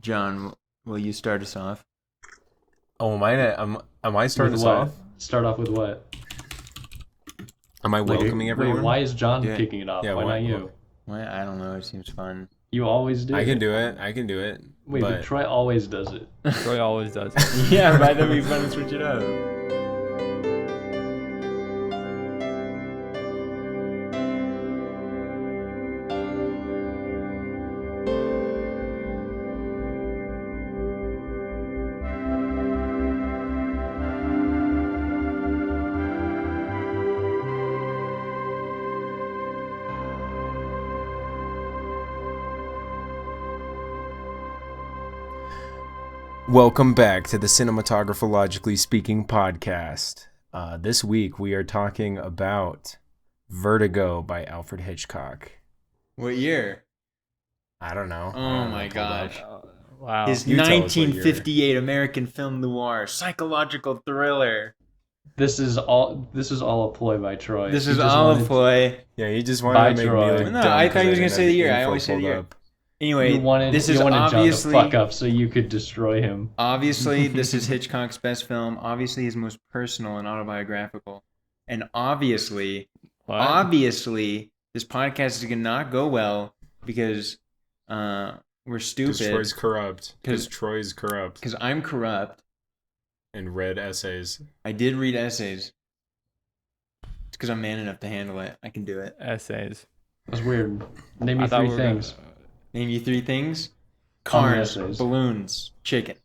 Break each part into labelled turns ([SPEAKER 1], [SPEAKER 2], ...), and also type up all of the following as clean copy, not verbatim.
[SPEAKER 1] John, will you start us off?
[SPEAKER 2] Oh, am I starting
[SPEAKER 3] With
[SPEAKER 2] us
[SPEAKER 3] what?
[SPEAKER 2] off?
[SPEAKER 3] Start off with what?
[SPEAKER 2] Am I
[SPEAKER 3] Like,
[SPEAKER 2] welcoming everyone?
[SPEAKER 3] wait, why is John
[SPEAKER 1] Yeah.
[SPEAKER 3] kicking it off?
[SPEAKER 2] Yeah,
[SPEAKER 3] why
[SPEAKER 2] why-
[SPEAKER 3] not you?
[SPEAKER 1] Well, I don't know. It seems fun.
[SPEAKER 3] You always do.
[SPEAKER 2] I can do it.
[SPEAKER 3] Wait, but
[SPEAKER 2] but
[SPEAKER 3] Troy always does it.
[SPEAKER 4] Troy always does.
[SPEAKER 1] Yeah, but that'd be fun to switch it up.
[SPEAKER 2] welcome back to the Cinematographilogically Speaking podcast. This week we are talking about Vertigo by Alfred Hitchcock.
[SPEAKER 1] What year?
[SPEAKER 2] I don't know. I
[SPEAKER 1] Oh
[SPEAKER 2] don't
[SPEAKER 1] my
[SPEAKER 2] know, pulled up.
[SPEAKER 4] Wow.
[SPEAKER 1] His
[SPEAKER 2] You tell us what year.
[SPEAKER 1] 1958 American film noir psychological thriller.
[SPEAKER 3] This is all a ploy by Troy.
[SPEAKER 1] This
[SPEAKER 3] He
[SPEAKER 1] is
[SPEAKER 3] just
[SPEAKER 1] all a
[SPEAKER 3] wanted-
[SPEAKER 1] ploy.
[SPEAKER 2] Yeah, you just
[SPEAKER 3] By
[SPEAKER 2] wanted to make
[SPEAKER 3] Troy.
[SPEAKER 2] me look
[SPEAKER 1] No,
[SPEAKER 2] dumb
[SPEAKER 1] I thought he was
[SPEAKER 2] because
[SPEAKER 1] gonna say the
[SPEAKER 2] didn't
[SPEAKER 1] year.
[SPEAKER 2] have
[SPEAKER 1] I
[SPEAKER 2] info
[SPEAKER 1] always say the
[SPEAKER 2] pulled
[SPEAKER 1] year.
[SPEAKER 2] up.
[SPEAKER 1] Anyway,
[SPEAKER 3] You wanted
[SPEAKER 1] this is
[SPEAKER 3] John
[SPEAKER 1] obviously
[SPEAKER 3] to fuck up so you could destroy him.
[SPEAKER 1] Obviously, this is Hitchcock's best film. Obviously, his most personal and autobiographical. And obviously, this podcast is gonna not go well because we're stupid.
[SPEAKER 2] Because Troy's corrupt. Because
[SPEAKER 1] 'Cause-
[SPEAKER 2] Troy's corrupt.
[SPEAKER 1] Because I'm corrupt.
[SPEAKER 2] And read essays.
[SPEAKER 1] I did read essays. It's because I'm man enough to handle it. I can do it.
[SPEAKER 4] Essays.
[SPEAKER 3] That's weird. Name me
[SPEAKER 4] I thought
[SPEAKER 3] three
[SPEAKER 4] we were gonna-
[SPEAKER 3] things.
[SPEAKER 1] Name you three things:
[SPEAKER 3] On the
[SPEAKER 1] cars,
[SPEAKER 3] essays.
[SPEAKER 1] balloons, chicken.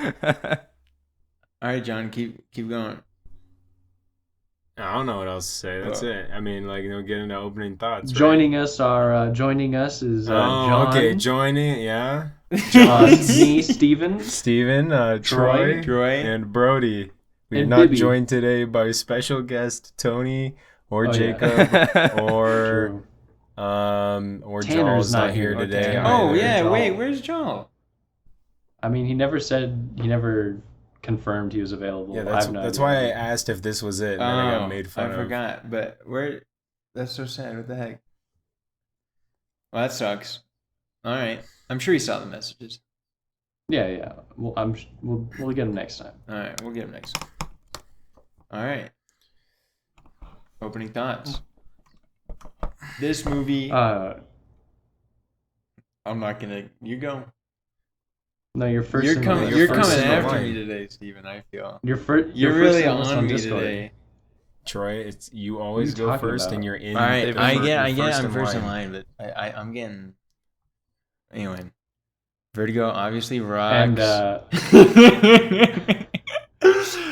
[SPEAKER 1] All right, John, keep going.
[SPEAKER 2] I don't know what else to say. That's
[SPEAKER 1] Oh.
[SPEAKER 2] it. I mean, get into opening thoughts. right?
[SPEAKER 3] Joining us is John.
[SPEAKER 2] Okay, joining, yeah.
[SPEAKER 3] Me, Steven,
[SPEAKER 2] Steven, Troy,
[SPEAKER 1] Troy.
[SPEAKER 2] and Brody. We're
[SPEAKER 3] And
[SPEAKER 2] not
[SPEAKER 3] Bibby.
[SPEAKER 2] joined today by special guest Tony or
[SPEAKER 3] Oh, yeah.
[SPEAKER 2] Jacob or
[SPEAKER 3] True.
[SPEAKER 2] or
[SPEAKER 3] Tanner's
[SPEAKER 2] Joel's
[SPEAKER 3] not
[SPEAKER 2] not here
[SPEAKER 3] here.
[SPEAKER 2] today.
[SPEAKER 4] Okay.
[SPEAKER 1] Oh
[SPEAKER 2] either.
[SPEAKER 1] yeah,
[SPEAKER 3] Joel.
[SPEAKER 1] wait, where's Joel?
[SPEAKER 3] I mean, he never confirmed he was available.
[SPEAKER 2] Yeah,
[SPEAKER 3] I
[SPEAKER 2] that's
[SPEAKER 3] have no
[SPEAKER 2] that's
[SPEAKER 3] idea.
[SPEAKER 2] why I asked if this was it, and then I got made fun
[SPEAKER 1] I
[SPEAKER 2] of.
[SPEAKER 1] forgot. But where? That's so sad. What the heck? Well, that sucks. All right, I'm sure he saw the messages.
[SPEAKER 3] Yeah. Well, we'll get him next time.
[SPEAKER 1] All right, we'll get him next time. All right. Opening thoughts. This movie. I'm not gonna. You go.
[SPEAKER 3] No, you're first.
[SPEAKER 1] You're
[SPEAKER 3] in
[SPEAKER 1] coming.
[SPEAKER 3] the-
[SPEAKER 1] You're
[SPEAKER 2] first
[SPEAKER 1] coming
[SPEAKER 2] in the
[SPEAKER 1] after
[SPEAKER 2] line.
[SPEAKER 1] me today, Steven, I feel.
[SPEAKER 3] You're first.
[SPEAKER 1] You're
[SPEAKER 3] first
[SPEAKER 1] really
[SPEAKER 3] in the list
[SPEAKER 1] on me
[SPEAKER 3] Discord.
[SPEAKER 1] today.
[SPEAKER 2] Troy, it's you always
[SPEAKER 3] What are you
[SPEAKER 2] go
[SPEAKER 3] talking
[SPEAKER 2] first,
[SPEAKER 3] about?
[SPEAKER 2] and you're in.
[SPEAKER 1] All right,
[SPEAKER 2] the
[SPEAKER 1] I
[SPEAKER 2] fir-
[SPEAKER 1] get.
[SPEAKER 2] you're
[SPEAKER 1] I'm first in line, but I'm getting. Anyway, Vertigo obviously rocks.
[SPEAKER 3] And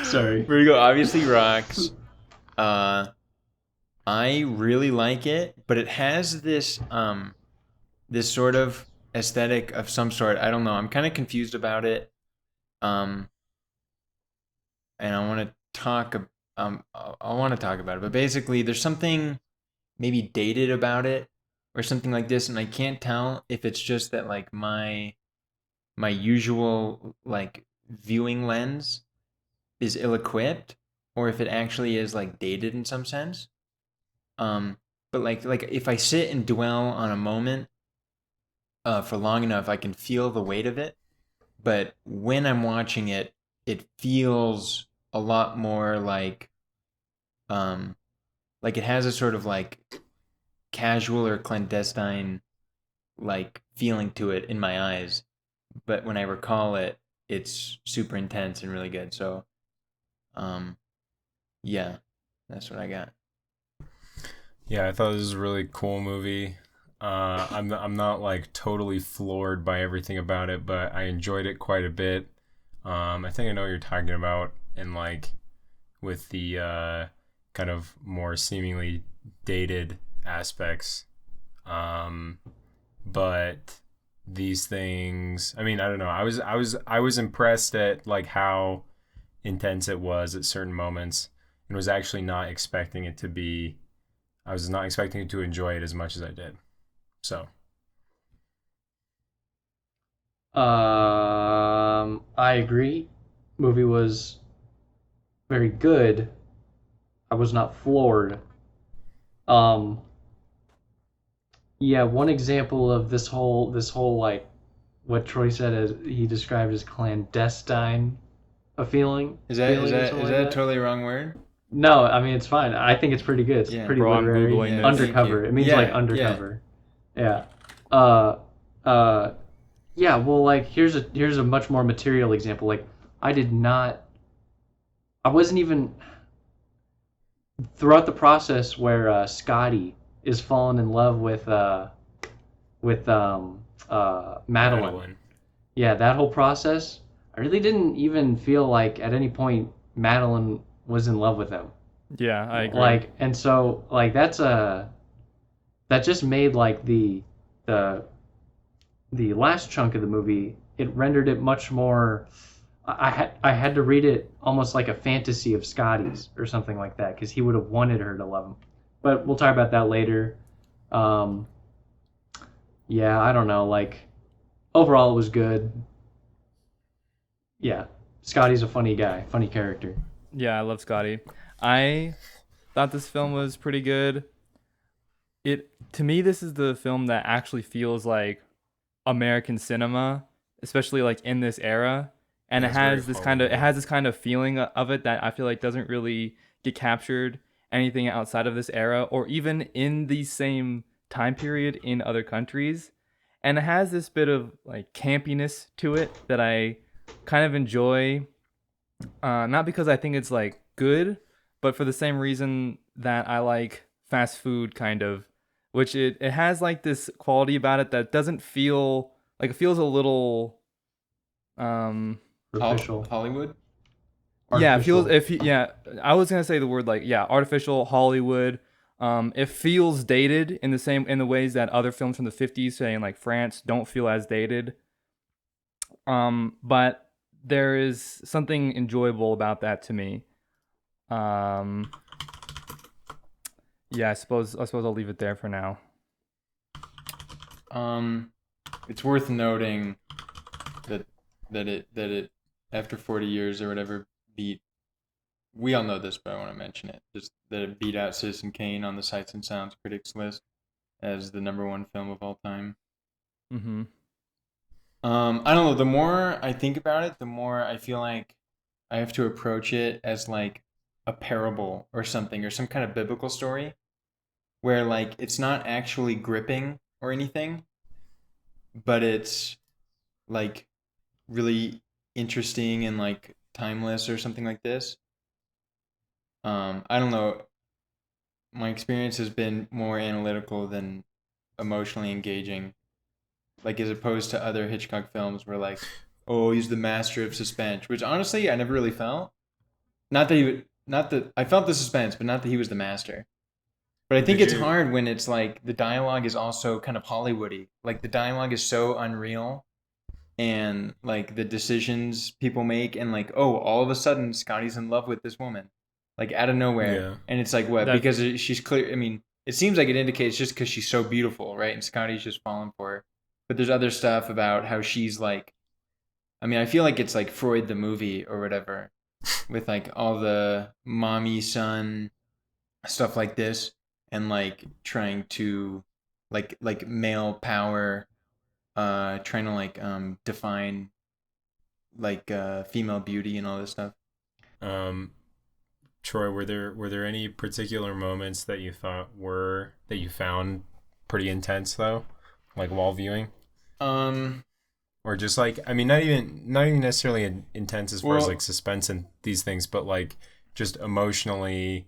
[SPEAKER 3] sorry.
[SPEAKER 1] Vertigo obviously rocks. I really like it, but it has this sort of aesthetic of some sort. I don't know. I'm kind of confused about it. And I want to talk. I want to talk about it, but basically, there's something maybe dated about it, or something like this, and I can't tell if it's just that like my usual like viewing lens is ill-equipped, or if it actually is like dated in some sense. But like if I sit and dwell on a moment for long enough, I can feel the weight of it. But when I'm watching it, it feels a lot more like it has a sort of like casual or clandestine like feeling to it in my eyes. But when I recall it, it's super intense and really good. So, yeah, that's what I got.
[SPEAKER 2] Yeah, I thought this was a really cool movie. I'm not like totally floored by everything about it, but I enjoyed it quite a bit. I think I know what you're talking about, and like with the kind of more seemingly dated aspects. But these things, I mean, I don't know. I was impressed at like how intense it was at certain moments, and was actually not expecting it to be. I was not expecting to enjoy it as much as I did. So.
[SPEAKER 3] I agree. Movie was very good. I was not floored. Yeah, one example of this whole like what Troy said as he described as clandestine a feeling
[SPEAKER 1] Is that is
[SPEAKER 3] feeling or
[SPEAKER 1] that
[SPEAKER 3] something
[SPEAKER 1] is
[SPEAKER 3] like
[SPEAKER 1] that a
[SPEAKER 3] that.
[SPEAKER 1] totally wrong word?
[SPEAKER 3] No, I mean it's fine. I think it's pretty good. It's
[SPEAKER 1] Yeah.
[SPEAKER 3] pretty
[SPEAKER 4] Bro, I'm
[SPEAKER 3] literary.
[SPEAKER 4] googling
[SPEAKER 1] Yeah.
[SPEAKER 4] this.
[SPEAKER 1] Thank you.
[SPEAKER 3] Undercover. It means like
[SPEAKER 1] Yeah. Yeah.
[SPEAKER 3] undercover. Yeah. Uh uh yeah, well like here's a much more material example. Like I did not I wasn't even throughout the process where Scotty is falling in love with Madeline.
[SPEAKER 2] Madeline.
[SPEAKER 3] Yeah, that whole process, I really didn't even feel like at any point Madeline was in love with him.
[SPEAKER 4] Yeah, I agree.
[SPEAKER 3] Like, and so like that just made like the the last chunk of the movie, it rendered it much more. I had to read it almost like a fantasy of Scotty's or something like that because he would have wanted her to love him. But we'll talk about that later. Um, yeah, I don't know. Like overall, it was good. Yeah, Scotty's a funny guy, funny character.
[SPEAKER 4] Yeah, I love Scotty. I thought this film was pretty good. It to me, this is the film that actually feels like American cinema, especially like in this era. And
[SPEAKER 2] Yeah,
[SPEAKER 4] it
[SPEAKER 2] it's very
[SPEAKER 4] has this kind of it
[SPEAKER 2] Hollywood.
[SPEAKER 4] has this kind of feeling of it that I feel like doesn't really get captured anything outside of this era or even in the same time period in other countries. And it has this bit of like campiness to it that I kind of enjoy. Not because I think it's like good, but for the same reason that I like fast food kind of, which it has like this quality about it that doesn't feel like it feels a little um
[SPEAKER 3] Artificial,
[SPEAKER 1] Hollywood.
[SPEAKER 4] yeah, it feels
[SPEAKER 3] artificial.
[SPEAKER 4] if yeah, I was gonna say the word like yeah, artificial Hollywood. It feels dated in the ways that other films from the 50s, say in like France, don't feel as dated. But there is something enjoyable about that to me. Um, yeah, I suppose I'll leave it there for now.
[SPEAKER 1] Um, it's worth noting that that it after 40 years or whatever beat. We all know this, but I want to mention it. Just that it beat out Citizen Kane on the Sights and Sounds critics list as the number one film of all time.
[SPEAKER 4] Mm-hmm.
[SPEAKER 1] I don't know. The more I think about it, the more I feel like I have to approach it as like a parable or something, or some kind of biblical story where like it's not actually gripping or anything, but it's like really interesting and like timeless or something like this. I don't know. My experience has been more analytical than emotionally engaging, like as opposed to other Hitchcock films where like, oh, he's the master of suspense, which honestly I never really felt. Not that he would, not that I felt the suspense, but not that he was the master. But I think
[SPEAKER 2] Did
[SPEAKER 1] it's
[SPEAKER 2] you?
[SPEAKER 1] hard when it's like the dialogue is also kind of Hollywoody. Like the dialogue is so unreal and like the decisions people make and like, oh, all of a sudden Scotty's in love with this woman. Like out of nowhere.
[SPEAKER 2] Yeah.
[SPEAKER 1] And it's like what?
[SPEAKER 4] That's
[SPEAKER 1] Because she's clear, I mean, it seems like it indicates just because she's so beautiful, right? And Scotty's just falling for her. But there's other stuff about how she's like, I mean, I feel like it's like Freud the movie or whatever, with like all the mommy son stuff like this, and like trying to like male power, trying to like define like female beauty and all this stuff.
[SPEAKER 2] Um, Troy, were there any particular moments that you found pretty intense though, like while viewing,
[SPEAKER 1] Um,
[SPEAKER 2] or just like I mean, not even necessarily intense as far as like
[SPEAKER 1] well,
[SPEAKER 2] suspense and these things, but like just emotionally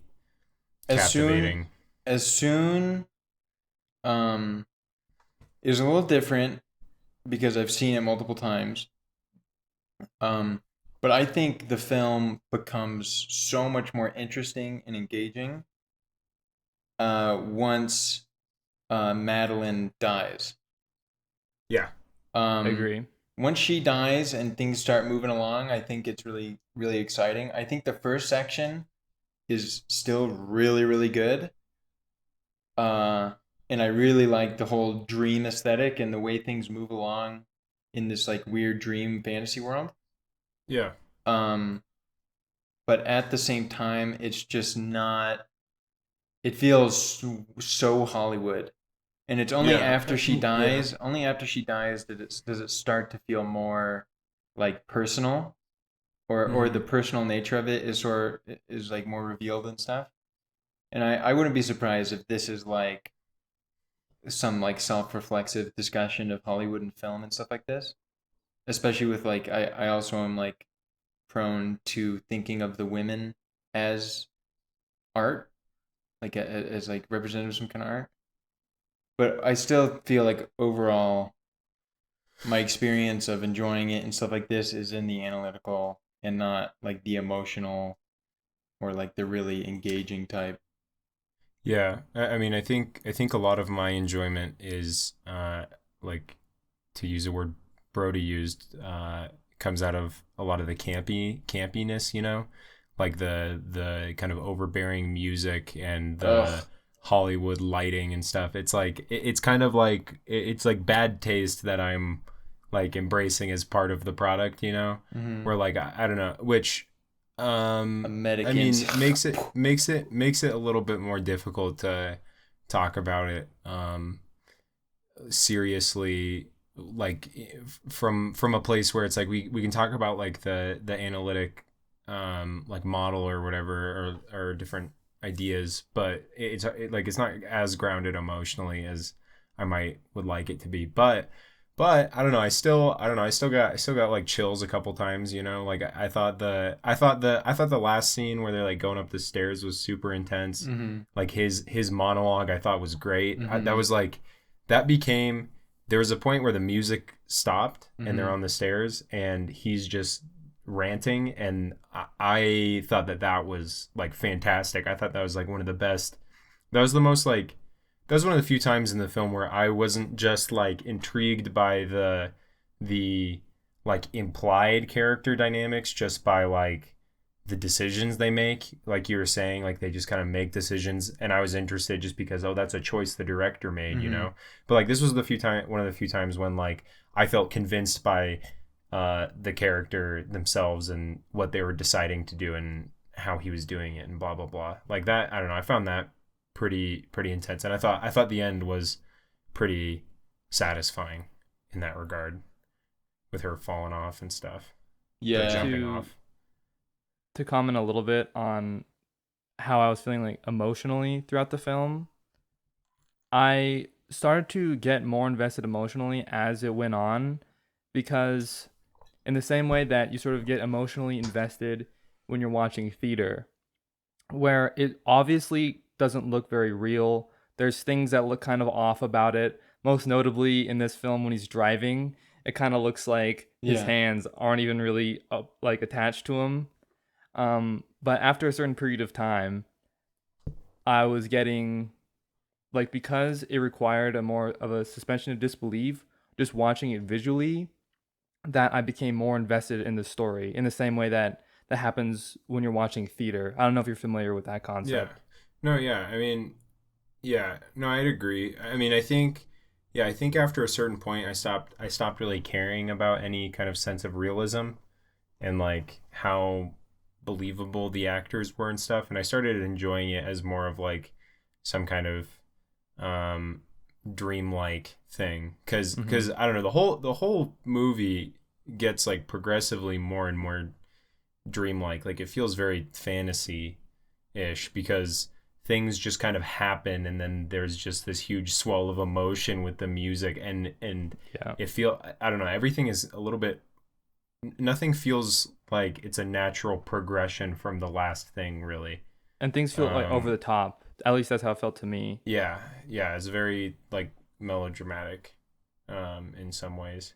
[SPEAKER 1] as soon
[SPEAKER 2] captivating.
[SPEAKER 1] as soon um it was a little different because I've seen it multiple times. Um, but I think the film becomes so much more interesting and engaging once Madeline dies.
[SPEAKER 2] Yeah.
[SPEAKER 4] I
[SPEAKER 1] Um,
[SPEAKER 4] agree.
[SPEAKER 1] once she dies and things start moving along, I think it's really, really exciting. I think the first section is still really, really good. Uh, and I really like the whole dream aesthetic and the way things move along in this like weird dream fantasy world.
[SPEAKER 2] Yeah.
[SPEAKER 1] Um, but at the same time, it's just not. It feels so Hollywood, And it's only
[SPEAKER 2] Yeah,
[SPEAKER 1] after she
[SPEAKER 2] yeah.
[SPEAKER 1] dies, does it start to feel more like personal, or the
[SPEAKER 2] Hmm.
[SPEAKER 1] personal nature of it is like more revealed and stuff. And I wouldn't be surprised if this is like some like self-reflexive discussion of Hollywood and film and stuff like this. Especially with like I also am like prone to thinking of the women as art, like as like representatives of some kind of art. But I still feel like overall my experience of enjoying it and stuff like this is in the analytical and not like the emotional or like the really engaging type.
[SPEAKER 2] Yeah, I mean, I think a lot of my enjoyment is like, to use a word Brody used, comes out of a lot of the campiness, you know, like the kind of overbearing music and the
[SPEAKER 1] Ugh.
[SPEAKER 2] Hollywood lighting and stuff. It's like it's kind of like it's like bad taste that I'm like embracing as part of the product, you know,
[SPEAKER 1] Mm-hmm.
[SPEAKER 2] where like I don't know, which I
[SPEAKER 1] Americans.
[SPEAKER 2] mean makes it a little bit more difficult to talk about it seriously, like from a place where it's like we can talk about like the analytic like model or whatever, or different ideas, but like it's not as grounded emotionally as I might would like it to be. But I don't know. I don't know. I still got like chills a couple times. You know, like I thought the last scene where they're like going up the stairs was super intense.
[SPEAKER 1] Mm-hmm.
[SPEAKER 2] Like his monologue, I thought was great. That
[SPEAKER 1] Mm-hmm.
[SPEAKER 2] was like that became. There was a point where the music stopped and they're
[SPEAKER 1] Mm-hmm.
[SPEAKER 2] on the stairs and he's just ranting, and I thought that was like fantastic. I thought that was like one of the best. That was the most like that was one of the few times in the film where I wasn't just like intrigued by the like implied character dynamics just by like the decisions they make, like you were saying, like they just kind of make decisions, and I was interested just because, oh, that's a choice the director made, you
[SPEAKER 1] Mm-hmm.
[SPEAKER 2] know. But like this was the few time one of the few times when like I felt convinced by the character themselves and what they were deciding to do and how he was doing it and blah blah blah, like that. I don't know, I found that pretty intense, and I thought the end was pretty satisfying in that regard, with her falling off and stuff, or
[SPEAKER 1] Yeah.
[SPEAKER 2] jumping
[SPEAKER 4] To
[SPEAKER 2] off.
[SPEAKER 4] comment a little bit on how I was feeling like emotionally throughout the film, I started to get more invested emotionally as it went on, because in the same way that you sort of get emotionally invested when you're watching theater, where it obviously doesn't look very real. There's things that look kind of off about it. Most notably in this film, when he's driving, it kind of looks like his
[SPEAKER 1] Yeah.
[SPEAKER 4] hands aren't even really like attached to him. But after a certain period of time, I was getting like, because it required a more of a suspension of disbelief, just watching it visually, that I became more invested in the story in the same way that that happens when you're watching theater. I don't know if you're familiar with that
[SPEAKER 2] Yeah,
[SPEAKER 4] concept.
[SPEAKER 2] no, yeah, I mean, yeah, no, I'd agree. I mean, I think, yeah, I think after a certain point I stopped really caring about any kind of sense of realism and like how believable the actors were and stuff, and I started enjoying it as more of like some kind of um dreamlike thing,
[SPEAKER 4] Hmm.
[SPEAKER 2] cuz I don't know, the whole movie gets like progressively more and more dreamlike. Like it feels very fantasy ish because things just kind of happen, and then there's just this huge swell of emotion with the music, and
[SPEAKER 4] Yeah.
[SPEAKER 2] it feel, I don't know, everything is a little bit, nothing feels like it's a natural progression from the last thing really.
[SPEAKER 4] And things feel like over
[SPEAKER 2] um
[SPEAKER 4] the top. At least that's how it felt to me.
[SPEAKER 2] yeah, yeah, it's very like melodramatic in some ways,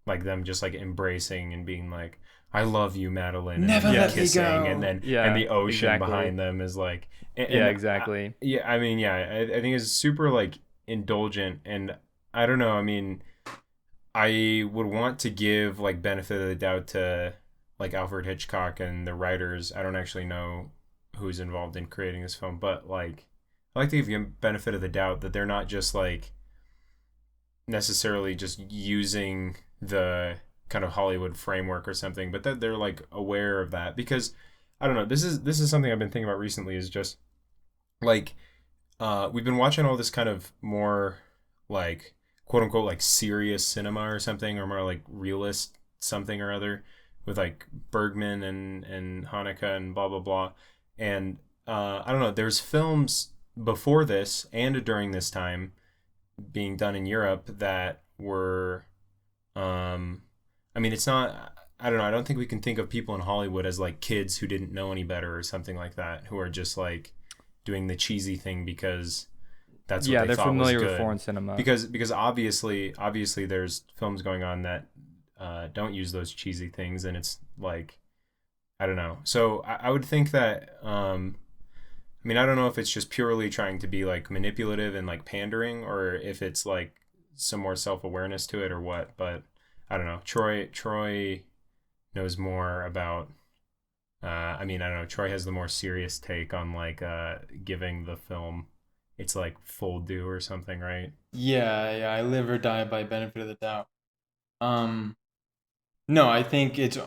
[SPEAKER 2] like them just like embracing and being like, I love you, Madeline, and then
[SPEAKER 1] Never
[SPEAKER 2] like
[SPEAKER 1] let me
[SPEAKER 4] Yes.
[SPEAKER 2] kissing, and
[SPEAKER 1] go.
[SPEAKER 2] then and
[SPEAKER 4] Yeah,
[SPEAKER 2] the ocean
[SPEAKER 4] exactly.
[SPEAKER 2] behind them is like, and,
[SPEAKER 4] Yeah,
[SPEAKER 2] and
[SPEAKER 4] exactly.
[SPEAKER 2] yeah, I mean, yeah, I think it's super like indulgent, and I don't know, I mean, I would want to give like benefit of the doubt to like Alfred Hitchcock and the writers. I don't actually know who's involved in creating this film, but like I like to give them benefit of the doubt that they're not just like necessarily just using the kind of Hollywood framework or something, but that they're like aware of that, because I don't know. This is something I've been thinking about recently. Is just like we've been watching all this kind of more like quote unquote like serious cinema or something, or more like realist something or other, with like Bergman and Hanukkah and blah blah blah. And I don't know. There's films before this and during this time being done in Europe that were, um, I mean, it's not. I don't know. I don't think we can think of people in Hollywood as like kids who didn't know any better or something like that, who are just like doing the cheesy thing because that's what
[SPEAKER 4] Yeah,
[SPEAKER 2] they
[SPEAKER 4] they're
[SPEAKER 2] thought was
[SPEAKER 4] familiar with
[SPEAKER 2] good.
[SPEAKER 4] foreign cinema.
[SPEAKER 2] Because obviously there's films going on that don't use those cheesy things, and it's like, I don't know. So I would think that, I mean, I don't know if it's just purely trying to be like manipulative and like pandering, or if it's like some more self awareness to it or what. But I don't know. Troy knows more about. I mean, I don't know. Troy has the more serious take on like giving the film its like full due or something, right?
[SPEAKER 1] Yeah, I live or die by benefit of the doubt. Um, no, I think it's.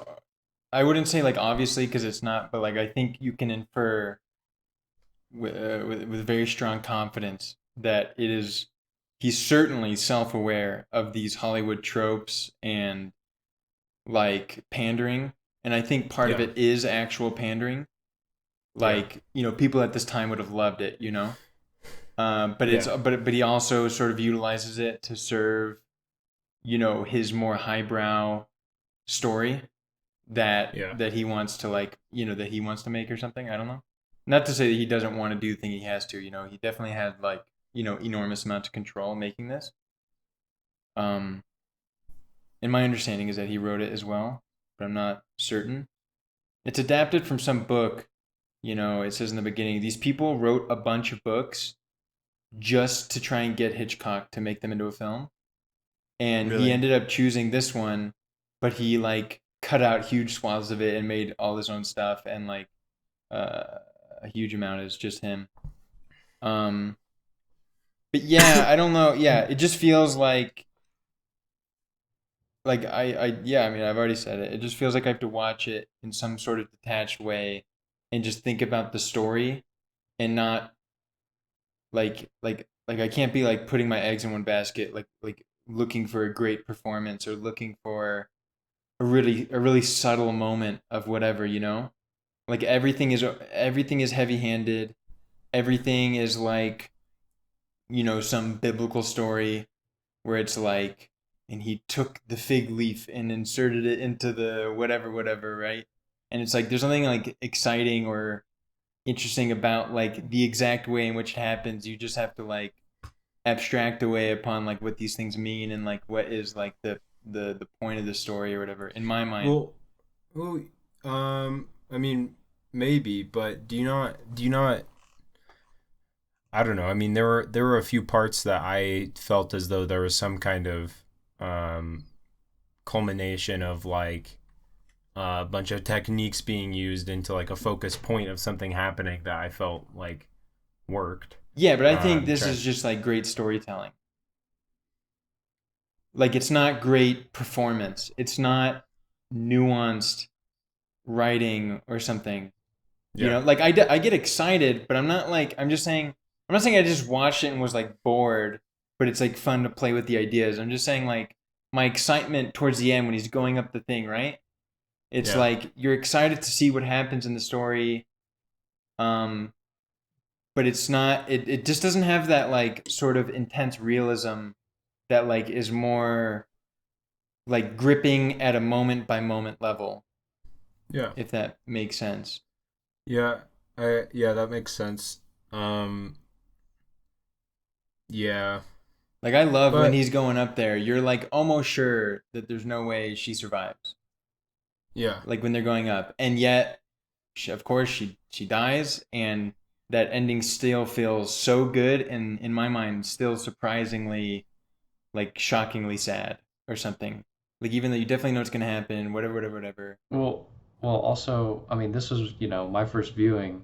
[SPEAKER 1] I wouldn't say like obviously because it's not, but like I think you can infer with very strong confidence that it is. He's certainly self-aware of these Hollywood tropes and like pandering, and I think part of
[SPEAKER 2] Yeah,
[SPEAKER 1] it is actual pandering.
[SPEAKER 2] yeah,
[SPEAKER 1] Like people at this time would have loved it, you know. But
[SPEAKER 2] yeah,
[SPEAKER 1] but he also sort of utilizes it to serve his more highbrow story
[SPEAKER 2] yeah.
[SPEAKER 1] that he wants to like that he wants to make or something. I don't know. Not to say that he doesn't want to do the thing he has to. He definitely had like enormous amounts of control making this. Um, and my understanding is that he wrote it as well, but I'm not certain. It's adapted from some book. It says in the beginning, these people wrote a bunch of books just to try and get Hitchcock to make them into a film. And he
[SPEAKER 2] Really?
[SPEAKER 1] ended up choosing this one, but he like cut out huge swaths of it and made all his own stuff, and like a huge amount is just him. Um, but yeah, I don't know. Yeah, it just feels like yeah. I mean, I've already said it. It just feels like I have to watch it in some sort of detached way, and just think about the story, and not like I can't be like putting my eggs in one basket, like looking for a great performance or looking for a really subtle moment of whatever, like everything is heavy-handed. Everything is like some biblical story where it's like, and he took the fig leaf and inserted it into the whatever, right? And it's like there's nothing like exciting or interesting about like the exact way in which it happens. You just have to like abstract away upon like what these things mean and like what is like the point of the story or whatever in my mind.
[SPEAKER 2] Well, well, I mean, maybe, but do you not? I don't know. I mean, there were a few parts that I felt as though there was some kind of um, culmination of like a bunch of techniques being used into like a focus point of something happening that I felt like worked.
[SPEAKER 1] Yeah, but I think this
[SPEAKER 2] Trying.
[SPEAKER 1] is just like great storytelling. Like it's not great performance. It's not nuanced writing or something.
[SPEAKER 2] Yeah,
[SPEAKER 1] Like I get excited, but I'm just saying I'm not saying I just watched it and was like bored, but it's like fun to play with the ideas. I'm just saying like my excitement towards the end when he's going up the thing, right? It's
[SPEAKER 2] yeah,
[SPEAKER 1] like you're excited to see what happens in the story. Um, but it's not it just doesn't have that like sort of intense realism that like is more like gripping at a moment by moment level,
[SPEAKER 2] yeah,
[SPEAKER 1] if that makes sense.
[SPEAKER 2] yeah. Yeah, that makes sense. Um, yeah,
[SPEAKER 1] Like I love when
[SPEAKER 2] but
[SPEAKER 1] he's going up there, you're like almost sure that there's no way she survives.
[SPEAKER 2] yeah,
[SPEAKER 1] Like when they're going up, and yet of course she dies, and that ending still feels so good, and in my mind still surprisingly like shockingly sad or something. Like even though you definitely know what's gonna happen, whatever.
[SPEAKER 3] Well, also, I mean, this was, my first viewing.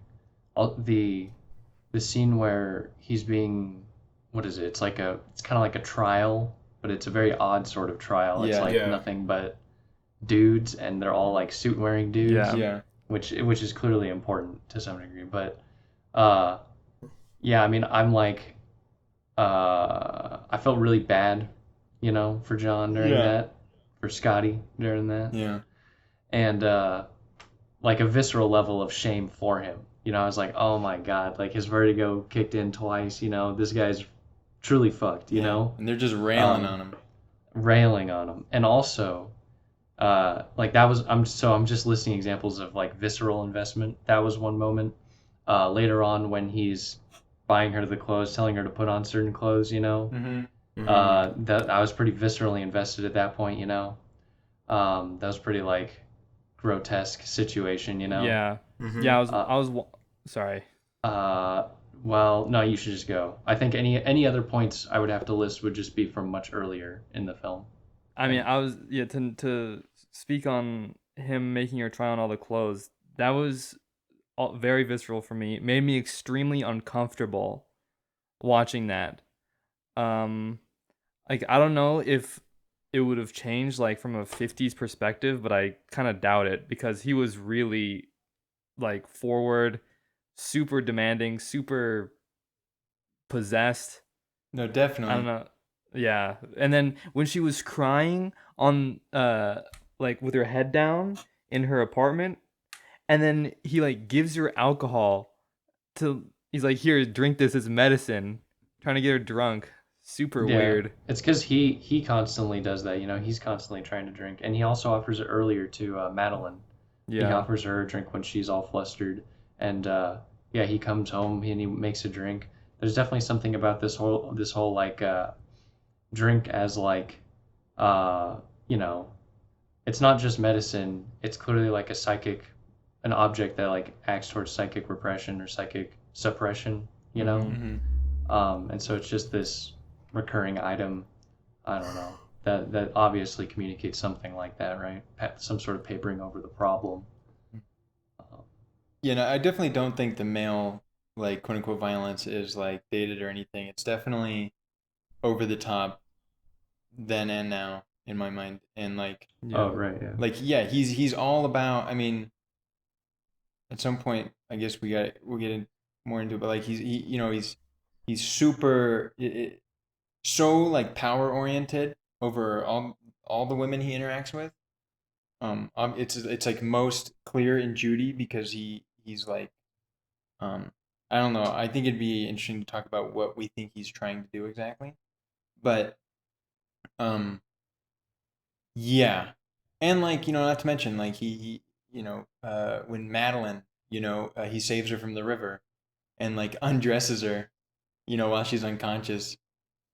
[SPEAKER 3] The scene where he's being, what is it? It's kind of like a trial, but it's a very odd sort of trial. It's
[SPEAKER 1] Yeah,
[SPEAKER 3] like
[SPEAKER 2] yeah,
[SPEAKER 3] nothing but dudes, and they're all like suit wearing dudes,
[SPEAKER 4] Yeah.
[SPEAKER 1] yeah,
[SPEAKER 3] which is clearly important to some degree. But uh, yeah, I mean, I'm like, I felt really bad, for John during
[SPEAKER 1] Yeah.
[SPEAKER 3] that, for Scotty during that,
[SPEAKER 1] Yeah.
[SPEAKER 3] and like a visceral level of shame for him. I was like, oh my god, like his vertigo kicked in twice. This guy's truly fucked.
[SPEAKER 1] Yeah. And they're just railing
[SPEAKER 3] Um,
[SPEAKER 1] on him.
[SPEAKER 3] railing on him, and also, like that was I'm just listing examples of like visceral investment. That was one moment. Later on, when he's buying her the clothes, telling her to put on certain clothes,
[SPEAKER 1] Mm-hmm.
[SPEAKER 3] that I was pretty viscerally invested at that point. That was pretty like grotesque situation.
[SPEAKER 4] Yeah.
[SPEAKER 1] Mm-hmm.
[SPEAKER 4] Yeah,
[SPEAKER 3] Uh,
[SPEAKER 4] sorry.
[SPEAKER 3] uh, well, no, you should just go. I think any other points I would have to list would just be from much earlier in the film.
[SPEAKER 4] I mean,
[SPEAKER 3] And
[SPEAKER 4] I was yeah to speak on him making her try on all the clothes. That was very visceral for me. It made me extremely uncomfortable watching that. Um, like I don't know if it would have changed like from a 50s perspective, but I kind of doubt it because he was really like forward, super demanding, super possessed.
[SPEAKER 1] No,
[SPEAKER 4] I don't
[SPEAKER 1] definitely.
[SPEAKER 4] know. Yeah. And then when she was crying on like with her head down in her apartment and then he like gives her alcohol to he's like here drink this as medicine trying to get her drunk. Super
[SPEAKER 3] yeah,
[SPEAKER 4] weird.
[SPEAKER 3] it's because he constantly does that. He's constantly trying to drink, and he also offers it earlier to Madeline. He
[SPEAKER 4] Yeah.
[SPEAKER 3] offers her a drink when she's all flustered, and yeah, he comes home and he makes a drink. There's definitely something about this whole like drink as like uh, you know it's not just medicine. It's clearly like an object that like acts towards psychic repression or psychic suppression. You know,
[SPEAKER 4] Mhm.
[SPEAKER 1] Mm-hmm.
[SPEAKER 3] and so it's just this recurring item. I don't know that obviously communicates something like that, right? Some sort of papering over the problem. Uh,
[SPEAKER 1] You know, I definitely don't think the male, like, quote unquote, violence is, like, dated or anything. It's definitely over the top then and now in my mind. And,
[SPEAKER 3] oh,
[SPEAKER 4] Yeah.
[SPEAKER 3] right, yeah.
[SPEAKER 1] yeah, he's all about, I mean, at some point, I guess we'll get more into it, but, like, he's super, so, like, power oriented over all the women he interacts with. It's like most clear in Judy because he's like, Um, I don't know. I think it'd be interesting to talk about what we think he's trying to do exactly. But um, yeah, and like not to mention like he when Madeline he saves her from the river and like undresses her while she's unconscious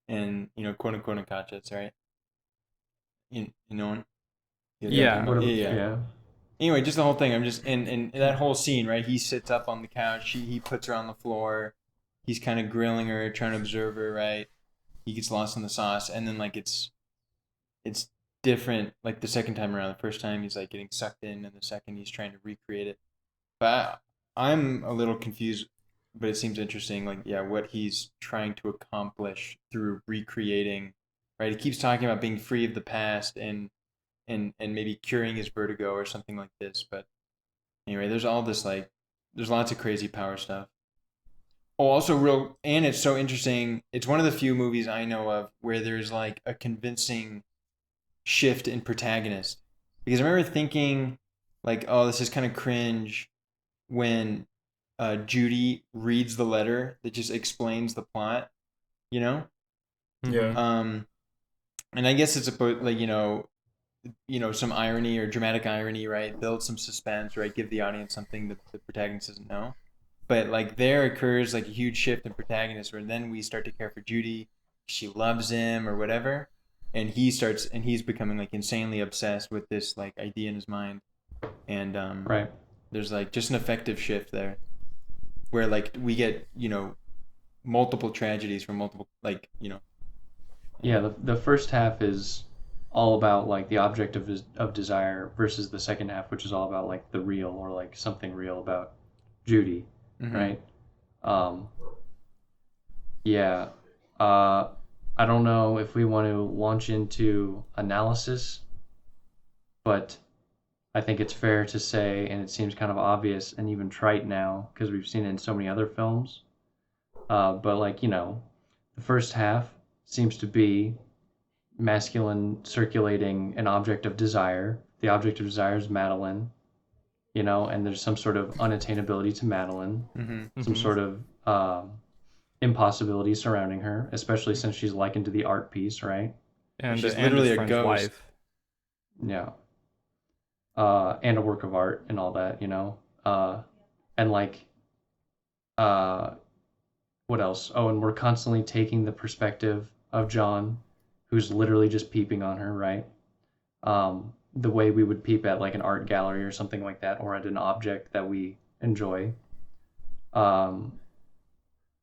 [SPEAKER 1] and quote unquote unconscious, right? You know what I'm talking
[SPEAKER 4] Yeah.
[SPEAKER 1] about? Yeah,
[SPEAKER 3] What?
[SPEAKER 1] yeah.
[SPEAKER 3] Yeah.
[SPEAKER 1] Anyway, just the whole thing. I'm just and that whole scene, right? He sits up on the couch. He puts her on the floor. He's kind of grilling her, trying to observe her, right? He gets lost in the sauce, and then like it's different. Like the second time around, the first time he's like getting sucked in, and the second he's trying to recreate it. But I'm a little confused, but it seems interesting. Like yeah, what he's trying to accomplish through recreating, right? He keeps talking about being free of the past and maybe curing his vertigo or something like this. But anyway, there's all this like there's lots of crazy power stuff. Oh, also real, and it's so interesting. It's one of the few movies I know of where there's like a convincing shift in protagonist. Because I remember thinking, like, oh, this is kind of cringe when Judy reads the letter that just explains the plot, you know.
[SPEAKER 2] Yeah.
[SPEAKER 4] Mhm.
[SPEAKER 1] And I guess it's about like some irony or dramatic irony, right? Build some suspense, right? Give the audience something that the protagonist doesn't know. But like there occurs like a huge shift in protagonist where then we start to care for Judy. She loves him or whatever, and he's becoming like insanely obsessed with this like idea in his mind. And
[SPEAKER 3] Right.
[SPEAKER 1] there's like just an effective shift there where like we get multiple tragedies from multiple
[SPEAKER 3] Yeah.
[SPEAKER 1] anyway.
[SPEAKER 3] The first half is all about like the object of desire versus the second half, which is all about like the real or like something real about Judy,
[SPEAKER 1] Mm-hmm.
[SPEAKER 3] right? Um, yeah. Uh, I don't know if we want to launch into analysis, but I think it's fair to say, and it seems kind of obvious and even trite now because we've seen it in so many other films. But like the first half seems to be masculine circulating an object of desire. The object of desire is Madeline, and there's some sort of unattainability to Madeline, some
[SPEAKER 4] Mhm.
[SPEAKER 3] sort of impossibility surrounding her, especially since she's likened to the art piece, right?
[SPEAKER 4] And
[SPEAKER 1] She's
[SPEAKER 4] and
[SPEAKER 1] literally
[SPEAKER 4] his
[SPEAKER 1] a
[SPEAKER 4] friend's
[SPEAKER 1] ghost.
[SPEAKER 4] wife.
[SPEAKER 3] Yeah. And a work of art and all that, and like, uh, what else? Oh, and we're constantly taking the perspective of John, who's literally just peeping on her, right? The way we would peep at like an art gallery or something like that, or at an object that we enjoy. Um,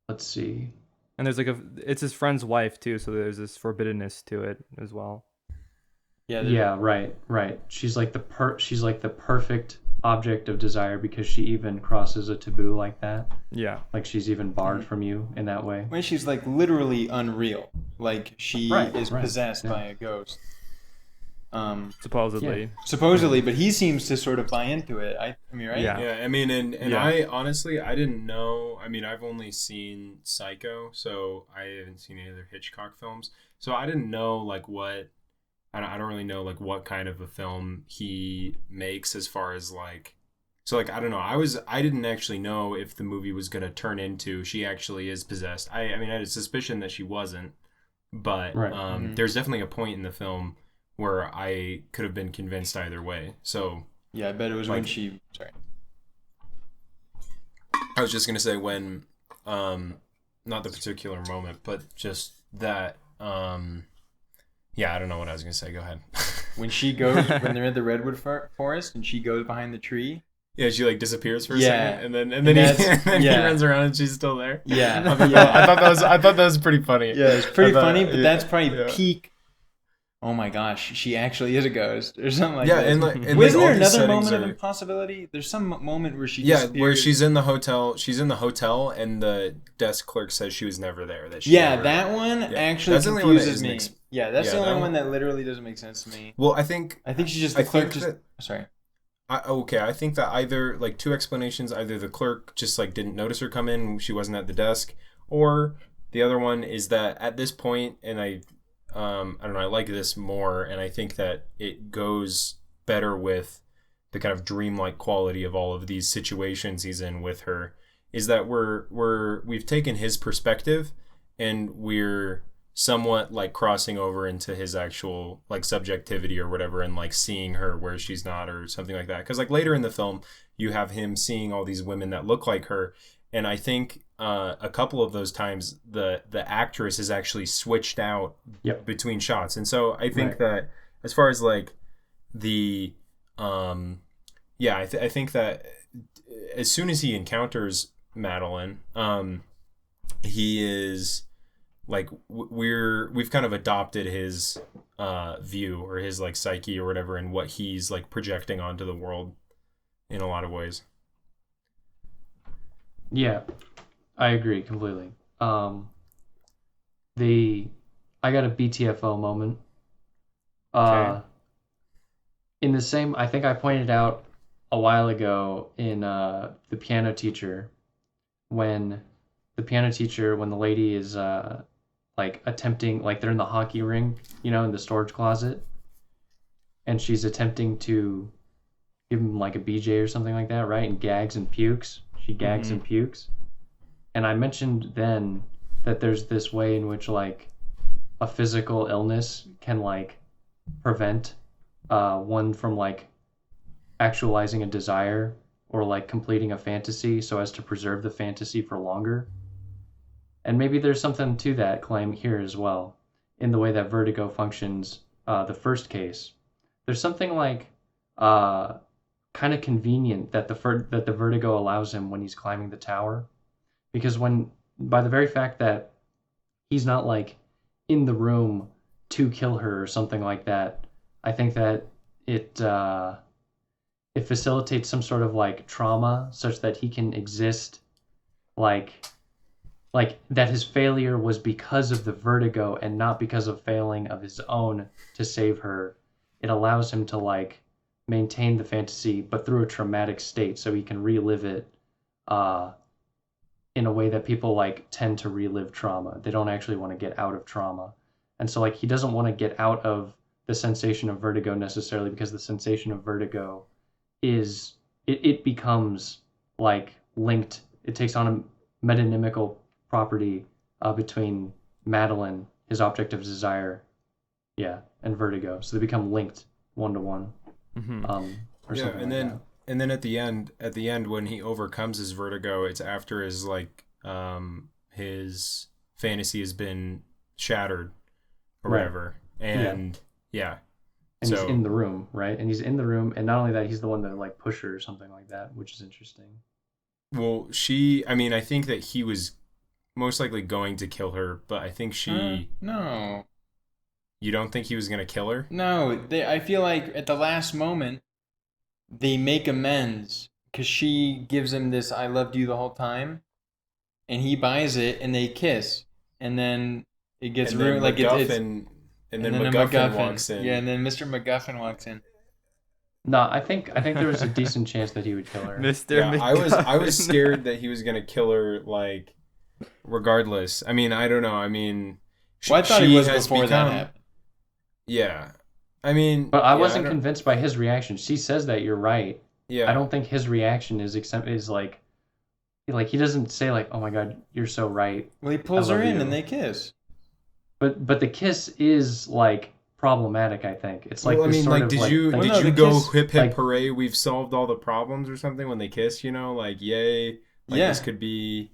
[SPEAKER 3] let's see.
[SPEAKER 4] And there's like it's his friend's wife too, so there's this forbiddenness to it as well.
[SPEAKER 1] Yeah,
[SPEAKER 3] Yeah, right. She's like the perfect object of desire because she even crosses a taboo like that.
[SPEAKER 4] Yeah.
[SPEAKER 3] Like she's even barred from you in that way.
[SPEAKER 1] when she's like literally unreal, like she
[SPEAKER 3] Right,
[SPEAKER 1] is
[SPEAKER 3] right,
[SPEAKER 1] possessed
[SPEAKER 3] yeah.
[SPEAKER 1] by a ghost.
[SPEAKER 4] Supposedly.
[SPEAKER 1] Supposedly, but he seems to sort of buy into it. I mean, right?
[SPEAKER 4] Yeah.
[SPEAKER 2] Yeah, I mean, and
[SPEAKER 4] Yeah.
[SPEAKER 2] I honestly, I didn't know. I mean, I've only seen Psycho, so I haven't seen any other Hitchcock films. So I didn't know like what. I don't really know like what kind of a film he makes as far as like. So like I don't know. I didn't actually know if the movie was gonna turn into she actually is possessed. I mean I had a suspicion that she wasn't, but
[SPEAKER 3] Right.
[SPEAKER 2] there's definitely a point in the film where I could have been convinced either way. So
[SPEAKER 1] Yeah, I bet it was when
[SPEAKER 2] Like-
[SPEAKER 1] she. Sorry.
[SPEAKER 2] I was just gonna say when, not the particular moment, but just that. Yeah, I don't know what I was gonna say. Go ahead.
[SPEAKER 1] When she goes, when they're at the redwood forest, and she goes behind the tree.
[SPEAKER 2] Yeah, she like disappears for a
[SPEAKER 1] Yeah.
[SPEAKER 2] second, and then
[SPEAKER 1] And
[SPEAKER 2] he,
[SPEAKER 1] that's-
[SPEAKER 2] and he
[SPEAKER 1] yeah.
[SPEAKER 2] runs around and she's still there.
[SPEAKER 1] Yeah,
[SPEAKER 2] I thought that was pretty funny.
[SPEAKER 1] Yeah, it's pretty
[SPEAKER 2] I thought-
[SPEAKER 1] funny, but that's probably
[SPEAKER 2] yeah.
[SPEAKER 1] peak. Oh my gosh, she actually is a ghost, or something like
[SPEAKER 2] Yeah,
[SPEAKER 1] that.
[SPEAKER 2] and like, and
[SPEAKER 1] Wasn't
[SPEAKER 2] like,
[SPEAKER 1] there
[SPEAKER 2] all these
[SPEAKER 1] another
[SPEAKER 2] settings
[SPEAKER 1] moment of
[SPEAKER 2] are-
[SPEAKER 1] impossibility? There's some moment where she
[SPEAKER 2] Yeah,
[SPEAKER 1] disappears.
[SPEAKER 2] where she's in the hotel. She's in the hotel, and the desk clerk says she was never there. That she
[SPEAKER 1] Yeah,
[SPEAKER 2] never-
[SPEAKER 1] that one
[SPEAKER 2] Yeah.
[SPEAKER 1] actually
[SPEAKER 2] That's the only one that
[SPEAKER 1] confuses
[SPEAKER 2] isn't
[SPEAKER 1] me.
[SPEAKER 2] ex-
[SPEAKER 1] Yeah, that's
[SPEAKER 2] Yeah,
[SPEAKER 1] the
[SPEAKER 2] that
[SPEAKER 1] only
[SPEAKER 2] one-
[SPEAKER 1] one that literally doesn't make sense to me.
[SPEAKER 2] Well, I think
[SPEAKER 1] She's just
[SPEAKER 2] I
[SPEAKER 1] the clerk.
[SPEAKER 2] think
[SPEAKER 1] Just
[SPEAKER 2] that-
[SPEAKER 1] sorry.
[SPEAKER 2] I think that either like two explanations: either the clerk just like didn't notice her come in, she wasn't at the desk, or the other one is that at this point, and I don't know, I like this more, and I think that it goes better with the kind of dreamlike quality of all of these situations he's in with her. Is that we've taken his perspective, and we're somewhat like crossing over into his actual like subjectivity or whatever, and like seeing her where she's not or something like that. Because like later in the film you have him seeing all these women that look like her, and I think a couple of those times the actress is actually switched out
[SPEAKER 3] Yep.
[SPEAKER 2] between shots. And so I think
[SPEAKER 3] Right.
[SPEAKER 2] that as far as like the I think that as soon as he encounters Madeline, he is like we've kind of adopted his view or his like psyche or whatever, and what he's like projecting onto the world in a lot of ways.
[SPEAKER 3] Yeah, I agree completely. I got a BTFO moment.
[SPEAKER 4] Okay.
[SPEAKER 3] In the same, I think I pointed out a while ago in the piano teacher, when when the lady is like attempting, like they're in the hockey ring, in the storage closet, and she's attempting to give him like a BJ or something like that, right? And gags and pukes. She gags and pukes. And I mentioned then that there's this way in which like a physical illness can like prevent one from like actualizing a desire or like completing a fantasy so as to preserve the fantasy for longer. And maybe there's something to that claim here as well, in the way that Vertigo functions, the first case. There's something like kind of convenient that the Vertigo allows him when he's climbing the tower, because by the very fact that he's not like in the room to kill her or something like that, I think that it facilitates some sort of like trauma such that he can exist like that his failure was because of the Vertigo and not because of failing of his own to save her. It allows him to like maintain the fantasy but through a traumatic state so he can relive it in a way that people like tend to relive trauma. They don't actually want to get out of trauma. And so like he doesn't want to get out of the sensation of vertigo necessarily, because the sensation of vertigo is it becomes like linked. It takes on a metonymical property between Madeline, his object of desire, and vertigo. So they become linked one to one. Or
[SPEAKER 2] Yeah,
[SPEAKER 3] something
[SPEAKER 2] and
[SPEAKER 3] like
[SPEAKER 2] then
[SPEAKER 3] that.
[SPEAKER 2] and then at the end when he overcomes his vertigo, it's after his fantasy has been shattered or
[SPEAKER 3] Right.
[SPEAKER 2] whatever. And yeah.
[SPEAKER 3] And he's
[SPEAKER 2] So
[SPEAKER 3] in the room, right? And he's in the room, and not only that, he's the one that like pushed her or something like that, which is interesting.
[SPEAKER 2] well, I think that he was most likely going to kill her, but I think
[SPEAKER 1] No.
[SPEAKER 2] you don't think he was going to kill her?
[SPEAKER 1] No, I feel like at the last moment, they make amends because she gives him this "I loved you the whole time," and he buys it, and they kiss, and then it gets
[SPEAKER 2] And then
[SPEAKER 1] ruined. Like
[SPEAKER 2] MacGuffin, and then MacGuffin walks in.
[SPEAKER 1] Yeah, and then Mr. MacGuffin walks in.
[SPEAKER 3] No, I think there was a decent chance that he would kill her.
[SPEAKER 4] Mr.
[SPEAKER 2] Yeah, I was
[SPEAKER 4] McGuffin.
[SPEAKER 2] scared that he was going to kill her, like, regardless. I mean, I don't know. I mean,
[SPEAKER 1] Well, I thought
[SPEAKER 2] she
[SPEAKER 1] he was
[SPEAKER 2] has
[SPEAKER 1] before that
[SPEAKER 2] become-
[SPEAKER 1] happened.
[SPEAKER 2] Yeah. I mean,
[SPEAKER 3] But I
[SPEAKER 2] yeah,
[SPEAKER 3] wasn't
[SPEAKER 2] don't-
[SPEAKER 3] convinced by his reaction. She says that you're right.
[SPEAKER 2] Yeah.
[SPEAKER 3] I don't think his reaction is like he doesn't say like, "Oh my God, you're so right."
[SPEAKER 1] Well, he pulls
[SPEAKER 3] I
[SPEAKER 1] her
[SPEAKER 3] love
[SPEAKER 1] in,
[SPEAKER 3] you.
[SPEAKER 1] and they kiss.
[SPEAKER 3] But the kiss is like problematic. I think it's like
[SPEAKER 2] Well, I
[SPEAKER 3] this
[SPEAKER 2] mean,
[SPEAKER 3] sort
[SPEAKER 2] like,
[SPEAKER 3] of
[SPEAKER 2] did
[SPEAKER 3] like
[SPEAKER 2] you
[SPEAKER 1] Well,
[SPEAKER 2] did
[SPEAKER 1] no,
[SPEAKER 2] you
[SPEAKER 1] the
[SPEAKER 2] go
[SPEAKER 1] kiss-
[SPEAKER 2] hip hip
[SPEAKER 3] like-
[SPEAKER 2] hooray? We've solved all the problems or something when they kiss. You know, like yay! Like
[SPEAKER 1] Yeah.
[SPEAKER 2] this could be.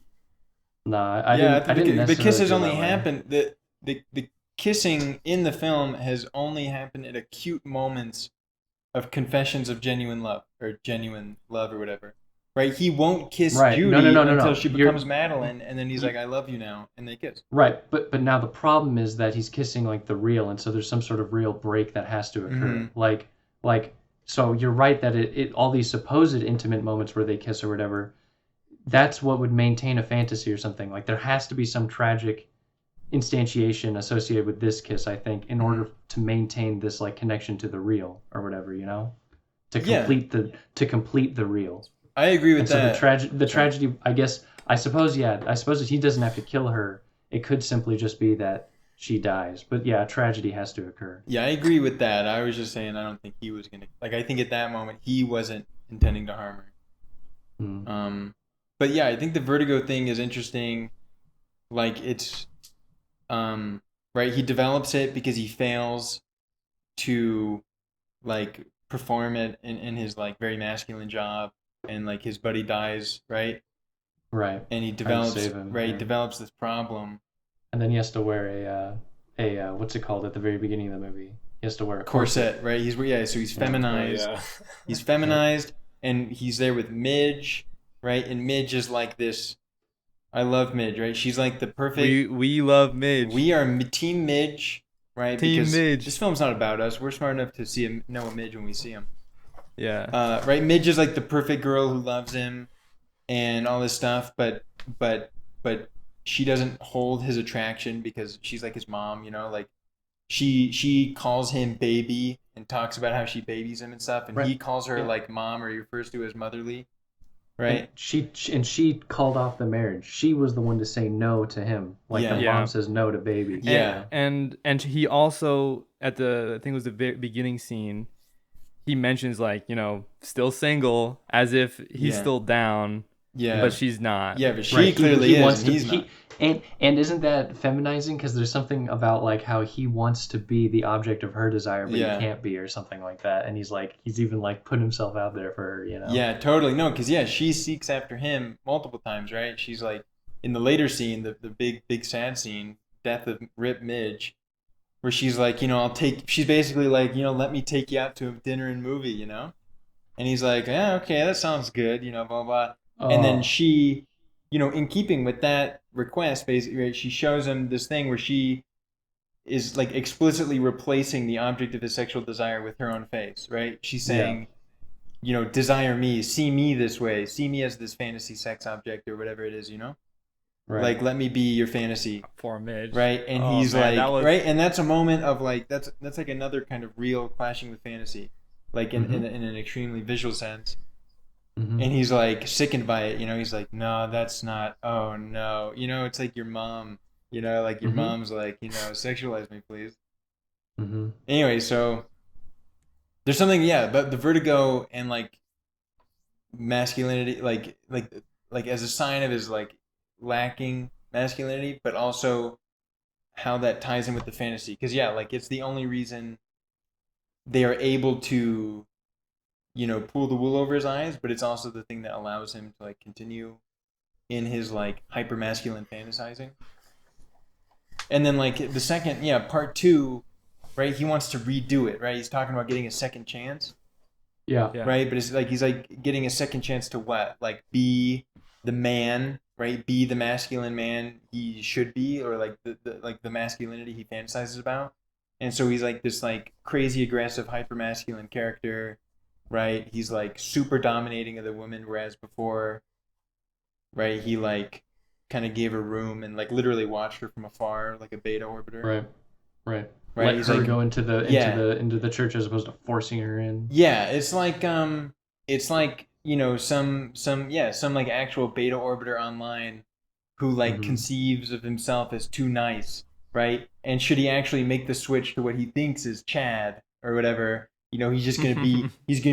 [SPEAKER 3] Nah, I
[SPEAKER 1] Yeah,
[SPEAKER 3] didn't. I didn't
[SPEAKER 1] the
[SPEAKER 3] necessarily
[SPEAKER 1] kiss has
[SPEAKER 3] feel
[SPEAKER 1] only
[SPEAKER 3] that way.
[SPEAKER 1] happened. The kissing in the film has only happened at acute moments of confessions of genuine love or whatever. Right? He won't kiss
[SPEAKER 3] Right.
[SPEAKER 1] Judy
[SPEAKER 3] No.
[SPEAKER 1] until she
[SPEAKER 3] You're-
[SPEAKER 1] becomes Madeline, and then he's like, "I love you now," and they kiss.
[SPEAKER 3] Right, but now the problem is that he's kissing like the real, and so there's some sort of real break that has to occur.
[SPEAKER 1] Mhm.
[SPEAKER 3] Like so you're right that it all these supposed intimate moments where they kiss or whatever, that's what would maintain a fantasy or something. Like there has to be some tragic instantiation associated with this kiss, I think, in order to maintain this like connection to the real or whatever, you know? To
[SPEAKER 1] Yeah.
[SPEAKER 3] complete the real.
[SPEAKER 1] I agree with
[SPEAKER 3] And so
[SPEAKER 1] that.
[SPEAKER 3] the tragedy, I suppose he doesn't have to kill her. It could simply just be that she dies. But yeah, a tragedy has to occur.
[SPEAKER 1] Yeah, I agree with that. I was just saying I don't think he was gonna I think at that moment he wasn't intending to harm her.
[SPEAKER 3] Mm.
[SPEAKER 1] But yeah, I think the vertigo thing is interesting. Like it's right, he develops it because he fails to like perform it in his like very masculine job, and like his buddy dies, right?
[SPEAKER 3] Right.
[SPEAKER 1] And he
[SPEAKER 3] Trying to
[SPEAKER 1] develops
[SPEAKER 3] save him,
[SPEAKER 1] right,
[SPEAKER 3] yeah.
[SPEAKER 1] develops this problem.
[SPEAKER 3] And then he has to wear a what's it called at the very beginning of the movie? He has to wear a
[SPEAKER 1] Corset, right? So he's feminized.
[SPEAKER 2] Yeah.
[SPEAKER 1] He's feminized, and he's there with Midge, right? And Midge is like this. I love Midge, right? She's like the perfect.
[SPEAKER 4] We love Midge.
[SPEAKER 1] We are Team Midge, right?
[SPEAKER 4] Team
[SPEAKER 1] because
[SPEAKER 4] Midge.
[SPEAKER 1] This film's not about us. We're smart enough to see him, know a Midge when we see him.
[SPEAKER 4] Yeah.
[SPEAKER 1] Right? Midge is like the perfect girl who loves him, and all this stuff. But she doesn't hold his attraction because she's like his mom, you know, like. She calls him baby and talks about how she babies him and stuff, and
[SPEAKER 3] Right.
[SPEAKER 1] he calls her
[SPEAKER 3] Yeah.
[SPEAKER 1] like mom, or he refers to as motherly, right?
[SPEAKER 3] And she called off the marriage. She was the one to say no to him, like
[SPEAKER 1] Yeah.
[SPEAKER 3] the
[SPEAKER 4] Yeah.
[SPEAKER 3] mom says no to baby.
[SPEAKER 1] Yeah.
[SPEAKER 4] And he also at the I think it was the beginning scene, he mentions like, you know, still single, as if he's
[SPEAKER 1] Yeah.
[SPEAKER 4] still down,
[SPEAKER 1] Yeah,
[SPEAKER 4] but she's not.
[SPEAKER 1] yeah, but she
[SPEAKER 3] Right,
[SPEAKER 1] clearly
[SPEAKER 3] he
[SPEAKER 1] is,
[SPEAKER 3] wants
[SPEAKER 1] and
[SPEAKER 3] to.
[SPEAKER 1] he's not.
[SPEAKER 3] And isn't that feminizing? Because there's something about like how he wants to be the object of her desire, but
[SPEAKER 1] Yeah.
[SPEAKER 3] he can't be, or something like that. And he's even like put himself out there for her, you know?
[SPEAKER 1] Yeah, totally. No, because she seeks after him multiple times, right? She's like in the later scene, the big sad scene, death of Rip Midge, where she's like, you know, she's basically like, you know, let me take you out to a dinner and movie, you know, and he's like, yeah, okay, that sounds good, you know, blah blah. And then she, you know, in keeping with that request, basically, right, she shows him this thing where she is like explicitly replacing the object of his sexual desire with her own face, right? She's saying, you know, desire me, see me this way, see me as this fantasy sex object or whatever it is, you know?
[SPEAKER 3] right.
[SPEAKER 1] Like, let me be your fantasy,
[SPEAKER 4] For Midge.
[SPEAKER 1] right? And
[SPEAKER 4] Oh,
[SPEAKER 1] he's
[SPEAKER 4] man,
[SPEAKER 1] like,
[SPEAKER 4] that was-
[SPEAKER 1] right? And that's a moment of like, that's like another kind of real clashing with fantasy, like in an extremely visual sense.
[SPEAKER 3] Mm-hmm.
[SPEAKER 1] and he's like sickened by it. He's like, no, that's not. Oh no, it's like your mom. Like your
[SPEAKER 3] Mm-hmm.
[SPEAKER 1] mom's like, sexualize me, please.
[SPEAKER 3] Mm-hmm.
[SPEAKER 1] Anyway, so there's something, yeah, about the vertigo and like masculinity, like as a sign of his like lacking masculinity, but also how that ties in with the fantasy. Because yeah, like it's the only reason they are able to pull the wool over his eyes, but it's also the thing that allows him to like continue in his like hyper masculine fantasizing. And then like the second, yeah, part two, right? He wants to redo it, right? He's talking about getting a second chance,
[SPEAKER 3] Yeah.
[SPEAKER 4] Yeah.
[SPEAKER 1] right? But it's like he's like getting a second chance to what? Like be the man, right? Be the masculine man he should be, or like the masculinity he fantasizes about. And so he's like this like crazy aggressive hyper masculine character, right? He's like super dominating of the woman, whereas before, right, he like kind of gave her room and like literally watched her from afar, like a beta orbiter,
[SPEAKER 3] Right. Right.
[SPEAKER 1] right?
[SPEAKER 3] Let
[SPEAKER 1] He's
[SPEAKER 3] her
[SPEAKER 1] like,
[SPEAKER 3] go into the
[SPEAKER 1] yeah,
[SPEAKER 3] church as opposed to forcing her in.
[SPEAKER 1] yeah. It's like some like actual beta orbiter online who like
[SPEAKER 3] Mm-hmm.
[SPEAKER 1] conceives of himself as too nice, right? And should he actually make the switch to what he thinks is Chad or whatever, he's gonna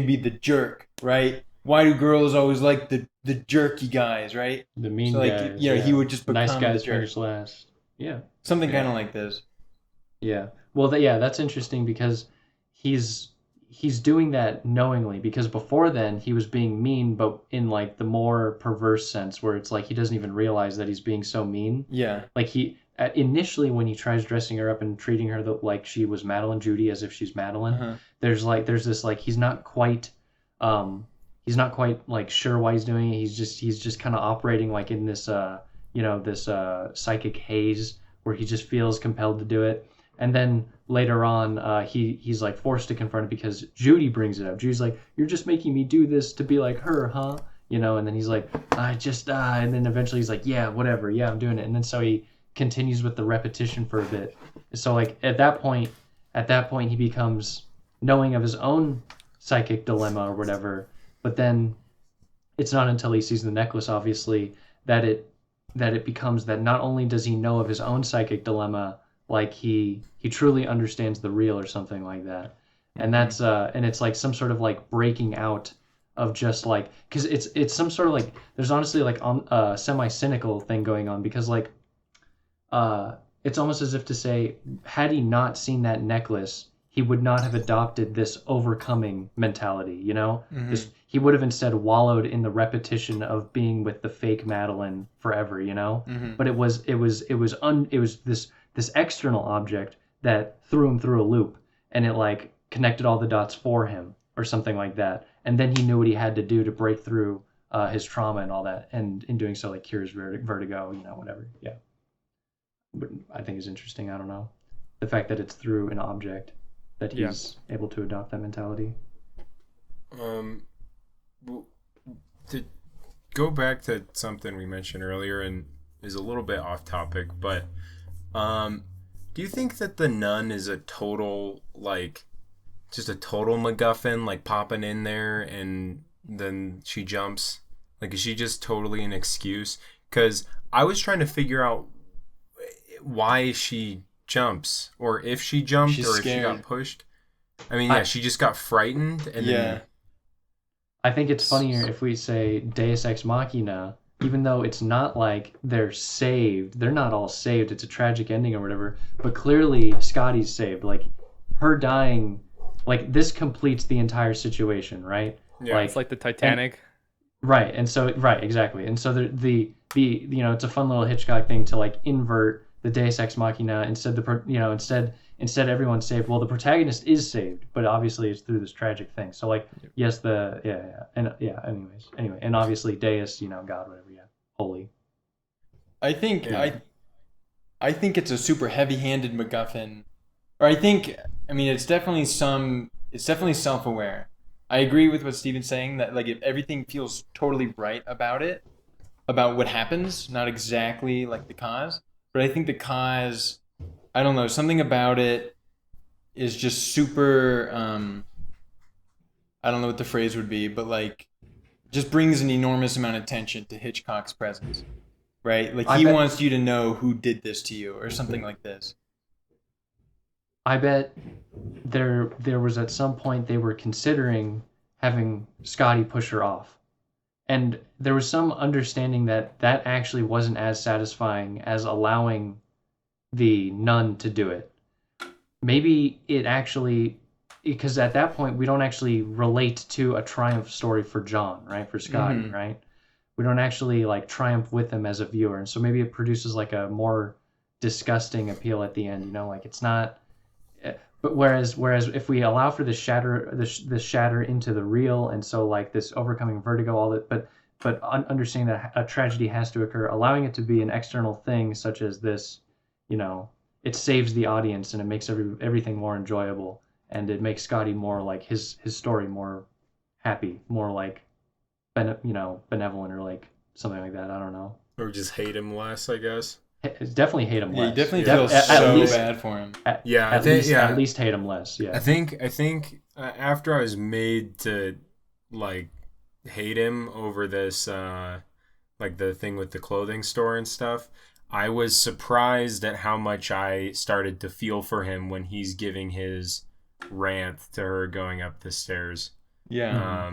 [SPEAKER 1] be the jerk, right? Why do girls always like the jerky guys, right?
[SPEAKER 3] The
[SPEAKER 1] So
[SPEAKER 3] mean
[SPEAKER 1] like
[SPEAKER 3] guys,
[SPEAKER 1] he
[SPEAKER 3] yeah.
[SPEAKER 1] would just
[SPEAKER 3] Nice
[SPEAKER 1] become the
[SPEAKER 3] guys
[SPEAKER 1] jerk,
[SPEAKER 3] finish last. Yeah.
[SPEAKER 1] something kind
[SPEAKER 3] Yeah.
[SPEAKER 1] of like this.
[SPEAKER 3] Yeah. Well, yeah, that's interesting because he's he's doing that knowingly because before then he was being mean, but in like the more perverse sense where it's like he doesn't even realize that he's being so mean.
[SPEAKER 1] Yeah.
[SPEAKER 3] Like he initially when he tries dressing her up and treating her like she was Madeline Judy as if she's Madeline,
[SPEAKER 1] Uh-huh.
[SPEAKER 3] there's this like um he's not quite like sure why he's doing it. He's just kind of operating like in this this psychic haze where he just feels compelled to do it. And then later on, he's like forced to confront it because Judy brings it up. Judy's like, "You're just making me do this to be like her, huh?" And then he's like, "I just," and then eventually he's like, "Yeah, whatever, yeah, I'm doing it." And then so he continues with the repetition for a bit. So like at that point, he becomes knowing of his own psychic dilemma or whatever. But then it's not until he sees the necklace, obviously, that it becomes that not only does he know of his own psychic dilemma, like he truly understands the real or something like that. And
[SPEAKER 1] Mm-hmm.
[SPEAKER 3] and it's like some sort of like breaking out of just like because it's some sort of like there's honestly like semi cynical thing going on because like uh, it's almost as if to say, had he not seen that necklace, he would not have adopted this overcoming mentality.
[SPEAKER 1] Mm-hmm.
[SPEAKER 3] This he would have instead wallowed in the repetition of being with the fake Madeline forever.
[SPEAKER 1] Mm-hmm.
[SPEAKER 3] But it was this external object that threw him through a loop, and it like connected all the dots for him or something like that. And then he knew what he had to do to break through his trauma and all that, and in doing so, like cures vertigo, whatever. Yeah. I think is interesting. I don't know. The fact that it's through an object that
[SPEAKER 4] Yeah.
[SPEAKER 3] he's able to adopt that mentality.
[SPEAKER 2] Um, w- to go back to something we mentioned earlier and is a little bit off topic, but um, do you think that the nun is a total just a total MacGuffin, like popping in there and then she jumps? Like, is she just totally an excuse? Because I was trying to figure out why she jumps, or if she jumped,
[SPEAKER 1] She's
[SPEAKER 2] or if she got
[SPEAKER 1] scared.
[SPEAKER 2] pushed. I mean, yeah,
[SPEAKER 3] I
[SPEAKER 2] she just got frightened, and
[SPEAKER 1] Yeah.
[SPEAKER 2] then
[SPEAKER 3] I think it's funnier if we say Deus Ex Machina, even though it's not like they're saved. They're not all saved. It's a tragic ending or whatever. But clearly Scotty's saved. Like her dying, like this completes the entire situation, right?
[SPEAKER 2] yeah,
[SPEAKER 4] It's like the
[SPEAKER 3] And
[SPEAKER 4] Titanic.
[SPEAKER 3] right, and so right, exactly, and so it's a fun little Hitchcock thing to like invert the Deus Ex Machina. Instead everyone's saved. Well, the protagonist is saved, but obviously it's through this tragic thing. So like yes, and yeah. Anyway, and obviously Deus, God, whatever, yeah, holy,
[SPEAKER 1] I think
[SPEAKER 2] yeah,
[SPEAKER 1] I think it's a super heavy-handed MacGuffin. Or I mean it's definitely self-aware. I agree with what Steven's saying that like if everything feels totally right about what happens, not exactly like the cause, but I think the cause, I don't know, something about it is just super I don't know what the phrase would be, but like just brings an enormous amount of attention to Hitchcock's presence, right? Like,
[SPEAKER 3] I
[SPEAKER 1] he
[SPEAKER 3] bet-
[SPEAKER 1] wants you to know who did this to you or something like this.
[SPEAKER 3] I bet there was at some point they were considering having Scotty push her off. And there was some understanding that that actually wasn't as satisfying as allowing the nun to do it. Maybe it actually, because at that point we don't actually relate to a triumph story for John, right? For Scotty,
[SPEAKER 1] Mhm.
[SPEAKER 3] right? We don't actually like triumph with him as a viewer. And so maybe it produces like a more disgusting appeal at the end, you know, like it's not. But whereas if we allow for the shatter into the real, and so like this overcoming vertigo, all that, but understanding that a tragedy has to occur, allowing it to be an external thing such as this, you know, it saves the audience and it makes everything more enjoyable, and it makes Scotty more like his story more happy, more like benevolent or like something like that. I don't know.
[SPEAKER 2] Or just hate him less, I guess.
[SPEAKER 3] Definitely hate him
[SPEAKER 1] Yeah, you
[SPEAKER 3] less.
[SPEAKER 1] definitely
[SPEAKER 2] Yeah.
[SPEAKER 1] feel
[SPEAKER 3] At
[SPEAKER 1] so
[SPEAKER 3] least-
[SPEAKER 1] bad for him.
[SPEAKER 2] Yeah, I
[SPEAKER 3] At
[SPEAKER 2] think-
[SPEAKER 3] least
[SPEAKER 2] yeah.
[SPEAKER 3] at least hate him less. Yeah.
[SPEAKER 2] I think after I was made to like hate him over this like the thing with the clothing store and stuff, I was surprised at how much I started to feel for him when he's giving his rant to her going up the stairs.
[SPEAKER 1] Yeah.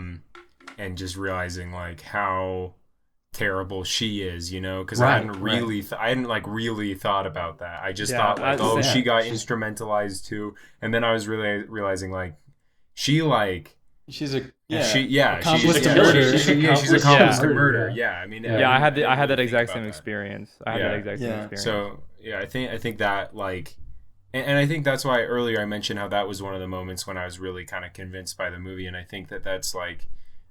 [SPEAKER 2] And just realizing like how terrible she is, you know, because
[SPEAKER 3] Right,
[SPEAKER 2] I hadn't really I hadn't like really thought about that. I just
[SPEAKER 4] Yeah,
[SPEAKER 2] thought like,
[SPEAKER 4] that's
[SPEAKER 2] oh,
[SPEAKER 4] sad.
[SPEAKER 2] she got
[SPEAKER 3] She's-
[SPEAKER 2] instrumentalized too, and then I was really realizing like she like
[SPEAKER 1] She's a
[SPEAKER 2] she's
[SPEAKER 1] accomplice to
[SPEAKER 3] yeah,
[SPEAKER 1] murder.
[SPEAKER 2] she's
[SPEAKER 3] accomplice
[SPEAKER 2] accomplice
[SPEAKER 3] to
[SPEAKER 2] to
[SPEAKER 3] murder,
[SPEAKER 2] murder.
[SPEAKER 3] yeah.
[SPEAKER 2] Yeah, I mean,
[SPEAKER 3] Yeah,
[SPEAKER 4] I had
[SPEAKER 2] didn't
[SPEAKER 4] that
[SPEAKER 2] really
[SPEAKER 4] exact
[SPEAKER 2] think
[SPEAKER 4] same
[SPEAKER 2] about that.
[SPEAKER 4] experience. I had
[SPEAKER 2] Yeah.
[SPEAKER 4] that exact same
[SPEAKER 1] Yeah.
[SPEAKER 4] experience.
[SPEAKER 2] So yeah, I think that like, and I think that's why earlier I mentioned how that was one of the moments when I was really kind of convinced by the movie, and I think that that's like,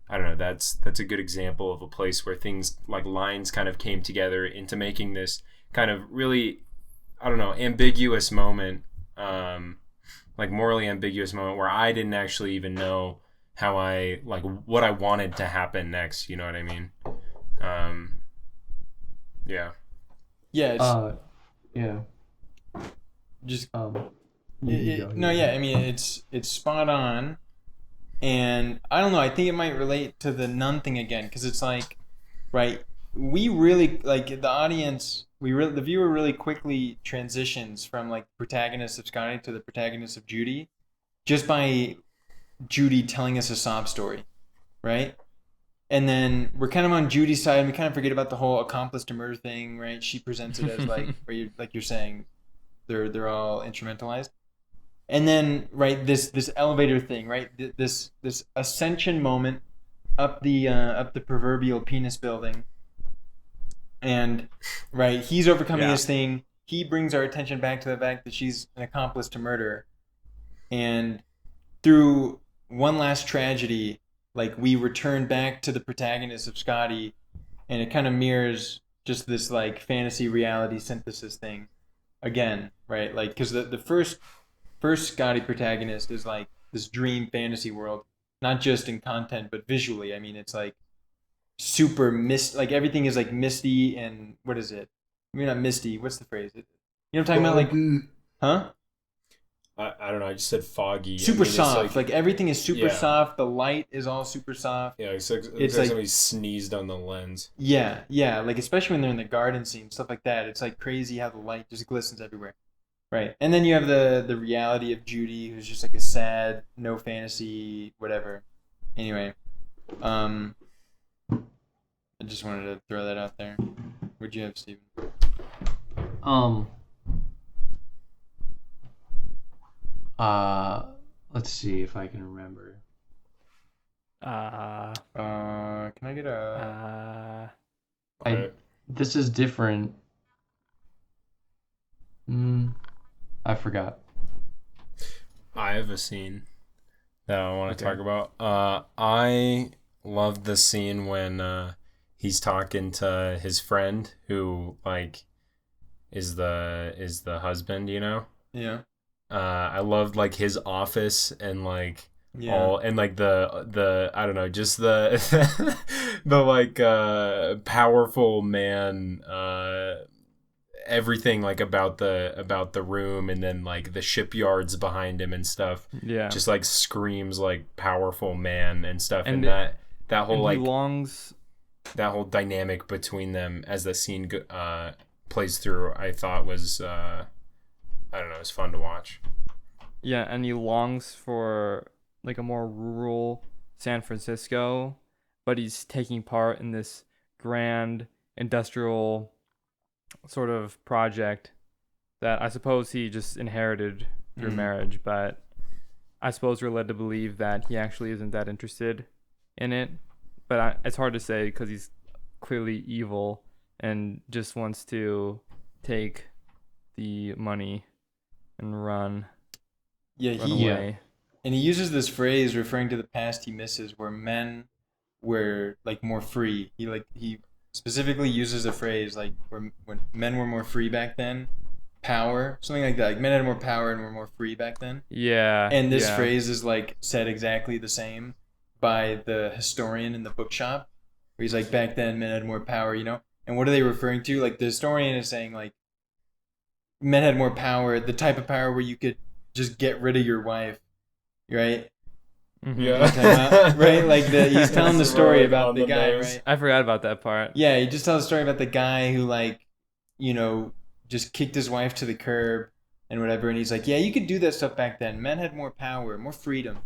[SPEAKER 2] I don't know, that's a good example of a place where things like lines kind of came together into making this kind of really, I don't know, ambiguous moment, like morally ambiguous moment where I didn't actually even know how I like what I wanted to happen next. You know what I mean? Yeah.
[SPEAKER 1] Yeah,
[SPEAKER 3] Yeah.
[SPEAKER 1] just
[SPEAKER 3] You go,
[SPEAKER 1] no,
[SPEAKER 3] you
[SPEAKER 1] yeah.
[SPEAKER 3] go.
[SPEAKER 1] I mean, it's spot on, and I don't know. I think it might relate to the nun thing again because it's like, right? We really like the audience. The viewer really quickly transitions from like the protagonist of Scotty to the protagonist of Judy, just by Judy telling us a sob story, right? And then we're kind of on Judy's side, and we kind of forget about the whole accomplice to murder thing, right? She presents it as like, like you're saying, they're all instrumentalized. And then right this elevator thing, right? This ascension moment up the proverbial penis building, and right he's overcoming
[SPEAKER 2] Yeah.
[SPEAKER 1] this thing. He brings our attention back to the fact that she's an accomplice to murder, and through one last tragedy, like we return back to the protagonist of Scotty, and it kind of mirrors just this like fantasy reality synthesis thing again, right? Like because the first Scotty protagonist is like this dream fantasy world, not just in content but visually. I mean, it's like super like everything is like misty and what is it? I mean, not misty. What's the phrase? You know what I'm talking about? Like, huh?
[SPEAKER 2] I don't know. I just said foggy.
[SPEAKER 1] Super
[SPEAKER 2] I mean, it's
[SPEAKER 1] soft. Like everything is super
[SPEAKER 2] Yeah.
[SPEAKER 1] soft. The light is all super soft.
[SPEAKER 2] Yeah, it's like
[SPEAKER 1] It's like-
[SPEAKER 2] somebody sneezed on the lens.
[SPEAKER 1] Yeah, yeah. Like especially when they're in the garden scene, stuff like that. It's like crazy how the light just glistens everywhere. Right. And then you have the reality of Judy, who's just like a sad, no fantasy, whatever. Anyway, I just wanted to throw that out there. What'd you have, Steven?
[SPEAKER 3] Let's see if I can remember.
[SPEAKER 4] Uh,
[SPEAKER 1] Can I get a?
[SPEAKER 3] This is different. I forgot.
[SPEAKER 2] I have a scene that I want to
[SPEAKER 1] Okay.
[SPEAKER 2] talk about. I love the scene when he's talking to his friend who like is the husband, you know.
[SPEAKER 1] Yeah.
[SPEAKER 2] I loved like his office and like
[SPEAKER 1] Yeah.
[SPEAKER 2] all and like the I don't know, just the the like powerful man everything like about the room, and then like the shipyards behind him and stuff
[SPEAKER 4] yeah.
[SPEAKER 2] just like screams like powerful man and stuff, and
[SPEAKER 4] And
[SPEAKER 2] that that whole
[SPEAKER 4] And he
[SPEAKER 2] like
[SPEAKER 4] longs.
[SPEAKER 2] that whole dynamic between them as the scene plays through, I thought was I don't know, it's fun to watch.
[SPEAKER 4] Yeah, and he longs for like a more rural San Francisco, but he's taking part in this grand industrial sort of project that I suppose he just inherited through marriage, but I suppose we're led to believe that he actually isn't that interested in it. But it's hard to say because he's clearly evil and just wants to take the money and run
[SPEAKER 1] Yeah,
[SPEAKER 4] run
[SPEAKER 1] he
[SPEAKER 4] away.
[SPEAKER 1] and he uses this phrase referring to the past he misses, where men were like more free. He specifically uses a phrase like where when men were more free back then, power, something like that. Like men had more power and were more free back then.
[SPEAKER 4] Yeah,
[SPEAKER 1] And this
[SPEAKER 4] yeah.
[SPEAKER 1] phrase is like said exactly the same by the historian in the bookshop, where he's like, back then men had more power, you know. And what are they referring to? Like the historian is saying like men had more power, the type of power where you could just get rid of your wife, right?
[SPEAKER 4] Mhm.
[SPEAKER 2] Yeah.
[SPEAKER 1] Right? Like he's telling the
[SPEAKER 2] It's
[SPEAKER 1] story
[SPEAKER 2] more, like,
[SPEAKER 1] about
[SPEAKER 2] on
[SPEAKER 1] the
[SPEAKER 2] the
[SPEAKER 1] guy,
[SPEAKER 2] nose.
[SPEAKER 1] right?
[SPEAKER 4] I forgot about that part.
[SPEAKER 1] Yeah, he just tells the story about the guy who like, you know, just kicked his wife to the curb and whatever, and he's like, yeah, you could do that stuff back then. Men had more power, more freedom,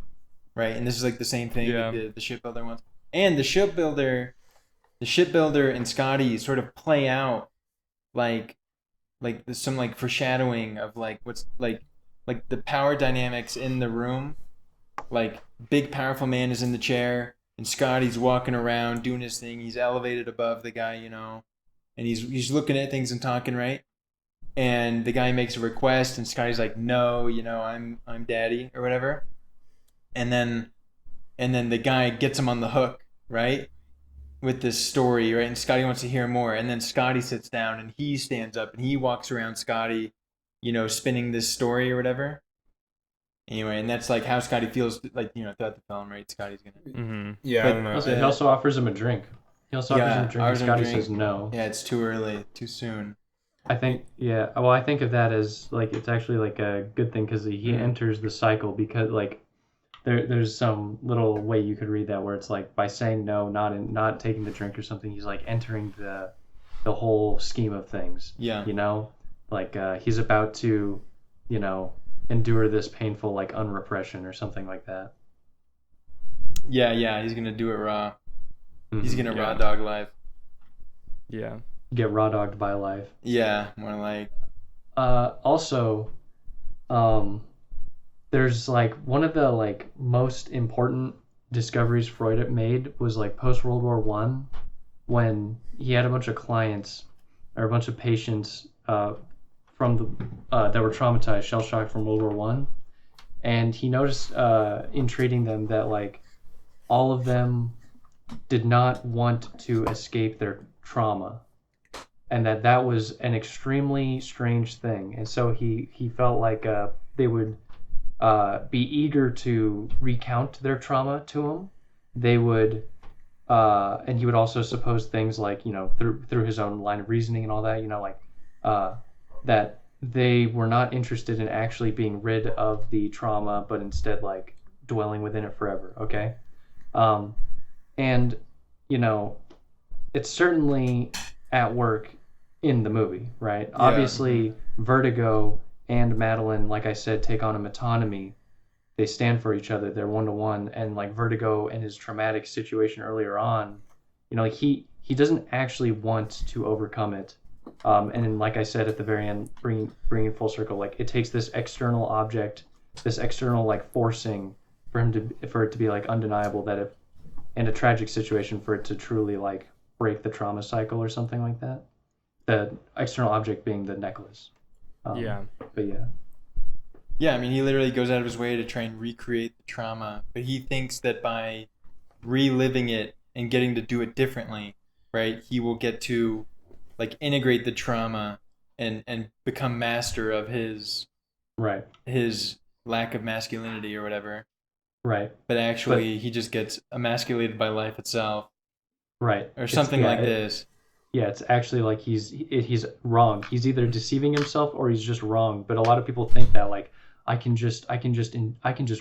[SPEAKER 1] right? And this is like the same thing
[SPEAKER 4] Yeah.
[SPEAKER 1] that the shipbuilder wants. And the shipbuilder and Scotty sort of play out like there's some like foreshadowing of like what's like the power dynamics in the room. Like big powerful man is in the chair and Scotty's walking around doing his thing. He's elevated above the guy, you know, and he's looking at things and talking, right? And the guy makes a request and Scotty's like, no, you know, I'm daddy or whatever. And then the guy gets him on the hook, right? With this story, right? And Scotty wants to hear more. And then Scotty sits down and he stands up and he walks around Scotty, you know, spinning this story or whatever. Anyway, and that's like how Scotty feels, like, you know, throughout the film, right? Scotty's gonna.
[SPEAKER 4] Mm-hmm.
[SPEAKER 2] Yeah,
[SPEAKER 1] But
[SPEAKER 2] I don't know.
[SPEAKER 3] Also, he also offers him a drink. He also offers him a drink, and
[SPEAKER 1] offers him a
[SPEAKER 3] Scotty
[SPEAKER 1] drink.
[SPEAKER 3] says no.
[SPEAKER 1] Yeah, it's too early, too soon.
[SPEAKER 3] I think, yeah. Well, I think of that as like it's actually like a good thing because he enters the cycle because like there's some little way you could read that where it's like by saying no, not taking the drink or something, he's like entering the whole scheme of things.
[SPEAKER 1] Yeah.
[SPEAKER 3] You know, like he's about to, you know, endure this painful like unrepression or something like that.
[SPEAKER 1] Yeah, he's gonna do it raw. He's gonna raw
[SPEAKER 4] Yeah.
[SPEAKER 1] dog life.
[SPEAKER 4] Yeah.
[SPEAKER 3] Get raw dogged by life.
[SPEAKER 1] Yeah, more like.
[SPEAKER 3] Also, there's like one of the like most important discoveries Freud made was like post World War One, when he had a bunch of clients or a bunch of patients from the that were traumatized, shell shocked from World War One, and he noticed in treating them that like all of them did not want to escape their trauma, and that was an extremely strange thing. And so he felt like they would be eager to recount their trauma to him. They would, and he would also suppose things like, you know, through his own line of reasoning and all that, you know, like that they were not interested in actually being rid of the trauma, but instead like dwelling within it forever. Okay, and you know, it's certainly at work in the movie, right?
[SPEAKER 1] Yeah.
[SPEAKER 3] Obviously, Vertigo and Madeline, like I said, take on a metonymy. They stand for each other. They're one to one, and like Vertigo and his traumatic situation earlier on, you know, like he doesn't actually want to overcome it. And then, like I said at the very end, bringing it full circle, like it takes this external object, this external like forcing for it to be like undeniable that if in a tragic situation for it to truly like break the trauma cycle or something like that. The external object being the necklace.
[SPEAKER 4] Yeah.
[SPEAKER 3] But yeah.
[SPEAKER 1] Yeah, I mean, he literally goes out of his way to try and recreate the trauma, but he thinks that by reliving it and getting to do it differently, right, he will get to like integrate the trauma and become master of his
[SPEAKER 3] Right.
[SPEAKER 1] lack of masculinity or whatever.
[SPEAKER 3] Right.
[SPEAKER 1] But actually, he just gets emasculated by life itself,
[SPEAKER 3] Right.
[SPEAKER 1] or something like this.
[SPEAKER 3] Yeah, it's actually like he's wrong. He's either deceiving himself or he's just wrong. But a lot of people think that like I can just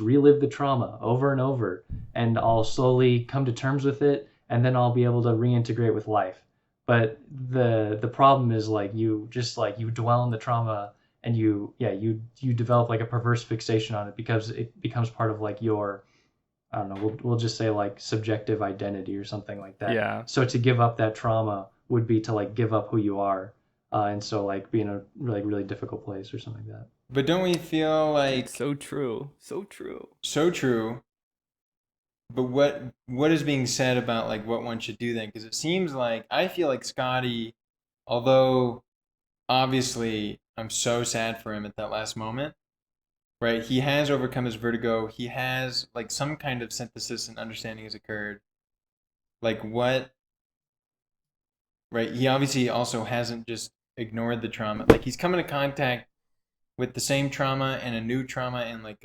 [SPEAKER 3] relive the trauma over and over, and I'll slowly come to terms with it, and then I'll be able to reintegrate with life. But the problem is like you dwell in the trauma, and you develop like a perverse fixation on it because it becomes part of like your, I don't know, we'll just say like subjective identity or something like that.
[SPEAKER 4] Yeah.
[SPEAKER 3] So to give up that trauma would be to like give up who you are, and so like be in a like really difficult place or something like that.
[SPEAKER 1] But don't we feel like
[SPEAKER 4] So true. So true.
[SPEAKER 1] so true? But what is being said about like what one should do then? Because it seems like I feel like Scotty, although obviously I'm so sad for him at that last moment, right? He has overcome his vertigo. He has like some kind of synthesis and understanding has occurred. Like what, right? He obviously also hasn't just ignored the trauma. Like he's come into contact with the same trauma and a new trauma and like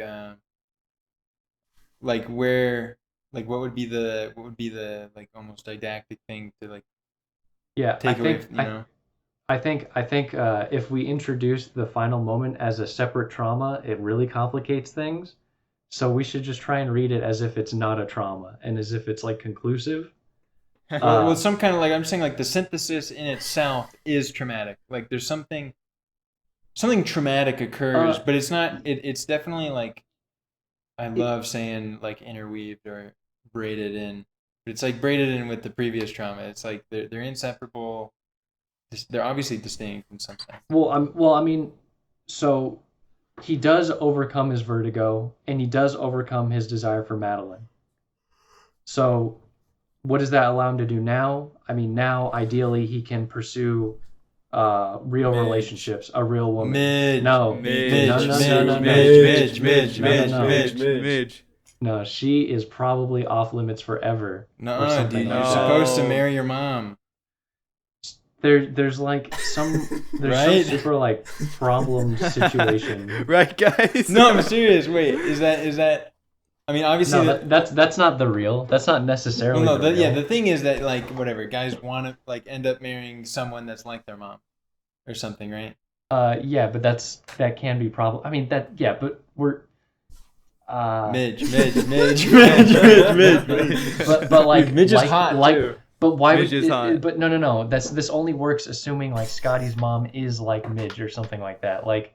[SPEAKER 1] where like what would be the like almost didactic thing to like
[SPEAKER 3] Yeah,
[SPEAKER 1] take away, you know?
[SPEAKER 3] I think if we introduce the final moment as a separate trauma, it really complicates things. So we should just try and read it as if it's not a trauma and as if it's like conclusive.
[SPEAKER 1] Well, some kind of like I'm saying like the synthesis in itself is traumatic. Like there's something traumatic occurs, but it's not. It's definitely like I love saying like interweaved or braided in. But it's like braided in with the previous trauma. It's like they're inseparable. They're obviously distinct in some sense.
[SPEAKER 3] Well, I mean, so he does overcome his vertigo and he does overcome his desire for Madeline. So what does that allow him to do now? I mean, now ideally he can pursue real
[SPEAKER 1] Midge.
[SPEAKER 3] relationships, a real woman.
[SPEAKER 1] Midge.
[SPEAKER 3] No,
[SPEAKER 1] Midge.
[SPEAKER 3] no, no, no, no, no,
[SPEAKER 1] Midge.
[SPEAKER 4] Midge.
[SPEAKER 3] No, she is probably off limits forever. or
[SPEAKER 1] No,
[SPEAKER 3] something
[SPEAKER 1] dude,
[SPEAKER 3] like
[SPEAKER 1] you're
[SPEAKER 3] that.
[SPEAKER 1] supposed to marry your mom.
[SPEAKER 3] There's like
[SPEAKER 1] Right?
[SPEAKER 3] some super like problem situation.
[SPEAKER 4] Right, guys?
[SPEAKER 1] No, I'm serious. Wait, is that? I mean, obviously.
[SPEAKER 3] No, that's not the real. That's not necessarily.
[SPEAKER 1] Well, no,
[SPEAKER 3] the real.
[SPEAKER 1] yeah. The thing is that like whatever guys want to like end up marrying someone that's like their mom, or something, right?
[SPEAKER 3] Yeah, but that can be problem. I mean but we're.
[SPEAKER 1] Midge. But
[SPEAKER 3] like
[SPEAKER 1] Midge is
[SPEAKER 3] like,
[SPEAKER 1] hot
[SPEAKER 3] like,
[SPEAKER 1] too.
[SPEAKER 3] But why
[SPEAKER 4] Midge
[SPEAKER 3] would
[SPEAKER 4] is hot.
[SPEAKER 3] But no. This only works assuming like Scotty's mom is like Midge or something like that. Like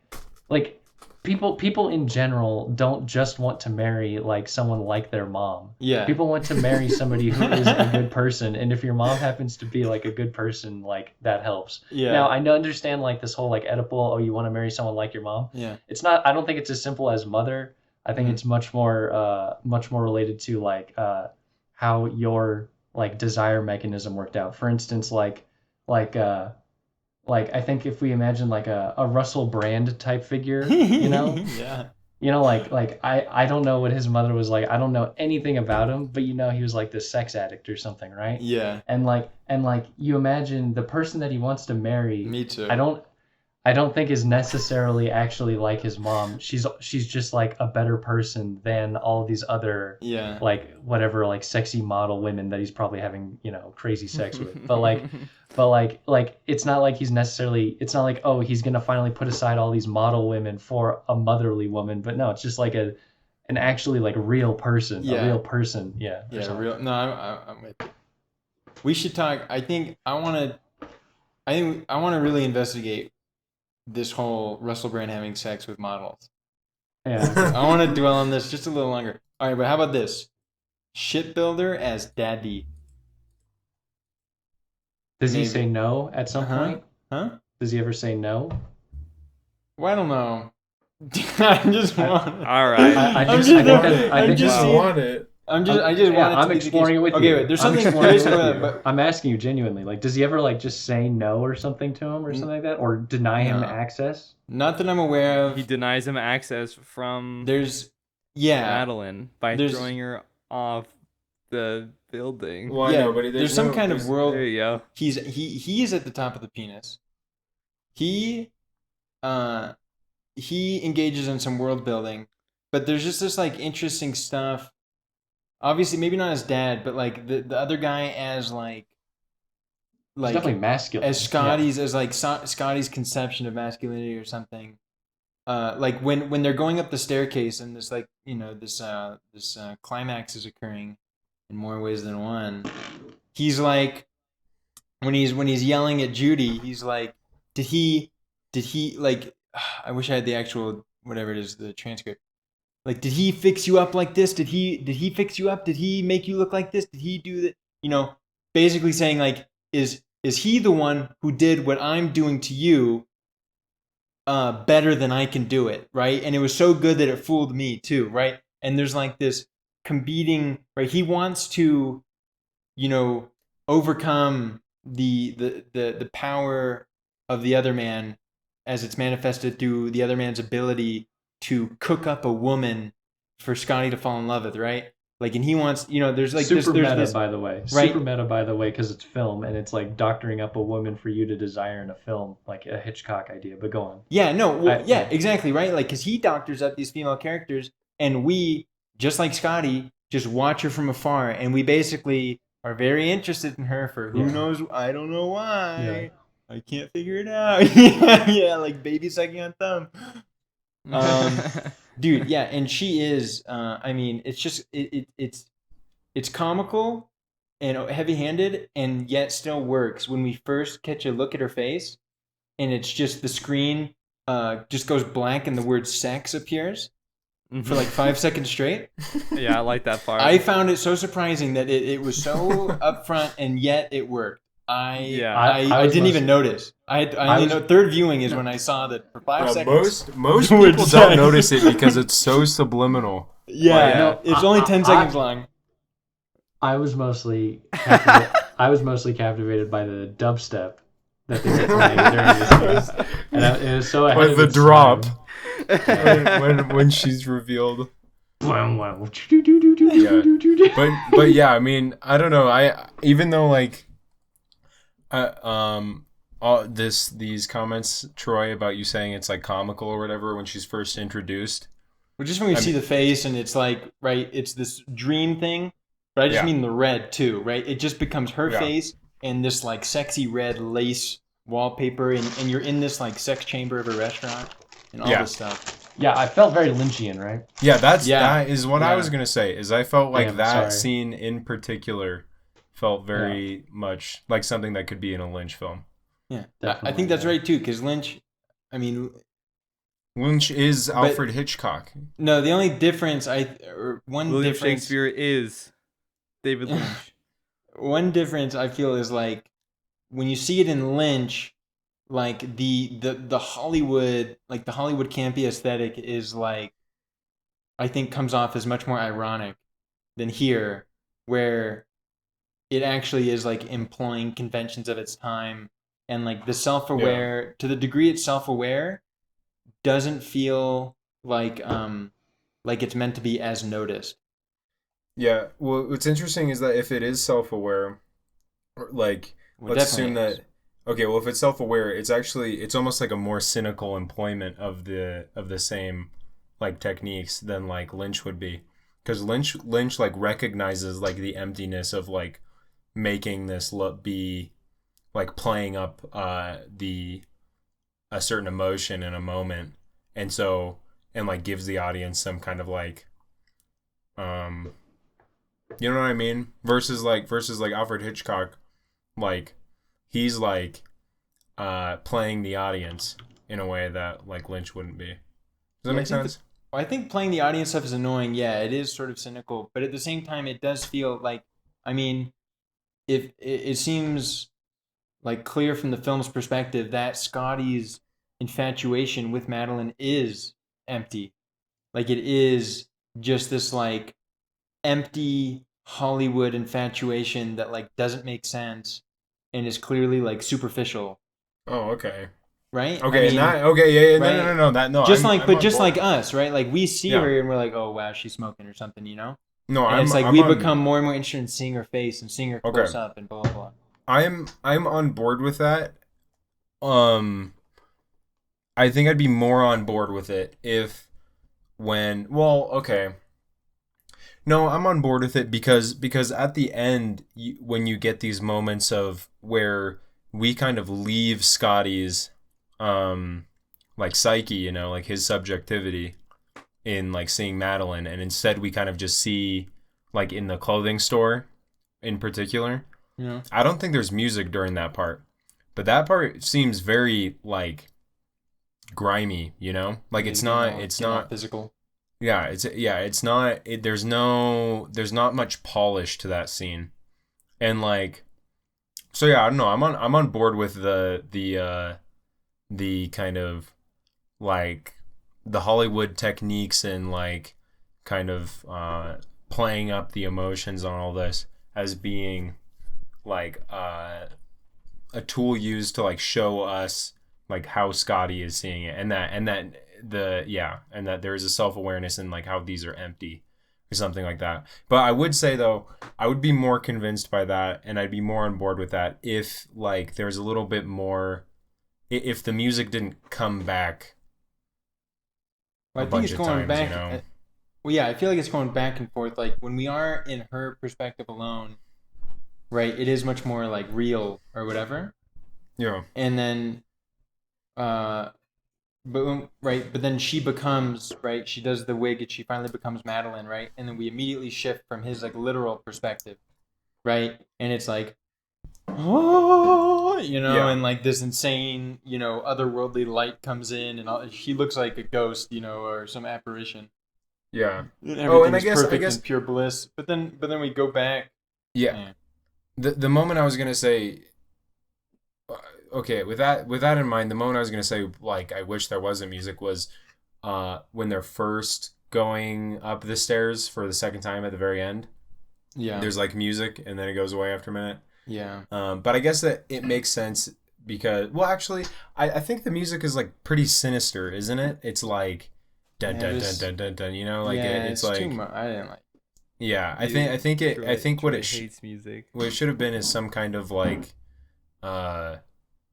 [SPEAKER 3] people in general don't just want to marry like someone like their mom.
[SPEAKER 1] Yeah.
[SPEAKER 3] People want to marry somebody who is a good person, and if your mom happens to be like a good person, like that helps.
[SPEAKER 1] Yeah.
[SPEAKER 3] Now I understand like this whole like Oedipal, oh, you want to marry someone like your mom.
[SPEAKER 1] Yeah.
[SPEAKER 3] It's not. I don't think it's as simple as mother. I think it's much more related to like how your like desire mechanism worked out. For instance, like I think if we imagine like a Russell Brand type figure,
[SPEAKER 1] Yeah.
[SPEAKER 3] like I don't know what his mother was like. I don't know anything about him, but he was like this sex addict or something, right?
[SPEAKER 1] Yeah.
[SPEAKER 3] And like you imagine the person that he wants to marry.
[SPEAKER 1] Me too.
[SPEAKER 3] I don't think is necessarily actually like his mom. She's just like a better person than all these other like whatever like sexy model women that he's probably having crazy sex with. But it's not like he's necessarily. It's not like, oh, he's gonna finally put aside all these model women for a motherly woman. But no, it's just like an actually like real person, a real person. Yeah.
[SPEAKER 1] Yeah. Real. No, I'm with you. We should talk. I think I want to really investigate this whole Russell Brand having sex with models.
[SPEAKER 3] Yeah.
[SPEAKER 1] I want to dwell on this just a little longer. All right, but how about this? Shipbuilder as daddy.
[SPEAKER 3] Does he say no at some point?
[SPEAKER 1] Huh?
[SPEAKER 3] Does he ever say no?
[SPEAKER 1] Well, I don't know. I just want it.
[SPEAKER 4] All right.
[SPEAKER 3] I just
[SPEAKER 2] want it.
[SPEAKER 1] I just want it.
[SPEAKER 3] I'm exploring it with you.
[SPEAKER 1] Okay, wait. There's something
[SPEAKER 3] exploring it
[SPEAKER 1] curious
[SPEAKER 3] with
[SPEAKER 1] about
[SPEAKER 3] you.
[SPEAKER 1] that, but
[SPEAKER 3] I'm asking you genuinely. Like, does he ever like just say no or something to him or something like that, or deny him
[SPEAKER 1] No.
[SPEAKER 3] access?
[SPEAKER 1] not that I'm aware of.
[SPEAKER 4] He denies him access from
[SPEAKER 1] There's
[SPEAKER 4] Madeline by
[SPEAKER 1] There's-
[SPEAKER 4] throwing her off the building.
[SPEAKER 2] Well,
[SPEAKER 1] yeah,
[SPEAKER 2] no, but
[SPEAKER 1] there's some kind of world.
[SPEAKER 4] There you go.
[SPEAKER 1] He is at the top of the penis. He engages in some world building, but there's just this like interesting stuff. Obviously, maybe not as dad, but like the other guy as like
[SPEAKER 3] He's definitely masculine.
[SPEAKER 1] as Scotty's as like Scotty's conception of masculinity or something. like when they're going up the staircase and this like this climax is occurring in more ways than one. He's like when he's yelling at Judy, he's like, did he like? I wish I had the actual whatever it is, the transcript. Like, did he fix you up like this? Did he fix you up? Did he make you look like this? Did he do that? Basically saying like, is he the one who did what I'm doing to you better than I can do it, right? And it was so good that it fooled me too, right? And there's like this competing, right? He wants to, overcome the power of the other man as it's manifested through the other man's ability to cook up a woman for Scotty to fall in love with, right? Like, and he wants, there's like
[SPEAKER 3] super
[SPEAKER 1] there's
[SPEAKER 3] meta,
[SPEAKER 1] this,
[SPEAKER 3] by the way.
[SPEAKER 1] right?
[SPEAKER 3] Super meta, by the way, because it's film and it's like doctoring up a woman for you to desire in a film, like a Hitchcock idea. But go on.
[SPEAKER 1] Yeah, no, well, yeah, exactly, right? Like, because he doctors up these female characters, and we, just like Scotty, just watch her from afar, and we basically are very interested in her for who knows, I don't know why. Yeah. I can't figure it out. Yeah, like baby sucking on thumb. Dude, yeah, and she is. I mean, it's just it's comical and heavy-handed, and yet still works when we first catch a look at her face, and it's just the screen just goes blank and the word "sex" appears for like 5 seconds straight.
[SPEAKER 4] Yeah, I like that part.
[SPEAKER 1] I found it so surprising that it was so upfront and yet it worked. I didn't even notice. I know third viewing is when I saw that for 5 seconds.
[SPEAKER 2] Most people don't notice it because it's so subliminal.
[SPEAKER 1] Yeah, it's only 10 seconds long.
[SPEAKER 3] I was mostly captivated by the dubstep that they were playing during this scene, and it was so ahead of
[SPEAKER 2] the
[SPEAKER 3] its
[SPEAKER 2] drop
[SPEAKER 3] time.
[SPEAKER 2] when she's revealed.
[SPEAKER 3] Yeah.
[SPEAKER 2] But yeah, I mean, I don't know. Even though like all these comments, Troy, about you saying it's like comical or whatever when she's first introduced.
[SPEAKER 1] Well, just when we see the face and it's like, right, it's this dream thing, but I just mean the red too, right? It just becomes her face and this like sexy red lace wallpaper, and you're in this like sex chamber of a restaurant and all this stuff.
[SPEAKER 3] Yeah, I felt very Lynchian, right?
[SPEAKER 2] Yeah, that is what I was gonna say. Is I felt like that
[SPEAKER 3] sorry.
[SPEAKER 2] scene in particular felt very much like something that could be in a Lynch film.
[SPEAKER 1] Yeah, definitely, I think that's right too, because Lynch
[SPEAKER 2] is Alfred Hitchcock.
[SPEAKER 1] No, the only difference
[SPEAKER 4] William Shakespeare is David Lynch.
[SPEAKER 1] One difference I feel is like when you see it in Lynch, like the Hollywood, like the Hollywood campy aesthetic is like, I think comes off as much more ironic than here, where it actually is like employing conventions of its time, and like the self-aware, to the degree it's self-aware, doesn't feel like it's meant to be as noticed.
[SPEAKER 2] Yeah, well, what's interesting is that if it is self-aware, like, let's assume that, okay, well, if it's self-aware, it's almost like a more cynical employment of the same, like, techniques than, like, Lynch would be. Because Lynch, like, recognizes, like, the emptiness of, like, making this be, like, playing up a certain emotion in a moment. And so, and, like, gives the audience some kind of, like, you know what I mean? Versus like Alfred Hitchcock, like he's like playing the audience in a way that like Lynch wouldn't be. Does that make sense?
[SPEAKER 1] I think playing the audience stuff is annoying. Yeah, it is sort of cynical, but at the same time, it does feel like, I mean, if it seems like clear from the film's perspective that Scotty's infatuation with Madeline is empty. Like, it is just this like empty Hollywood infatuation that like doesn't make sense and is clearly like superficial.
[SPEAKER 2] Oh, okay.
[SPEAKER 1] Right?
[SPEAKER 2] Okay,
[SPEAKER 1] I mean,
[SPEAKER 2] okay, yeah,
[SPEAKER 1] right?
[SPEAKER 2] no, that no.
[SPEAKER 1] Just
[SPEAKER 2] I'm
[SPEAKER 1] like us, right? Like we see her and we're like, oh wow, she's smoking or something, you know?
[SPEAKER 2] No,
[SPEAKER 1] and it's like we become more and more interested in seeing her face and seeing her close up and blah blah blah.
[SPEAKER 2] I'm on board with that. I think I'd be more on board with it No, I'm on board with it because at the end, when you get these moments of where we kind of leave Scotty's like psyche, you know, like his subjectivity in like seeing Madeline, and instead we kind of just see like in the clothing store in particular.
[SPEAKER 1] Yeah.
[SPEAKER 2] I don't think there's music during that part, but that part seems very like grimy, you know? Like
[SPEAKER 1] Yeah,
[SPEAKER 2] it's
[SPEAKER 1] getting
[SPEAKER 2] not
[SPEAKER 1] all,
[SPEAKER 2] it's
[SPEAKER 1] getting all
[SPEAKER 2] not
[SPEAKER 1] physical.
[SPEAKER 2] it's not there's not much polish to that scene. And like so yeah, I don't know. I'm on board with the kind of like the Hollywood techniques and like kind of playing up the emotions on all this as being like a tool used to like show us like how Scotty is seeing it, and that there is a self-awareness in like how these are empty or something like that. But I would say though, I would be more convinced by that, and I'd be more on board with that if like there's a little bit more, if the music didn't come back
[SPEAKER 1] Well,
[SPEAKER 2] a
[SPEAKER 1] I think
[SPEAKER 2] bunch
[SPEAKER 1] it's
[SPEAKER 2] of
[SPEAKER 1] going
[SPEAKER 2] times, you
[SPEAKER 1] back.
[SPEAKER 2] know.
[SPEAKER 1] Well, yeah, I feel like it's going back and forth. Like when we are in her perspective alone, right? It is much more like real or whatever.
[SPEAKER 2] Yeah.
[SPEAKER 1] And then, uh, but then she becomes right. She does the wig, and she finally becomes Madeline, right? And then we immediately shift from his like literal perspective, right? And it's like, oh,
[SPEAKER 2] Yeah.
[SPEAKER 1] and like this insane, otherworldly light comes in, and she looks like a ghost, or some apparition.
[SPEAKER 2] Yeah.
[SPEAKER 1] And
[SPEAKER 2] Oh, and
[SPEAKER 1] everything's
[SPEAKER 2] I
[SPEAKER 1] perfect
[SPEAKER 2] guess
[SPEAKER 1] and pure bliss. But then we go back.
[SPEAKER 2] yeah.
[SPEAKER 1] Man.
[SPEAKER 2] The moment I was gonna say, okay, with that in mind, the moment I was gonna say like I wish there wasn't music was when they're first going up the stairs for the second time at the very end.
[SPEAKER 1] Yeah.
[SPEAKER 2] There's like music and then it goes away after a minute.
[SPEAKER 1] Yeah.
[SPEAKER 2] But I guess that it makes sense because, well, actually, I think the music is like pretty sinister, isn't it? It's like dun
[SPEAKER 1] Yeah,
[SPEAKER 2] dun dun dun dun dun. You know, like
[SPEAKER 1] yeah,
[SPEAKER 2] it's
[SPEAKER 1] it's too
[SPEAKER 2] like
[SPEAKER 1] much. I didn't like.
[SPEAKER 2] yeah. I
[SPEAKER 4] Troy,
[SPEAKER 2] think
[SPEAKER 4] Troy hates music.
[SPEAKER 2] what it should have been is some kind of uh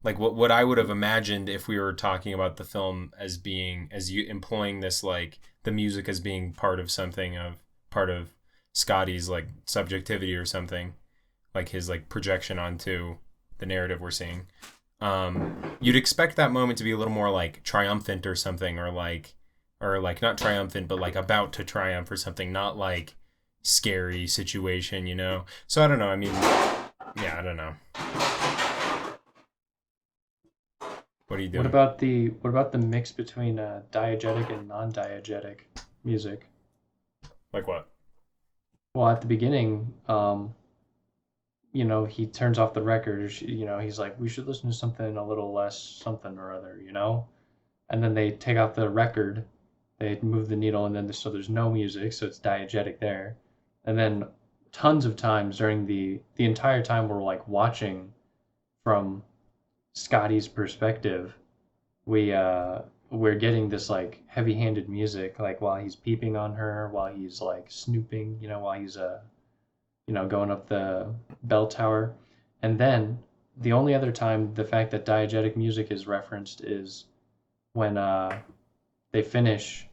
[SPEAKER 2] like what I would have imagined if we were talking about the film as being as you employing this like the music as being part of Scotty's like subjectivity or something, like his like projection onto the narrative we're seeing. You'd expect that moment to be a little more like triumphant or something, or like not triumphant but like about to triumph or something, not like scary situation, you know. So I don't know. I mean, yeah, I don't know. What are you
[SPEAKER 3] What
[SPEAKER 2] doing?
[SPEAKER 3] about the mix between diegetic and non-diegetic music?
[SPEAKER 2] Like what?
[SPEAKER 3] Well, at the beginning, he turns off the record. Or he's like, we should listen to something a little less something or other, And then they take out the record, they move the needle, and then so there's no music, so it's diegetic there. And then tons of times during the entire time we're like watching from Scotty's perspective, we're getting this like heavy-handed music, like while he's peeping on her, while he's like snooping, while he's going up the bell tower. And then the only other time the fact that diegetic music is referenced is when they finish,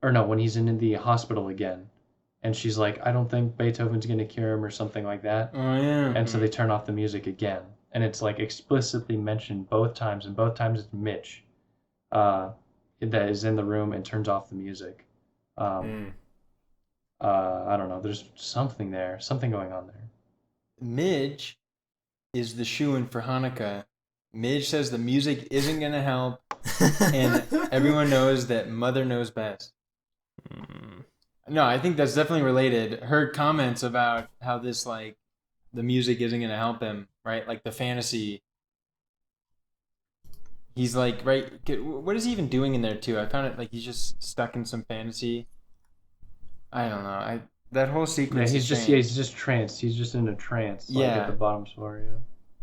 [SPEAKER 3] or no, when he's in the hospital again, and she's like, I don't think Beethoven's gonna cure him or something like that.
[SPEAKER 1] Oh yeah.
[SPEAKER 3] And so they turn off the music again, and it's like explicitly mentioned both times, and both times it's Mitch that is in the room and turns off the music.
[SPEAKER 2] Mm.
[SPEAKER 3] I don't know. There's something there, something going on there.
[SPEAKER 1] Midge is the shoo-in for Hanukkah. Midge says the music isn't gonna help, and everyone knows that Mother knows best. No, I think that's definitely related. Her comments about how this like the music isn't gonna help him, right? Like the fantasy. He's like, right? What is he even doing in there too? I found it like he's just stuck in some fantasy. I don't know. That whole
[SPEAKER 3] Yeah,
[SPEAKER 1] sequence.
[SPEAKER 3] he's
[SPEAKER 1] is
[SPEAKER 3] just
[SPEAKER 1] strange.
[SPEAKER 3] he's just tranced. He's just in a trance, like at
[SPEAKER 1] Yeah.
[SPEAKER 3] the bottom floor.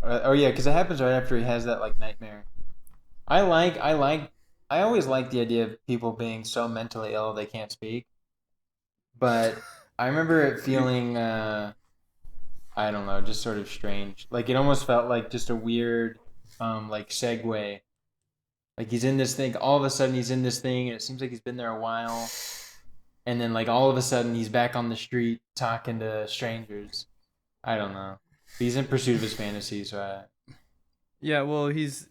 [SPEAKER 3] Yeah.
[SPEAKER 1] Oh yeah, because it happens right after he has that like nightmare. I always like the idea of people being so mentally ill they can't speak. But I remember it feeling, I don't know, just sort of strange. Like it almost felt like just a weird, like segue. Like he's in this thing, all of a sudden he's in this thing, and it seems like he's been there a while. And then like all of a sudden he's back on the street talking to strangers. I don't know. He's in pursuit of his fantasy, so
[SPEAKER 4] Yeah, well, he's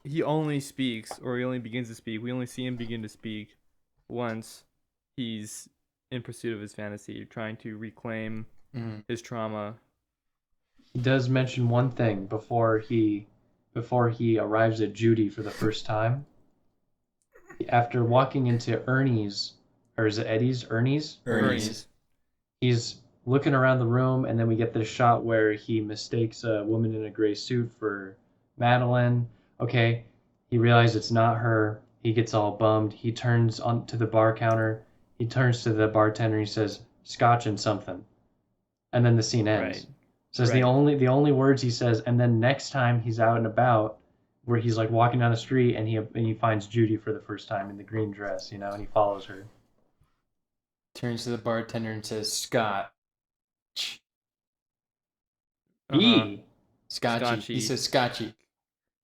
[SPEAKER 4] he only speaks, or he only begins to speak. We only see him begin to speak once he's in pursuit of his fantasy, trying to reclaim his trauma.
[SPEAKER 3] He does mention one thing before he arrives at Judy for the first time. After walking into Ernie's, or is it Eddie's?
[SPEAKER 2] Ernie's.
[SPEAKER 3] He's looking around the room, and then we get this shot where he mistakes a woman in a gray suit for Madeline. Okay, he realizes it's not her. He gets all bummed. He turns on to the bar counter. He turns to the bartender. And he says, "Scotch and something," and then the scene ends.
[SPEAKER 4] Right.
[SPEAKER 3] Says the only words he says, and then next time he's out and about, where he's like walking down the street, and he finds Judy for the first time in the green dress, you know, and he follows her.
[SPEAKER 1] Turns to the bartender and says, "Scott."
[SPEAKER 3] E.
[SPEAKER 1] Scotchy. He says scotchy.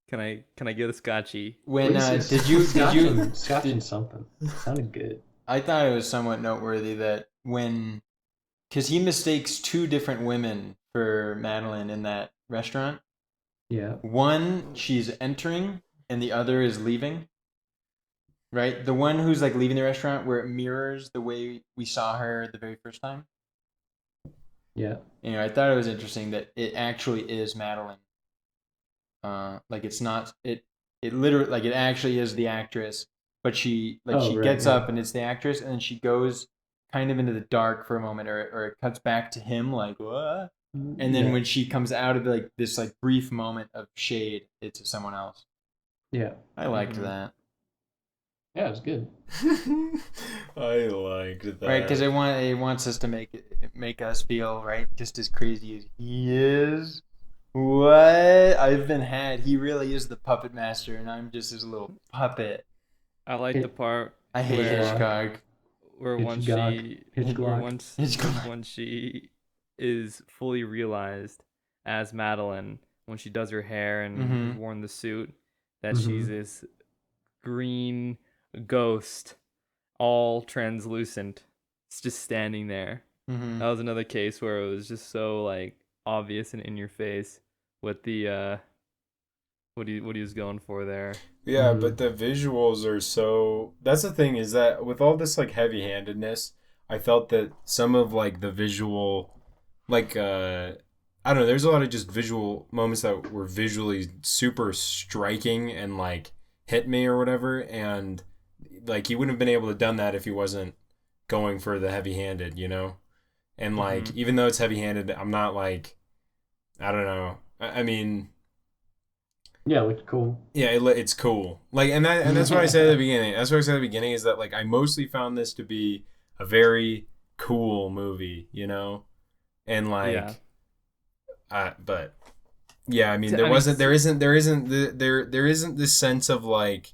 [SPEAKER 4] Can I get a scotchy?
[SPEAKER 1] When did you
[SPEAKER 3] Scotch and something? Sounded good.
[SPEAKER 1] I thought it was somewhat noteworthy that because he mistakes two different women for Madeline in that restaurant.
[SPEAKER 3] Yeah.
[SPEAKER 1] One, she's entering, and the other is leaving. Right? The one who's like leaving the restaurant where it mirrors the way we saw her the very first time.
[SPEAKER 3] Yeah.
[SPEAKER 1] You know, I thought it was interesting that it actually is Madeline. Like it's not it literally, like it actually is the actress, but she gets up and it's the actress, and then she goes kind of into the dark for a moment, or it cuts back to him like what? And then when she comes out of like this like brief moment of shade, it's someone else.
[SPEAKER 3] Yeah.
[SPEAKER 1] I liked that.
[SPEAKER 3] Yeah, it was good.
[SPEAKER 2] I liked that.
[SPEAKER 1] Right, because it wants us to make us feel right just as crazy as he is. What? I've been had. He really is the puppet master, and I'm just his little puppet.
[SPEAKER 4] I like the part
[SPEAKER 1] I hate Hitchcock.
[SPEAKER 4] Where once she is fully realized as Madeline, when she does her hair and has worn the suit, that she's this green ghost, all translucent. It's just standing there. That was another case where it was just so like obvious and in your face what the what he was going for there.
[SPEAKER 2] Yeah, but the visuals are so. That's the thing, is that with all this like heavy-handedness, I felt that some of like the visual, like I don't know, there's a lot of just visual moments that were visually super striking and like hit me or whatever, and like he wouldn't have been able to done that if he wasn't going for the heavy-handed, you know? And like even though it's heavy-handed, I'm not like, I don't know. I mean,
[SPEAKER 3] yeah, it looked cool.
[SPEAKER 2] Yeah, it's cool. Like, and that's what I said at the beginning. That's what I said at the beginning, is that like I mostly found this to be a very cool movie, you know, and like, but yeah, I mean, there isn't this sense of like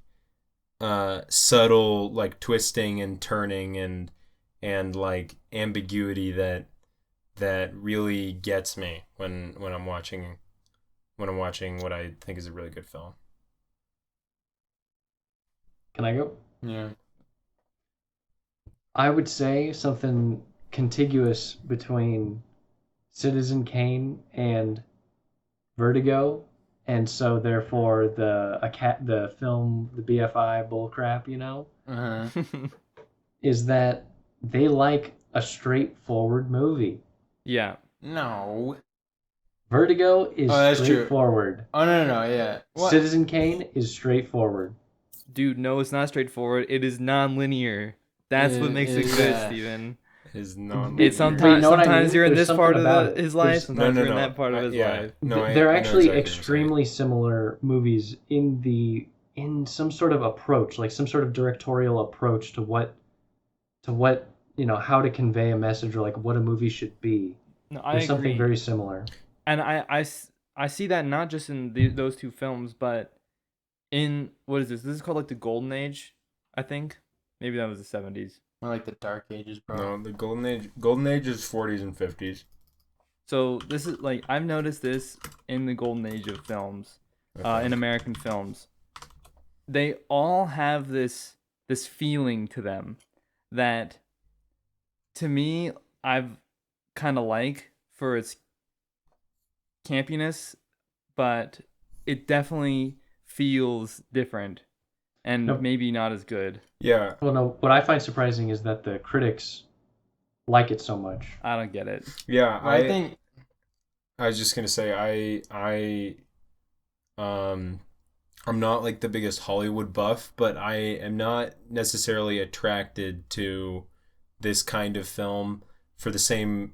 [SPEAKER 2] subtle like twisting and turning and like ambiguity that really gets me when I'm watching what I think is a really good film.
[SPEAKER 3] Can I go?
[SPEAKER 1] Yeah.
[SPEAKER 3] I would say something contiguous between Citizen Kane and Vertigo, and so therefore the film, the BFI bullcrap, you know, is that they like a straightforward movie.
[SPEAKER 4] Yeah.
[SPEAKER 1] No.
[SPEAKER 3] Vertigo is straightforward.
[SPEAKER 1] True. Oh no, yeah.
[SPEAKER 3] What? Citizen Kane is straightforward.
[SPEAKER 4] Dude, no, it's not straightforward. It is non-linear. That's what makes it good, Steven.
[SPEAKER 2] Is non.
[SPEAKER 4] It's sometimes you're in this part of his life, sometimes you're in that part of his life.
[SPEAKER 3] They're actually extremely similar movies in some sort of approach, like some sort of directorial approach to what you know, how to convey a message, or like what a movie should be.
[SPEAKER 4] No, I
[SPEAKER 3] There's
[SPEAKER 4] agree.
[SPEAKER 3] something very similar.
[SPEAKER 4] And I see that not just in those two films, but in, what is this? This is called like the Golden Age, I think. Maybe that was the 70s.
[SPEAKER 1] More like the Dark Ages, bro.
[SPEAKER 2] No, the Golden Age is 40s and 50s.
[SPEAKER 4] So this is like, I've noticed this in the Golden Age of films, in American films. They all have this feeling to them that, to me, I've kind of like for its campiness, but it definitely feels different and
[SPEAKER 3] Nope.
[SPEAKER 4] maybe not as good.
[SPEAKER 2] Yeah,
[SPEAKER 3] Well, no. What I find surprising is that the critics like it so much.
[SPEAKER 4] I don't get it.
[SPEAKER 2] yeah.
[SPEAKER 1] Well, I think
[SPEAKER 2] I was just gonna say I'm not like the biggest Hollywood buff, but I am not necessarily attracted to this kind of film for the same,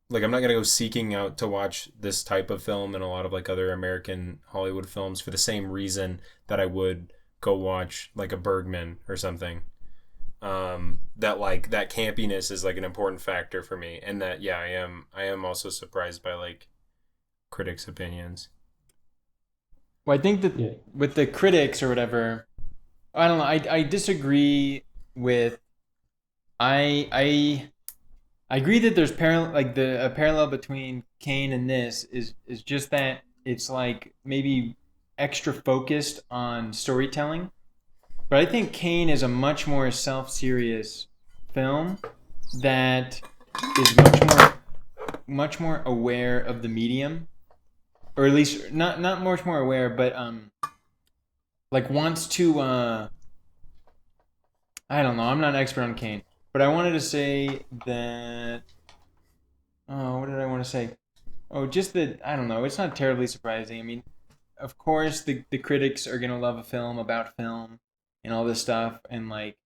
[SPEAKER 2] like I'm not going to go seeking out to watch this type of film and a lot of like other American Hollywood films for the same reason that I would go watch like a Bergman or something. That like that campiness is like an important factor for me, and that yeah, I am also surprised by like critics' opinions.
[SPEAKER 1] well, I think that
[SPEAKER 3] Yeah.
[SPEAKER 1] with the critics or whatever, I don't know. I disagree with. I agree that there's like a parallel between Kane and this is just that it's like maybe extra focused on storytelling. But I think Kane is a much more self-serious film that is much more aware of the medium, or at least not much more aware, but like wants to I don't know. I'm not an expert on Kane, but I wanted to say that. Oh, what did I want to say? Oh, just that I don't know. It's not terribly surprising. I mean, of course, the critics are gonna love a film about film and all this stuff, and like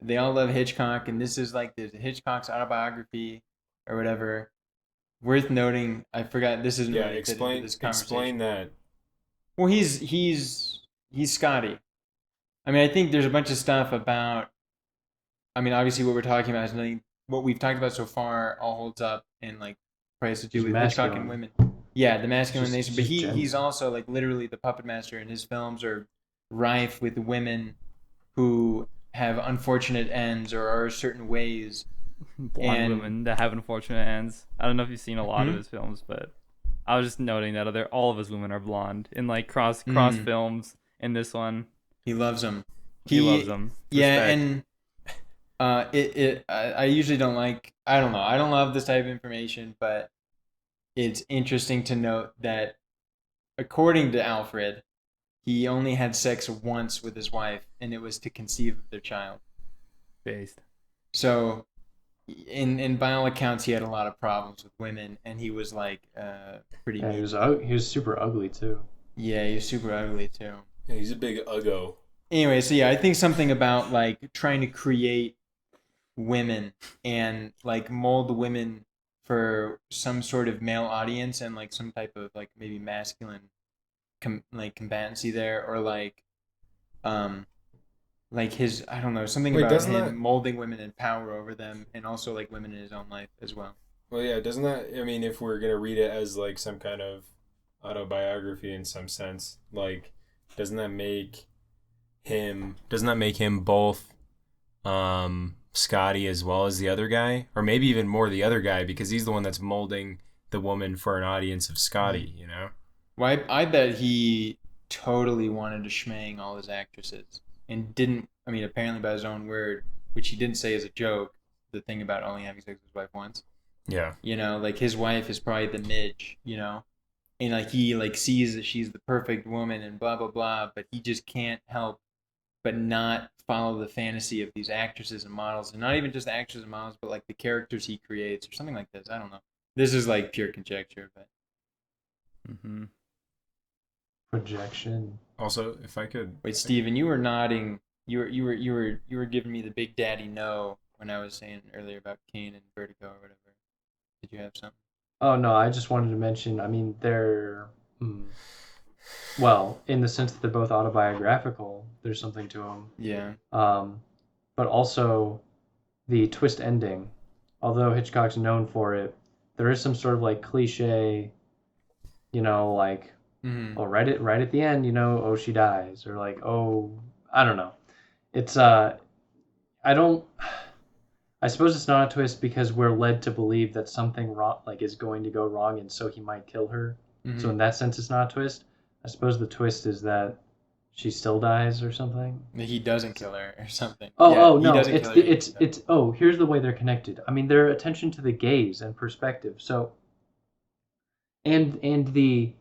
[SPEAKER 1] they all love Hitchcock, and this is like there's Hitchcock's autobiography or whatever. Worth noting, I forgot this isn't
[SPEAKER 2] Yeah,
[SPEAKER 1] really fit into this
[SPEAKER 2] explain
[SPEAKER 1] conversation.
[SPEAKER 2] that.
[SPEAKER 1] Well, he's Scotty. I mean, I think there's a bunch of stuff about. I mean, obviously, what we're talking about is nothing. What we've talked about so far all holds up, and like probably has to do
[SPEAKER 3] He's
[SPEAKER 1] with Hitchcock and
[SPEAKER 3] masculine.
[SPEAKER 1] women. Yeah, the
[SPEAKER 3] It's just,
[SPEAKER 1] masculinization.
[SPEAKER 3] it's
[SPEAKER 1] But
[SPEAKER 3] just
[SPEAKER 1] he's
[SPEAKER 3] gender.
[SPEAKER 1] also like literally the puppet master, and his films are rife with women who have unfortunate ends or are certain ways.
[SPEAKER 4] Blonde
[SPEAKER 1] And
[SPEAKER 4] women that have unfortunate ends. I don't know if you've seen a lot of
[SPEAKER 1] hmm?
[SPEAKER 4] his films, but I was just noting that all of his women are blonde in like cross
[SPEAKER 1] Mm,
[SPEAKER 4] films. In this one,
[SPEAKER 1] he loves them.
[SPEAKER 4] he loves
[SPEAKER 1] He
[SPEAKER 4] them.
[SPEAKER 1] yeah,
[SPEAKER 4] Respect.
[SPEAKER 1] and I usually don't like. I don't know. I don't love this type of information, but it's interesting to note that according to Alfred, he only had sex once with his wife, and it was to conceive of their child.
[SPEAKER 4] Based.
[SPEAKER 1] So, in by all accounts, he had a lot of problems with women, and he was like pretty
[SPEAKER 3] Yeah,
[SPEAKER 1] mean.
[SPEAKER 3] he was super ugly too.
[SPEAKER 1] Yeah, he was super ugly too.
[SPEAKER 2] Yeah, he's a big uggo.
[SPEAKER 1] Anyway, so yeah, I think something about like trying to create women and like mold the women for some sort of male audience and like some type of like maybe masculine like combatancy there, or um like his I don't know, something
[SPEAKER 2] Wait,
[SPEAKER 1] about
[SPEAKER 2] doesn't
[SPEAKER 1] him
[SPEAKER 2] that?
[SPEAKER 1] molding women and power over them, and also like women in his own life as well.
[SPEAKER 2] Well, yeah, doesn't that? I mean, if we're gonna read it as like some kind of autobiography in some sense, like, doesn't that make him? Doesn't that make him both, Scotty as well as the other guy, or maybe even more the other guy because he's the one that's molding the woman for an audience of Scotty. You know?
[SPEAKER 1] Well, I bet he totally wanted to schmang all his actresses and didn't. I mean, apparently by his own word, which he didn't say as a joke, the thing about only having sex with his wife once.
[SPEAKER 2] Yeah.
[SPEAKER 1] You know, like his wife is probably the midge. You know, and like he like sees that she's the perfect woman and blah blah blah, but he just can't help but not follow the fantasy of these actresses and models, and not even just the actresses and models, but like the characters he creates or something like this. I don't know. This is like pure conjecture, but
[SPEAKER 4] Mm-hmm.
[SPEAKER 3] Projection.
[SPEAKER 2] Also, if I could.
[SPEAKER 1] wait, Steven, you were nodding. You were giving me the big daddy no when I was saying earlier about Kane and Vertigo or whatever. Did you have something?
[SPEAKER 3] Oh no, I just wanted to mention. I mean, they're well, in the sense that they're both autobiographical. There's something to them.
[SPEAKER 1] Yeah.
[SPEAKER 3] But also the twist ending. Although Hitchcock's known for it, there is some sort of like cliche, like
[SPEAKER 1] Mm-hmm.
[SPEAKER 3] oh right at the end, oh she dies, or like oh I don't know. It's I don't I suppose it's not a twist because we're led to believe that something wrong like is going to go wrong and so he might kill her. So
[SPEAKER 1] Mm-hmm.
[SPEAKER 3] in that sense it's not a twist. I suppose the twist is that she still dies or something.
[SPEAKER 1] He doesn't kill her or something.
[SPEAKER 3] Oh,
[SPEAKER 1] Yeah,
[SPEAKER 3] oh
[SPEAKER 1] he
[SPEAKER 3] no,
[SPEAKER 1] doesn't
[SPEAKER 3] it's
[SPEAKER 1] kill her.
[SPEAKER 3] the, it's oh, here's the way they're connected. I mean, their attention to the gaze and perspective. So and the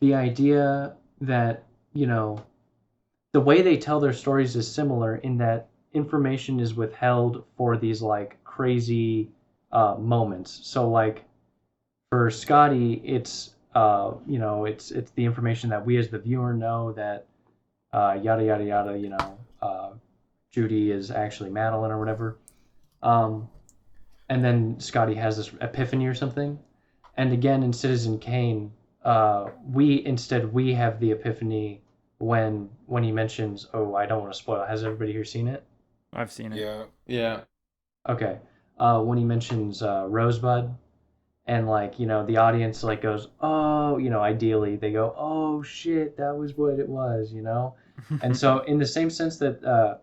[SPEAKER 3] idea that, you know, the way they tell their stories is similar in that information is withheld for these like crazy moments. So like for Scotty, it's it's the information that we as the viewer know that yada yada yada, Judy is actually Madeline or whatever. Um, and then Scotty has this epiphany or something. And again in Citizen Kane, we have the epiphany when he mentions, oh, I don't want to spoil. Has everybody here seen it?
[SPEAKER 4] I've seen it.
[SPEAKER 2] Yeah.
[SPEAKER 1] Yeah.
[SPEAKER 3] Okay. When he mentions Rosebud, and like the audience like goes, oh, ideally they go, oh shit, that was what it was, and so in the same sense that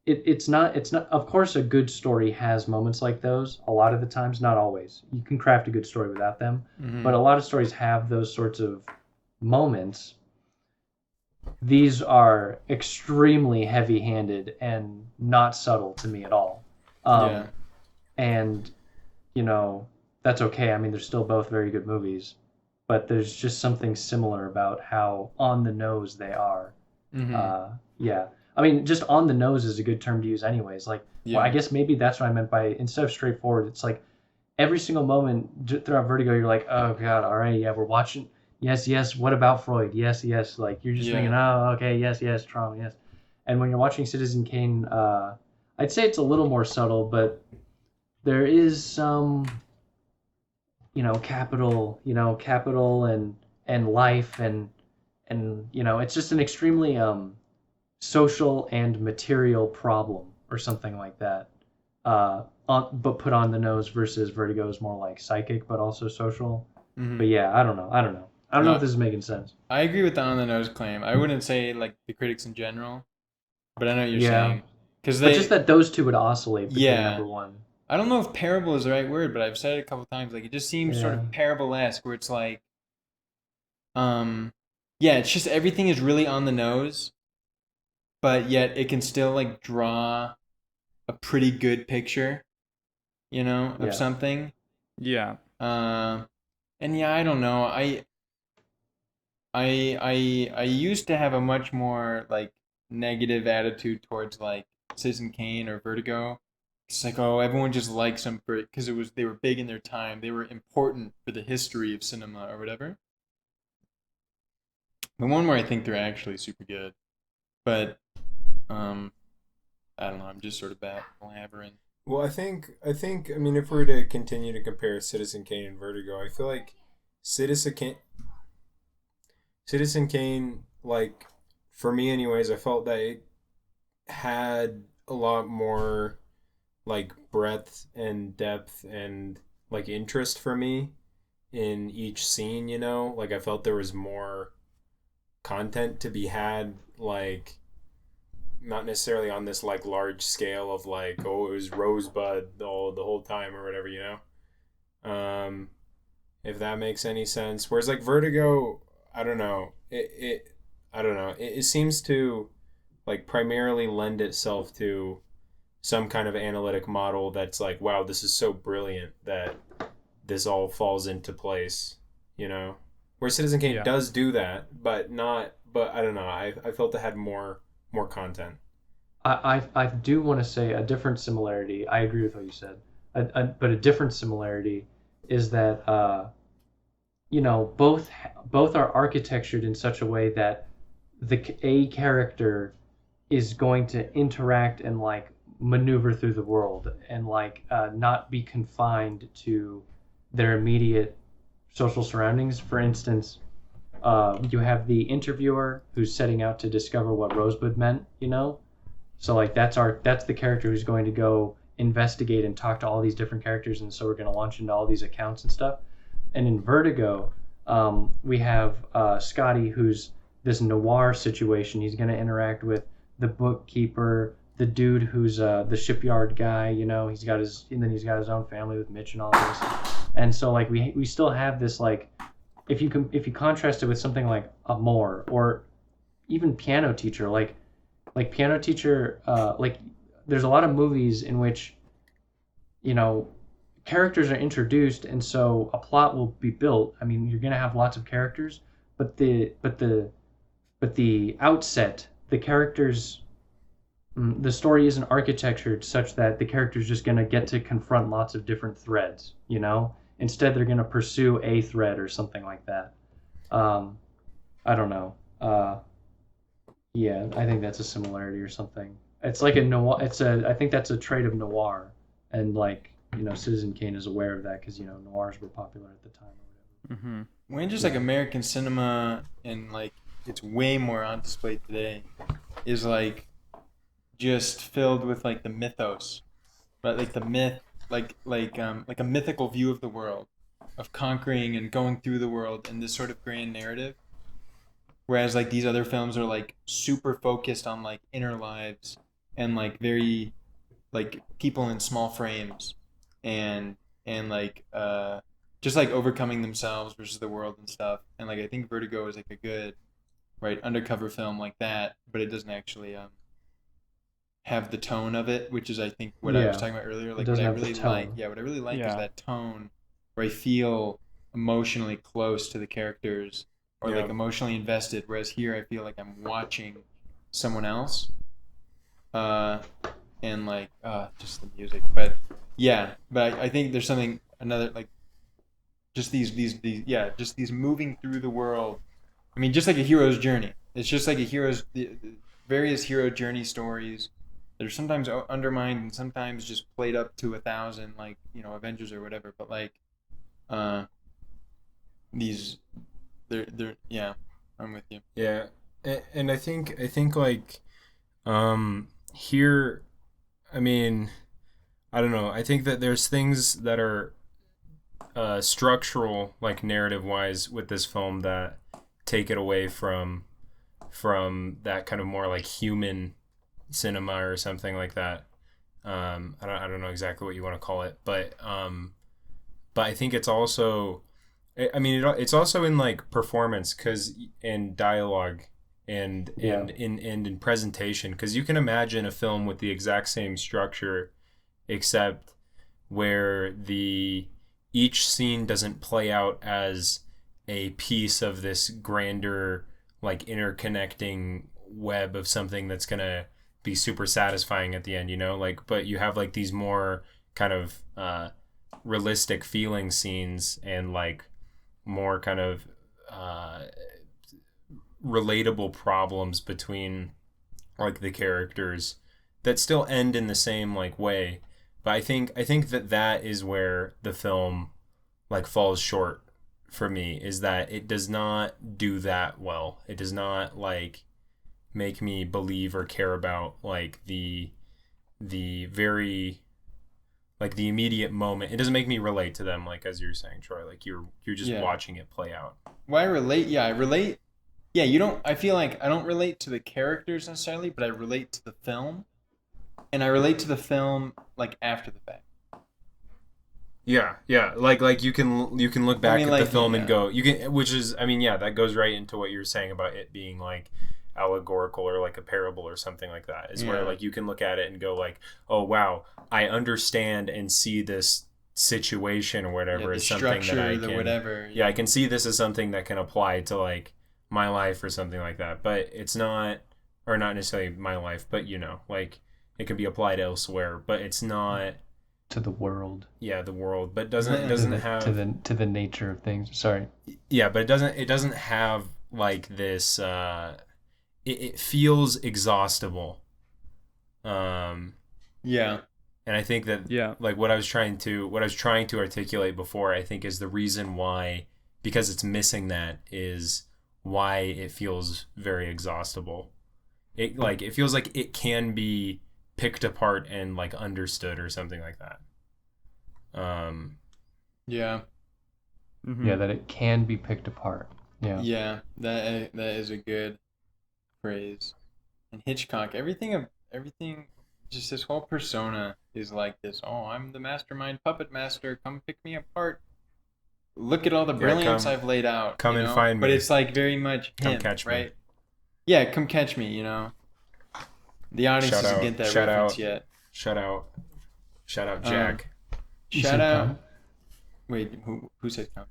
[SPEAKER 3] it's not of course a good story has moments like those a lot of the times, not always. You can craft a good story without them, but a lot of stories have those sorts of moments. These are extremely heavy-handed and not subtle to me at all.
[SPEAKER 1] Yeah.
[SPEAKER 3] And that's okay. I mean, they're still both very good movies, but there's just something similar about how on the nose they are. Yeah. I mean, just on the nose is a good term to use anyways. Like, well, I guess maybe that's what I meant by, instead of straightforward, it's like every single moment throughout Vertigo, you're like, oh God, all right, yeah, we're watching. Yes, yes. What about Freud? Yes, yes. Like you're just thinking, oh, okay, yes, yes, trauma, yes. And when you're watching Citizen Kane, I'd say it's a little more subtle, but there is some, capital and life and it's just an extremely social and material problem or something like that. But put on the nose versus Vertigo is more like psychic, but also social. But yeah, I don't know. I don't know if this is making sense.
[SPEAKER 1] I agree with the on the nose claim. I wouldn't say like the critics in general, but I know what you're saying. Because
[SPEAKER 3] but just that those two would oscillate between number one.
[SPEAKER 1] I don't know if parable is the right word, but I've said it a couple times. Like it just seems sort of parable-esque, where it's like, it's just everything is really on the nose, but yet it can still like draw a pretty good picture, of something.
[SPEAKER 4] Yeah.
[SPEAKER 1] And yeah, I don't know. I used to have a much more like negative attitude towards like Citizen Kane or Vertigo. It's like, oh, everyone just likes them because they were big in their time. They were important for the history of cinema or whatever. The one where I think they're actually super good, but I don't know. I'm just sort of blabbering.
[SPEAKER 2] Well, I think I mean, if we were to continue to compare Citizen Kane and Vertigo, I feel like Citizen Kane, like for me anyways, I felt that it had a lot more like breadth and depth and like interest for me in each scene, like I felt there was more content to be had, like not necessarily on this like large scale of like, oh, it was Rosebud the whole time or whatever, if that makes any sense. Whereas like Vertigo, I don't know, it seems to like primarily lend itself to some kind of analytic model that's like, wow, this is so brilliant that this all falls into place, where Citizen Kane does do that, but I don't know, I felt it had more content.
[SPEAKER 3] I do want to say a different similarity. I agree with what you said, but a different similarity is that both are architectured in such a way that a character is going to interact and like maneuver through the world and like not be confined to their immediate social surroundings. For instance, you have the interviewer who's setting out to discover what Rosebud meant, so like that's the character who's going to go investigate and talk to all these different characters, and so we're going to launch into all these accounts and stuff. And in Vertigo, we have Scotty, who's this noir situation. He's going to interact with the bookkeeper, the dude who's the shipyard guy. And then he's got his own family with Mitch and all this. And so like we still have this like, if you contrast it with something like Amor or even Piano Teacher, like Piano Teacher, like there's a lot of movies in which characters are introduced, and so a plot will be built. I mean, you're going to have lots of characters, but the outset the characters, the story isn't architectured such that the character's just going to get to confront lots of different threads, you know? Instead, they're going to pursue a thread or something like that. I don't know. Yeah, I think that's a similarity or something. It's like a noir. I think that's a trait of noir, and like Citizen Kane is aware of that because noirs were popular at the time or whatever.
[SPEAKER 4] Mm-hmm.
[SPEAKER 1] When just like American cinema and like it's way more on display today is like just filled with like the mythos, but like the myth, like a mythical view of the world, of conquering and going through the world in this sort of grand narrative. Whereas like these other films are like super focused on like inner lives and like very like people in small frames and like just like overcoming themselves versus the world and stuff. And like I think Vertigo is like a good right undercover film like that, but it doesn't actually have the tone of it, which is I think what I was talking about earlier. Like what I really like, what I really like is that tone where I feel emotionally close to the characters or like emotionally invested. Whereas here I feel like I'm watching someone else, and like just the music. But I think there's something another like just these just these moving through the world. I mean, just like a hero's journey. It's just like the various hero journey stories that are sometimes undermined and sometimes just played up to 1,000, like Avengers or whatever. But like, these, they're I'm with you.
[SPEAKER 2] Yeah, and I think like, here, I mean, I don't know. I think that there's things that are structural, like narrative wise, with this film that take it away from that kind of more like human cinema or something like that. I don't know exactly what you want to call it, but I think it's also, I mean, it's also in like performance, cause in dialogue and in presentation, because you can imagine a film with the exact same structure, except where each scene doesn't play out as a piece of this grander, like interconnecting web of something that's gonna be super satisfying at the end, like, but you have like these more kind of realistic feeling scenes and like more kind of relatable problems between like the characters that still end in the same like way. But I think that is where the film like falls short for me, is that it does not do that well. It does not like make me believe or care about like the very like the immediate moment. It doesn't make me relate to them, like as you're saying, Troy. Like you're just watching it play out.
[SPEAKER 1] Well, I relate. Yeah, I relate. Yeah, you don't. I feel like I don't relate to the characters necessarily, but I relate to the film, and I relate to the film like after the fact.
[SPEAKER 2] Yeah. Like you can look back at
[SPEAKER 1] like,
[SPEAKER 2] the film and go, you can, which is, I mean, that goes right into what you're saying about it being like allegorical or like a parable or something like that. Is where like you can look at it and go like, oh wow, I understand and see this situation or whatever as something that I can,
[SPEAKER 1] whatever.
[SPEAKER 2] I can see this as something that can apply to like my life or something like that. But it's not, or not necessarily my life, but like it can be applied elsewhere, but it's not
[SPEAKER 3] to the world.
[SPEAKER 2] Yeah, the world, but it doesn't have
[SPEAKER 3] to the nature of things. Sorry.
[SPEAKER 2] Yeah, but it doesn't have like this. It feels exhaustible.
[SPEAKER 1] Yeah.
[SPEAKER 2] And I think that like what I was trying to articulate before, I think is the reason why, because it's missing that, is why it feels very exhaustible. It feels like it can be picked apart and like understood or something like that.
[SPEAKER 1] Yeah.
[SPEAKER 3] Mm-hmm. Yeah, that it can be picked apart. Yeah.
[SPEAKER 1] Yeah, that is a good phrase. And Hitchcock, everything, just his whole persona is like this. Oh, I'm the mastermind puppet master. Come pick me apart. Look at all the brilliance I've laid out.
[SPEAKER 2] Come and find me.
[SPEAKER 1] But it's like very much him,
[SPEAKER 2] come catch
[SPEAKER 1] right?
[SPEAKER 2] me.
[SPEAKER 1] Yeah, come catch me. The audience doesn't get that reference yet.
[SPEAKER 2] Shout out, Jack.
[SPEAKER 1] Shout out. Wait, who said come?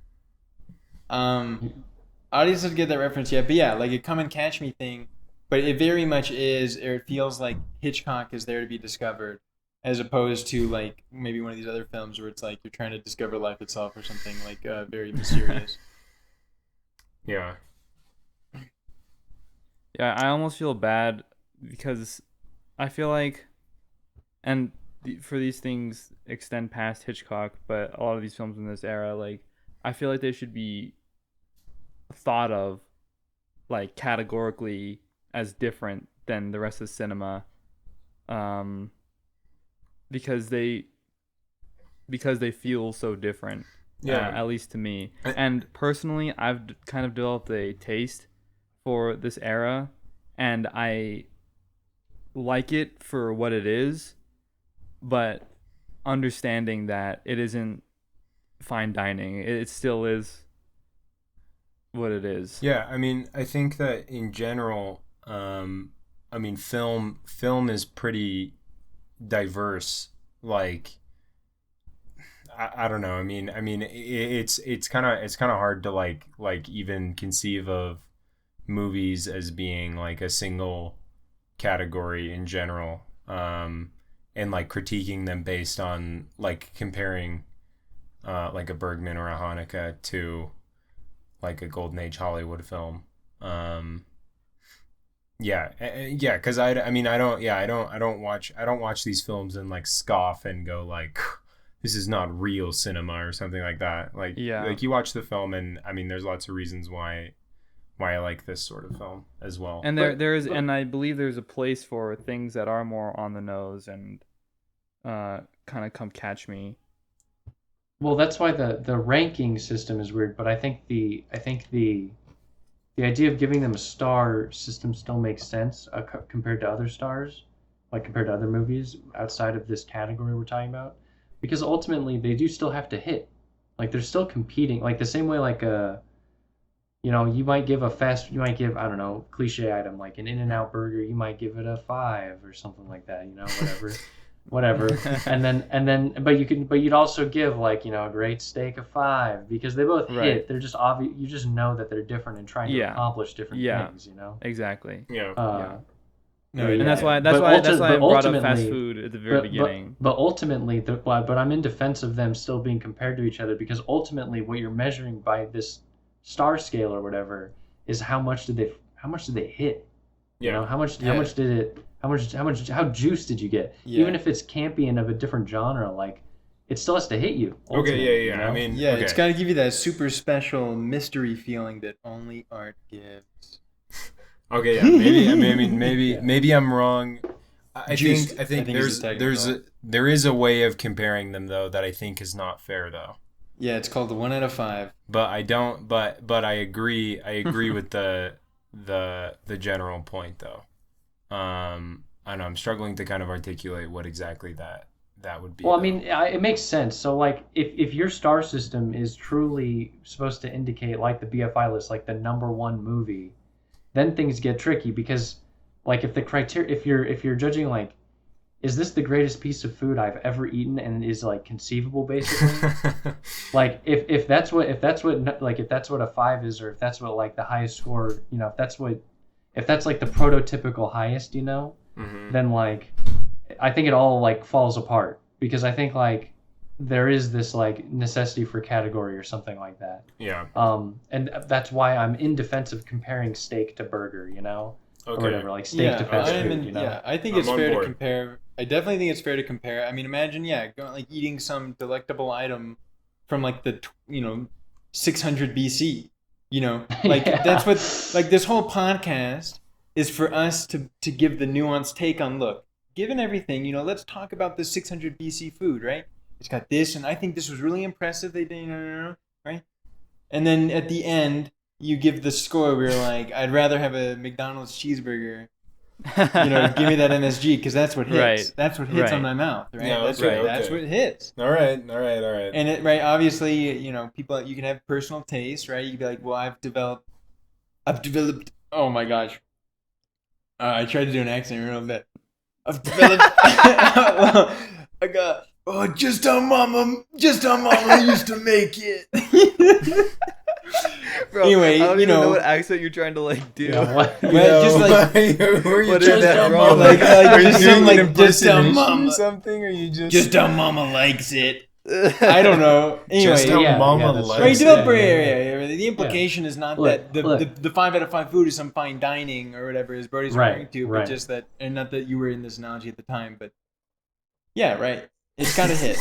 [SPEAKER 1] Audience doesn't get that reference yet, but yeah, like a come and catch me thing but it very much is, or it feels like Hitchcock is there to be discovered, as opposed to like maybe one of these other films where it's like you're trying to discover life itself or something like very mysterious.
[SPEAKER 2] Yeah.
[SPEAKER 4] Yeah, I almost feel bad because I feel like, and for these things extend past Hitchcock, but a lot of these films in this era, like, I feel like they should be thought of like categorically as different than the rest of cinema, because they feel so different.
[SPEAKER 2] Yeah.
[SPEAKER 4] At least to me. And personally, I've kind of developed a taste for this era, and I like it for what it is, but understanding that it isn't fine dining. It still is what it is.
[SPEAKER 2] Yeah, I mean, I think that in general, I mean, film is pretty diverse. Like, I don't know. I mean, it's kind of hard to like even conceive of movies as being like a single category in general, and like critiquing them based on like comparing, like a Bergman or a Hanukkah to like a Golden Age Hollywood film. Yeah, because I mean, I don't watch these films and like scoff and go like, this is not real cinema or something like that. Like,
[SPEAKER 4] Yeah.
[SPEAKER 2] like you watch the film and I mean, there's lots of reasons why I like this sort of film as well.
[SPEAKER 4] And there is, and I believe there's a place for things that are more on the nose and kind of come catch me.
[SPEAKER 3] Well, that's why the ranking system is weird, but I think the idea of giving them a star system still makes sense compared to other stars, like compared to other movies outside of this category we're talking about, because ultimately they do still have to hit. Like they're still competing, like the same way like you know, you might give I don't know, cliche item like an In-N-Out burger, you might give it a 5 or something like that, you know, whatever. and then but you'd also give like, you know, a great steak a 5 because they both
[SPEAKER 4] Right.
[SPEAKER 3] hit. They're just obvious. You just know that they're different and trying to
[SPEAKER 4] Yeah.
[SPEAKER 3] accomplish different
[SPEAKER 4] Yeah.
[SPEAKER 3] things, you know.
[SPEAKER 4] Exactly.
[SPEAKER 2] Yeah.
[SPEAKER 1] No,
[SPEAKER 4] And
[SPEAKER 1] yeah.
[SPEAKER 4] that's why
[SPEAKER 3] But
[SPEAKER 4] I
[SPEAKER 3] but
[SPEAKER 4] brought up fast
[SPEAKER 3] ultimately-
[SPEAKER 4] food at the very beginning.
[SPEAKER 3] But ultimately, but I'm in defense of them still being compared to each other because ultimately, what you're measuring by this star scale or whatever is how much did they hit? You know, how much did it? How juice did you get?
[SPEAKER 1] Yeah.
[SPEAKER 3] Even if it's campy and of a different genre, like it still has to hit you.
[SPEAKER 2] Okay,
[SPEAKER 3] ultimately,
[SPEAKER 2] yeah.
[SPEAKER 3] you know?
[SPEAKER 2] I mean,
[SPEAKER 1] Yeah,
[SPEAKER 2] okay.
[SPEAKER 1] it's got to give you that super special mystery feeling that only art gives.
[SPEAKER 2] Okay, yeah. Maybe I'm wrong. I
[SPEAKER 1] Juiced,
[SPEAKER 2] think
[SPEAKER 1] is the technical.
[SPEAKER 2] there is a way of comparing them though that I think is not fair though.
[SPEAKER 1] Yeah, it's called the 1 out of 5.
[SPEAKER 2] But I don't. But I agree. I agree with the general point though. I know I'm struggling to kind of articulate what exactly that would be.
[SPEAKER 3] Well, I
[SPEAKER 2] though.
[SPEAKER 3] mean, it makes sense. So, like, if your star system is truly supposed to indicate, like the BFI list, like the #1 movie, then things get tricky because, like, if you're judging like, is this the greatest piece of food I've ever eaten and is like conceivable, basically? Like, if that's what a 5 is, or if that's what like the highest score, you know, if that's like the prototypical highest, you know,
[SPEAKER 2] Mhm.
[SPEAKER 3] then like I think it all like falls apart because I think like there is this like necessity for category or something like that.
[SPEAKER 2] Yeah.
[SPEAKER 3] And that's why I'm in defense of comparing steak to burger, you know, or
[SPEAKER 2] Okay.
[SPEAKER 3] whatever, like steak to fast food, you know.
[SPEAKER 1] Yeah, I think
[SPEAKER 2] I'm
[SPEAKER 1] it's
[SPEAKER 2] on
[SPEAKER 1] fair
[SPEAKER 2] board.
[SPEAKER 1] to compare. I definitely think it's fair to compare. I mean, imagine, going like eating some delectable item from like the 600 BC. You know, like
[SPEAKER 3] Yeah.
[SPEAKER 1] that's what like this whole podcast is for us to give the nuanced take on. Look, given everything, let's talk about the 600 BC food, right? It's got this, and I think this was really impressive. They did, right? And then at the end, you give the score where you're like, I'd rather have a McDonald's cheeseburger, give me that MSG because that's what hits.
[SPEAKER 4] Right.
[SPEAKER 1] That's what hits
[SPEAKER 4] Right.
[SPEAKER 1] on my mouth, right?
[SPEAKER 2] Yeah,
[SPEAKER 1] that's
[SPEAKER 2] okay,
[SPEAKER 1] what that's
[SPEAKER 2] okay.
[SPEAKER 1] what hits.
[SPEAKER 2] All right.
[SPEAKER 1] And it right, obviously, people you can have personal taste, right? You can be like, well, I've developed. Oh my gosh, I tried to do an accent real bit. I've developed. I got. Oh, just how mama used to make it.
[SPEAKER 4] Bro,
[SPEAKER 1] Anyway,
[SPEAKER 4] I don't
[SPEAKER 1] you
[SPEAKER 4] even know
[SPEAKER 1] know,
[SPEAKER 4] what accent you're trying to like do.
[SPEAKER 3] Yeah, what?
[SPEAKER 1] But just like
[SPEAKER 2] were you
[SPEAKER 4] What
[SPEAKER 2] trying
[SPEAKER 4] is
[SPEAKER 2] to
[SPEAKER 4] that, bro?
[SPEAKER 2] mama?
[SPEAKER 1] Like,
[SPEAKER 2] Are you
[SPEAKER 1] just
[SPEAKER 2] doing
[SPEAKER 1] some,
[SPEAKER 2] an
[SPEAKER 1] like, just a
[SPEAKER 2] impersonation or
[SPEAKER 1] mama.
[SPEAKER 2] something? Or you just
[SPEAKER 1] just how mama likes it. I don't know.
[SPEAKER 2] Just
[SPEAKER 1] Anyway,
[SPEAKER 2] how
[SPEAKER 3] Yeah,
[SPEAKER 2] mama
[SPEAKER 3] that's
[SPEAKER 2] likes
[SPEAKER 1] right,
[SPEAKER 3] right.
[SPEAKER 1] developer
[SPEAKER 3] Yeah.
[SPEAKER 1] area. The implication is not
[SPEAKER 3] Look,
[SPEAKER 1] that the,
[SPEAKER 3] look.
[SPEAKER 1] the 5 out of 5 food is some fine dining or whatever as Brody's referring
[SPEAKER 3] Right,
[SPEAKER 1] to, but
[SPEAKER 3] right.
[SPEAKER 1] just that, and not that you were in this analogy at the time, but yeah, right. It's got to hit.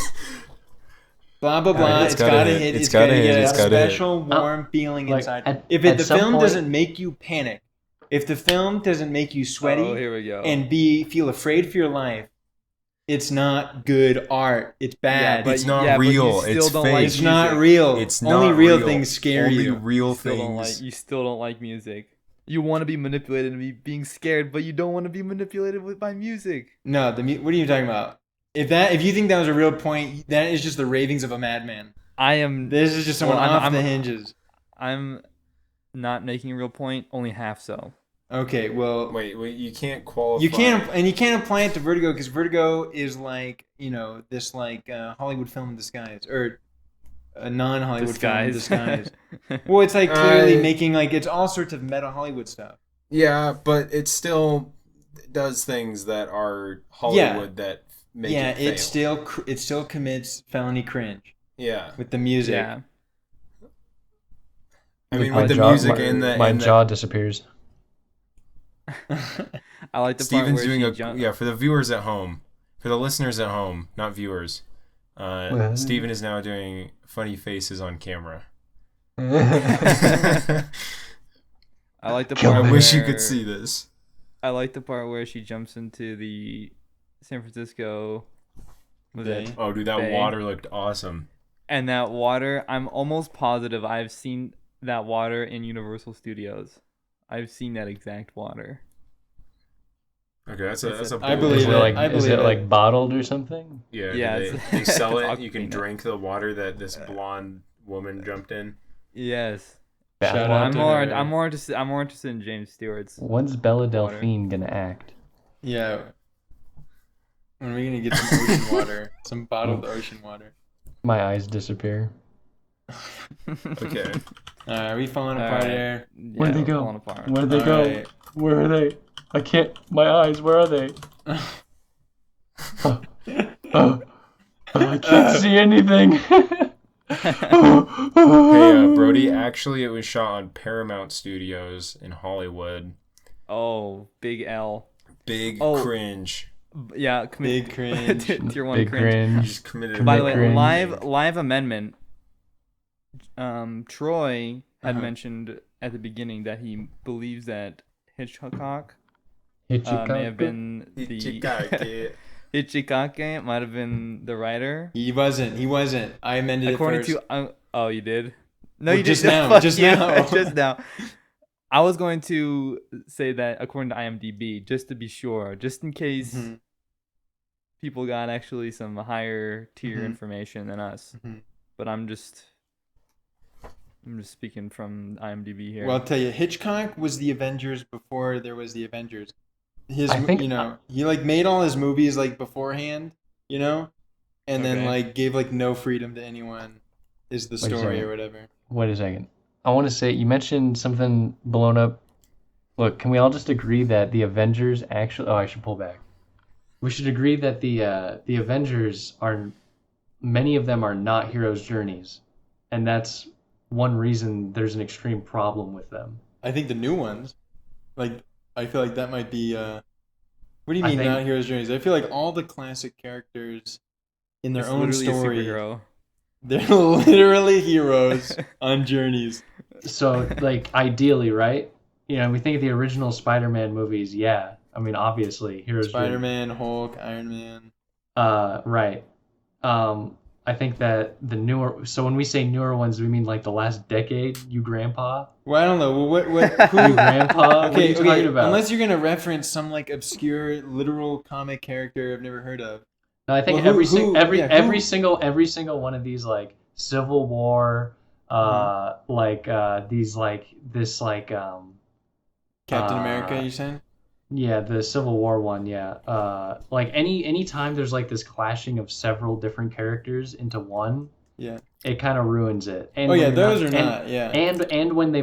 [SPEAKER 1] Blah blah blah.
[SPEAKER 2] It's
[SPEAKER 1] It's
[SPEAKER 2] gotta
[SPEAKER 1] gotta
[SPEAKER 2] hit.
[SPEAKER 1] hit.
[SPEAKER 2] It's
[SPEAKER 1] It's gotta
[SPEAKER 2] gotta hit.
[SPEAKER 1] get a
[SPEAKER 2] It's gotta hit.
[SPEAKER 1] special warm feeling
[SPEAKER 3] Like,
[SPEAKER 1] inside.
[SPEAKER 3] at
[SPEAKER 1] The
[SPEAKER 3] some
[SPEAKER 1] film
[SPEAKER 3] point-
[SPEAKER 1] doesn't make you panic, if the film doesn't make you sweaty
[SPEAKER 4] Oh, here we go.
[SPEAKER 1] and feel afraid for your life, it's not good art. It's bad.
[SPEAKER 4] but-
[SPEAKER 2] It's not
[SPEAKER 4] yeah, but you
[SPEAKER 2] real.
[SPEAKER 4] still
[SPEAKER 2] It's
[SPEAKER 4] don't
[SPEAKER 2] fake.
[SPEAKER 4] like
[SPEAKER 1] It's not
[SPEAKER 4] music.
[SPEAKER 1] real.
[SPEAKER 2] It's
[SPEAKER 1] Only
[SPEAKER 2] not
[SPEAKER 1] real
[SPEAKER 2] real.
[SPEAKER 1] things scare
[SPEAKER 2] Only
[SPEAKER 1] you.
[SPEAKER 2] real
[SPEAKER 4] You still don't like music. You want to be manipulated and be being scared, but you don't want to be manipulated by music.
[SPEAKER 1] No, what are you talking about? If you think that was a real point, that is just the ravings of a madman.
[SPEAKER 4] I am.
[SPEAKER 1] This is just someone
[SPEAKER 4] Well,
[SPEAKER 1] off
[SPEAKER 4] I'm-
[SPEAKER 1] the hinges.
[SPEAKER 4] I'm not making a real point. Only half so.
[SPEAKER 1] Okay, well,
[SPEAKER 2] Wait, you can't qualify.
[SPEAKER 1] you can't apply it to Vertigo because Vertigo is like this like Hollywood film in disguise or a non-Hollywood film in disguise. Well, it's like clearly making like it's all sorts of meta Hollywood stuff.
[SPEAKER 2] Yeah, but it still does things that are Hollywood that make it fail.
[SPEAKER 1] it still commits felony cringe
[SPEAKER 2] Yeah.
[SPEAKER 1] with the music.
[SPEAKER 4] Yeah.
[SPEAKER 2] I mean,
[SPEAKER 3] My
[SPEAKER 2] with the
[SPEAKER 3] jaw-
[SPEAKER 2] music
[SPEAKER 3] my-
[SPEAKER 2] and the
[SPEAKER 3] my
[SPEAKER 2] and
[SPEAKER 3] jaw disappears.
[SPEAKER 4] I like the part
[SPEAKER 2] Steven's
[SPEAKER 4] where
[SPEAKER 2] doing
[SPEAKER 4] she
[SPEAKER 2] a
[SPEAKER 4] jump.
[SPEAKER 2] for the viewers at home, for the listeners at home, not viewers. Steven is now doing funny faces on camera.
[SPEAKER 4] I like the
[SPEAKER 3] Kill
[SPEAKER 4] part.
[SPEAKER 2] I
[SPEAKER 3] me.
[SPEAKER 2] wish you could
[SPEAKER 4] where-
[SPEAKER 2] see this.
[SPEAKER 4] I like the part where she jumps into the San Francisco. Was it?
[SPEAKER 2] Oh, dude, that
[SPEAKER 4] Bay.
[SPEAKER 2] water looked awesome.
[SPEAKER 4] And that water, I'm almost positive I've seen that water in Universal Studios. I've seen that exact water.
[SPEAKER 2] Okay, that's a
[SPEAKER 1] I
[SPEAKER 2] bold
[SPEAKER 1] believe
[SPEAKER 3] Is
[SPEAKER 1] it.
[SPEAKER 3] it
[SPEAKER 2] claim.
[SPEAKER 3] like
[SPEAKER 1] I
[SPEAKER 3] is
[SPEAKER 1] believe
[SPEAKER 3] it
[SPEAKER 1] it.
[SPEAKER 3] like bottled or something?
[SPEAKER 2] Yeah,
[SPEAKER 4] Yeah,
[SPEAKER 2] they
[SPEAKER 4] it's-
[SPEAKER 2] sell it.
[SPEAKER 4] it's
[SPEAKER 2] You can
[SPEAKER 4] Aquafina.
[SPEAKER 2] drink the water that this blonde woman jumped in.
[SPEAKER 4] Yes.
[SPEAKER 3] Bad
[SPEAKER 1] Shout
[SPEAKER 3] water.
[SPEAKER 1] out
[SPEAKER 4] I'm
[SPEAKER 1] to
[SPEAKER 4] more.
[SPEAKER 1] her.
[SPEAKER 4] I'm more interested in James Stewart's.
[SPEAKER 3] When's Bella
[SPEAKER 4] Water.
[SPEAKER 3] Delphine gonna act?
[SPEAKER 1] Yeah. When are we gonna get some ocean water? Some bottled ocean water.
[SPEAKER 3] My eyes disappear.
[SPEAKER 2] Okay.
[SPEAKER 1] Are we falling apart here?
[SPEAKER 3] Where'd they
[SPEAKER 4] we're
[SPEAKER 3] go?
[SPEAKER 4] falling apart.
[SPEAKER 3] Where'd they go?
[SPEAKER 1] Alright.
[SPEAKER 3] Where are they? I can't. My eyes. Where are they? I can't see anything.
[SPEAKER 2] Hey, Brody, actually, it was shot on Paramount Studios in Hollywood.
[SPEAKER 4] Oh, big L.
[SPEAKER 2] Big
[SPEAKER 4] Oh.
[SPEAKER 2] cringe.
[SPEAKER 4] Yeah,
[SPEAKER 1] Big cringe.
[SPEAKER 4] Tier 1
[SPEAKER 3] Big
[SPEAKER 2] You
[SPEAKER 3] cringe.
[SPEAKER 2] just committed.
[SPEAKER 4] By
[SPEAKER 3] Big
[SPEAKER 4] the way,
[SPEAKER 3] cringe.
[SPEAKER 4] live amendment. Troy had
[SPEAKER 1] Uh-huh.
[SPEAKER 4] mentioned at the beginning that he believes that Hitchcock
[SPEAKER 3] Hitchcock.
[SPEAKER 4] may have been the
[SPEAKER 2] Hitchcock.
[SPEAKER 4] Hitchcock might have been the writer.
[SPEAKER 1] He wasn't. I amended
[SPEAKER 4] According
[SPEAKER 1] it first.
[SPEAKER 4] to oh, you did? No,
[SPEAKER 1] Well,
[SPEAKER 4] you
[SPEAKER 1] just
[SPEAKER 4] didn't.
[SPEAKER 1] now,
[SPEAKER 4] Fuck
[SPEAKER 1] just
[SPEAKER 4] you.
[SPEAKER 1] now.
[SPEAKER 4] Just now. I was going to say that according to IMDb, just to be sure, just in case
[SPEAKER 1] Mhm.
[SPEAKER 4] people got actually some higher tier
[SPEAKER 1] Mhm.
[SPEAKER 4] information than us.
[SPEAKER 1] Mhm.
[SPEAKER 4] But I'm just speaking from IMDb here.
[SPEAKER 1] Well, I'll tell you, Hitchcock was the Avengers before there was the Avengers.
[SPEAKER 3] I think-
[SPEAKER 1] He like made all his movies like beforehand, and then
[SPEAKER 4] Okay.
[SPEAKER 1] like gave like no freedom to anyone. Is the
[SPEAKER 3] Wait a
[SPEAKER 1] story
[SPEAKER 3] second.
[SPEAKER 1] or whatever?
[SPEAKER 3] Wait a second. I want to say you mentioned something blown up. Look, can we all just agree that the Avengers actually? Oh, I should pull back. We should agree that the Avengers are many of them are not heroes' journeys, and that's one reason there's an extreme problem with them.
[SPEAKER 1] I think the new ones, like I feel like that might be. What do you
[SPEAKER 3] I
[SPEAKER 1] mean
[SPEAKER 3] think-
[SPEAKER 1] not heroes' journeys? I feel like all the classic characters in their
[SPEAKER 4] It's
[SPEAKER 1] own
[SPEAKER 4] literally a
[SPEAKER 1] story,
[SPEAKER 4] superhero.
[SPEAKER 1] they're literally heroes on journeys.
[SPEAKER 3] So, like, ideally, right? We think of the original Spider-Man movies. Yeah, I mean, obviously, heroes' journey.
[SPEAKER 1] Spider-Man, Hulk, Iron Man.
[SPEAKER 3] Right. I think that the newer. So when we say newer ones, we mean like the last decade. You grandpa.
[SPEAKER 1] Well, I don't know. Well, what who?
[SPEAKER 3] You grandpa. What are
[SPEAKER 1] Okay,
[SPEAKER 3] you talking
[SPEAKER 1] okay.
[SPEAKER 3] about?
[SPEAKER 1] Unless you're gonna reference some like obscure literal comic character I've never heard of.
[SPEAKER 3] No, I think
[SPEAKER 1] Well,
[SPEAKER 3] every
[SPEAKER 1] who-
[SPEAKER 3] every single one of these like Civil War, these like this like
[SPEAKER 1] Captain America, you saying?
[SPEAKER 3] yeah, the Civil War one, yeah. Like any time there's like this clashing of several different characters into one,
[SPEAKER 1] Yeah.
[SPEAKER 3] it kind of ruins it. And
[SPEAKER 1] Oh
[SPEAKER 3] when
[SPEAKER 1] yeah,
[SPEAKER 3] you're
[SPEAKER 1] those
[SPEAKER 3] not,
[SPEAKER 1] are not. Yeah.
[SPEAKER 3] and when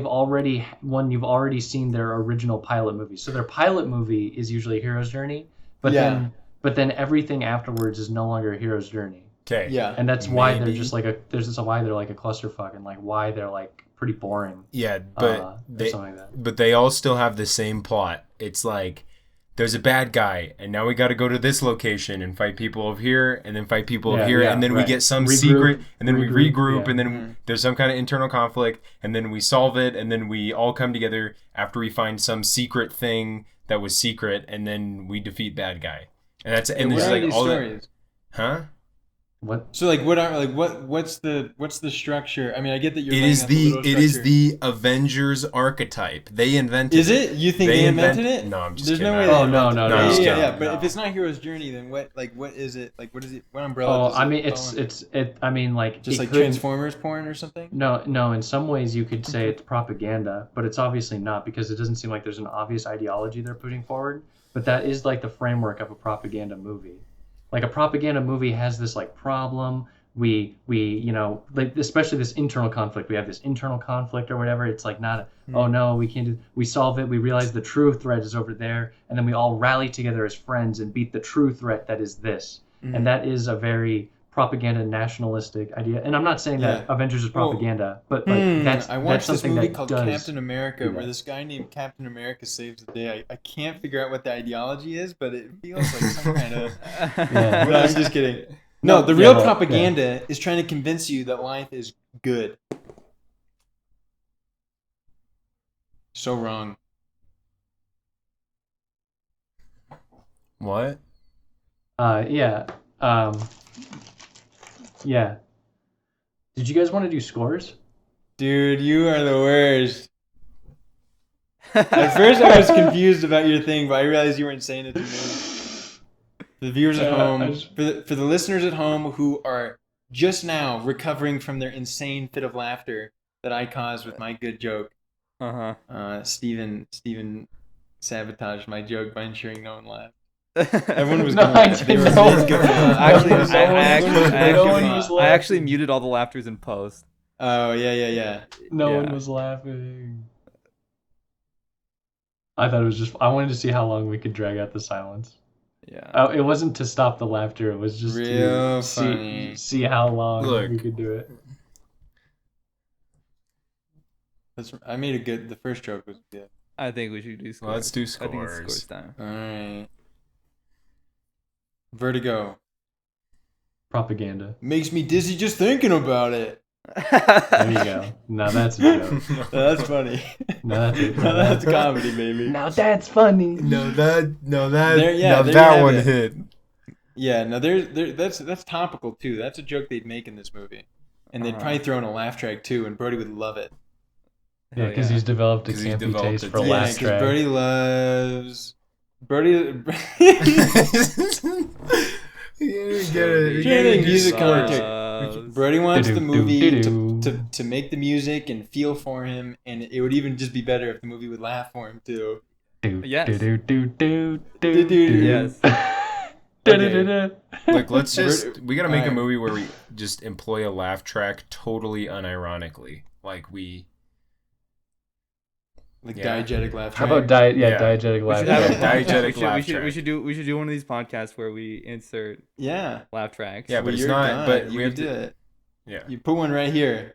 [SPEAKER 3] you've already seen their original pilot movie. So their pilot movie is usually a hero's journey, but
[SPEAKER 1] Yeah.
[SPEAKER 3] then everything afterwards is no longer a hero's journey.
[SPEAKER 2] Okay.
[SPEAKER 1] Yeah.
[SPEAKER 3] And that's why they're
[SPEAKER 2] Maybe.
[SPEAKER 3] just like why they're like a clusterfuck, and like why they're like pretty boring.
[SPEAKER 2] Yeah,
[SPEAKER 3] or something like that.
[SPEAKER 2] but they all still have the same plot. It's like there's a bad guy, and now we got to go to this location and fight people over here, and then fight people over
[SPEAKER 3] Yeah,
[SPEAKER 2] here,
[SPEAKER 3] yeah,
[SPEAKER 2] and then we
[SPEAKER 3] right.
[SPEAKER 2] get some
[SPEAKER 3] Regroup,
[SPEAKER 2] secret, and then we
[SPEAKER 3] regroup,
[SPEAKER 2] regroup,
[SPEAKER 3] yeah.
[SPEAKER 2] and then
[SPEAKER 1] Mm-hmm.
[SPEAKER 2] there's some kind of internal conflict, and then we solve it, and then we all come together after we find some secret thing that was secret, and then we defeat bad guy. And that's and
[SPEAKER 1] What
[SPEAKER 2] there's
[SPEAKER 1] are
[SPEAKER 2] like
[SPEAKER 1] these
[SPEAKER 2] all
[SPEAKER 1] stories?
[SPEAKER 2] that, huh?
[SPEAKER 3] What?
[SPEAKER 1] So like, what's the structure? I mean, I get that you're.
[SPEAKER 2] It
[SPEAKER 1] laying
[SPEAKER 2] is
[SPEAKER 1] out
[SPEAKER 2] the
[SPEAKER 1] little
[SPEAKER 2] it is
[SPEAKER 1] structure.
[SPEAKER 2] the Avengers archetype. They invented
[SPEAKER 1] Is it? You think they invented it?
[SPEAKER 2] No, I'm just
[SPEAKER 1] There's
[SPEAKER 2] kidding.
[SPEAKER 1] no way.
[SPEAKER 2] I
[SPEAKER 1] They
[SPEAKER 2] don't
[SPEAKER 3] no,
[SPEAKER 1] invented
[SPEAKER 3] no,
[SPEAKER 1] it.
[SPEAKER 3] no,
[SPEAKER 2] I'm just
[SPEAKER 1] Yeah,
[SPEAKER 2] kidding.
[SPEAKER 1] yeah. But
[SPEAKER 3] no.
[SPEAKER 1] if it's not Hero's Journey, then what? Like, what is it? Like, what is it? What umbrella?
[SPEAKER 3] Oh,
[SPEAKER 1] does
[SPEAKER 3] I
[SPEAKER 1] it
[SPEAKER 3] mean,
[SPEAKER 1] fall under?
[SPEAKER 3] I mean, like
[SPEAKER 1] Just
[SPEAKER 3] it
[SPEAKER 1] like
[SPEAKER 3] could-
[SPEAKER 1] Transformers porn or something.
[SPEAKER 3] No. In some ways, you could say it's propaganda, but it's obviously not because it doesn't seem like there's an obvious ideology they're putting forward. But that is like the framework of a propaganda movie. Like a propaganda movie has this like problem. We like especially this internal conflict. We have this internal conflict or whatever. It's like not oh no, we can't do. We solve it. We realize the true threat is over there, and then we all rally together as friends and beat the true threat that is this. And that is a very propaganda nationalistic idea. And I'm not saying that
[SPEAKER 1] Yeah.
[SPEAKER 3] Avengers is
[SPEAKER 1] Well,
[SPEAKER 3] propaganda, but like that's
[SPEAKER 1] I watched this
[SPEAKER 3] something
[SPEAKER 1] movie
[SPEAKER 3] that
[SPEAKER 1] called
[SPEAKER 3] does
[SPEAKER 1] Captain America,
[SPEAKER 3] do
[SPEAKER 1] where
[SPEAKER 3] that.
[SPEAKER 1] this guy named Captain America saves the day. I can't figure out what the ideology is, but it feels like some kind of.
[SPEAKER 3] Yeah.
[SPEAKER 1] No, I'm just kidding. No, the
[SPEAKER 3] Yeah,
[SPEAKER 1] real
[SPEAKER 3] well,
[SPEAKER 1] propaganda is trying to convince you that life is good. So wrong.
[SPEAKER 2] What?
[SPEAKER 3] Yeah. Yeah. Did you guys want to do scores?
[SPEAKER 1] Dude, you are the worst. At first, I was confused about your thing, but I realized you weren't saying it to me. For the viewers at home, for the listeners at home who are just now recovering from their insane fit of laughter that I caused with my good joke, Steven sabotaged my joke by ensuring no one laughed. Everyone was
[SPEAKER 3] No,
[SPEAKER 1] going.
[SPEAKER 3] I
[SPEAKER 1] They were
[SPEAKER 3] didn't.
[SPEAKER 1] really good.
[SPEAKER 3] No one was
[SPEAKER 4] I actually muted all the laughters in post.
[SPEAKER 1] Oh yeah.
[SPEAKER 3] No
[SPEAKER 4] Yeah.
[SPEAKER 3] one was laughing. I thought it was just. I wanted to see how long we could drag out the silence.
[SPEAKER 4] Yeah.
[SPEAKER 3] It wasn't to stop the laughter. It was just
[SPEAKER 1] Real
[SPEAKER 3] to
[SPEAKER 1] funny.
[SPEAKER 3] see how long
[SPEAKER 2] Look.
[SPEAKER 3] we could do it.
[SPEAKER 1] I made a good. The first joke was good.
[SPEAKER 4] I think we should do scores.
[SPEAKER 2] Let's do
[SPEAKER 4] I think it's
[SPEAKER 2] scores.
[SPEAKER 4] scores time.
[SPEAKER 1] All right. Vertigo
[SPEAKER 3] Propaganda.
[SPEAKER 1] makes me dizzy just thinking about it.
[SPEAKER 3] There you go. Now that's a joke.
[SPEAKER 1] That's funny.
[SPEAKER 3] Now that's it.
[SPEAKER 1] Now that's comedy, baby.
[SPEAKER 3] Now that's funny.
[SPEAKER 1] There you
[SPEAKER 2] that
[SPEAKER 1] have
[SPEAKER 2] one
[SPEAKER 1] it.
[SPEAKER 2] hit.
[SPEAKER 1] Yeah, no, that's topical too. That's a joke they'd make in this movie, and they'd probably throw in a laugh track too, and Brody would love it.
[SPEAKER 3] Yeah, because he's developed a
[SPEAKER 2] 'Cause he's
[SPEAKER 3] campy
[SPEAKER 2] developed
[SPEAKER 3] taste
[SPEAKER 2] a
[SPEAKER 3] for
[SPEAKER 2] taste.
[SPEAKER 1] Yeah,
[SPEAKER 3] laugh
[SPEAKER 1] because
[SPEAKER 3] track.
[SPEAKER 1] Brody loves Brody. Music commentary. Brody wants the movie to make the music and feel for him, and it would even just be better if the movie would laugh for him too.
[SPEAKER 4] Yes.
[SPEAKER 3] Yes.
[SPEAKER 2] Like, let's just we gotta make a movie where we just employ a laugh track totally unironically. Like we
[SPEAKER 1] Diegetic laugh
[SPEAKER 3] How
[SPEAKER 1] track.
[SPEAKER 3] about diegetic
[SPEAKER 4] We
[SPEAKER 3] laugh
[SPEAKER 4] should have
[SPEAKER 3] track?
[SPEAKER 2] Diegetic
[SPEAKER 4] we
[SPEAKER 2] laugh
[SPEAKER 4] should,
[SPEAKER 2] track.
[SPEAKER 4] we should do one of these podcasts where we insert
[SPEAKER 1] Yeah.
[SPEAKER 4] laugh tracks.
[SPEAKER 2] Yeah, but
[SPEAKER 1] Well,
[SPEAKER 2] it's
[SPEAKER 1] you're
[SPEAKER 2] not.
[SPEAKER 1] God.
[SPEAKER 2] But
[SPEAKER 1] You
[SPEAKER 2] we have
[SPEAKER 1] do
[SPEAKER 2] to.
[SPEAKER 1] it.
[SPEAKER 2] Yeah.
[SPEAKER 1] You put one right here.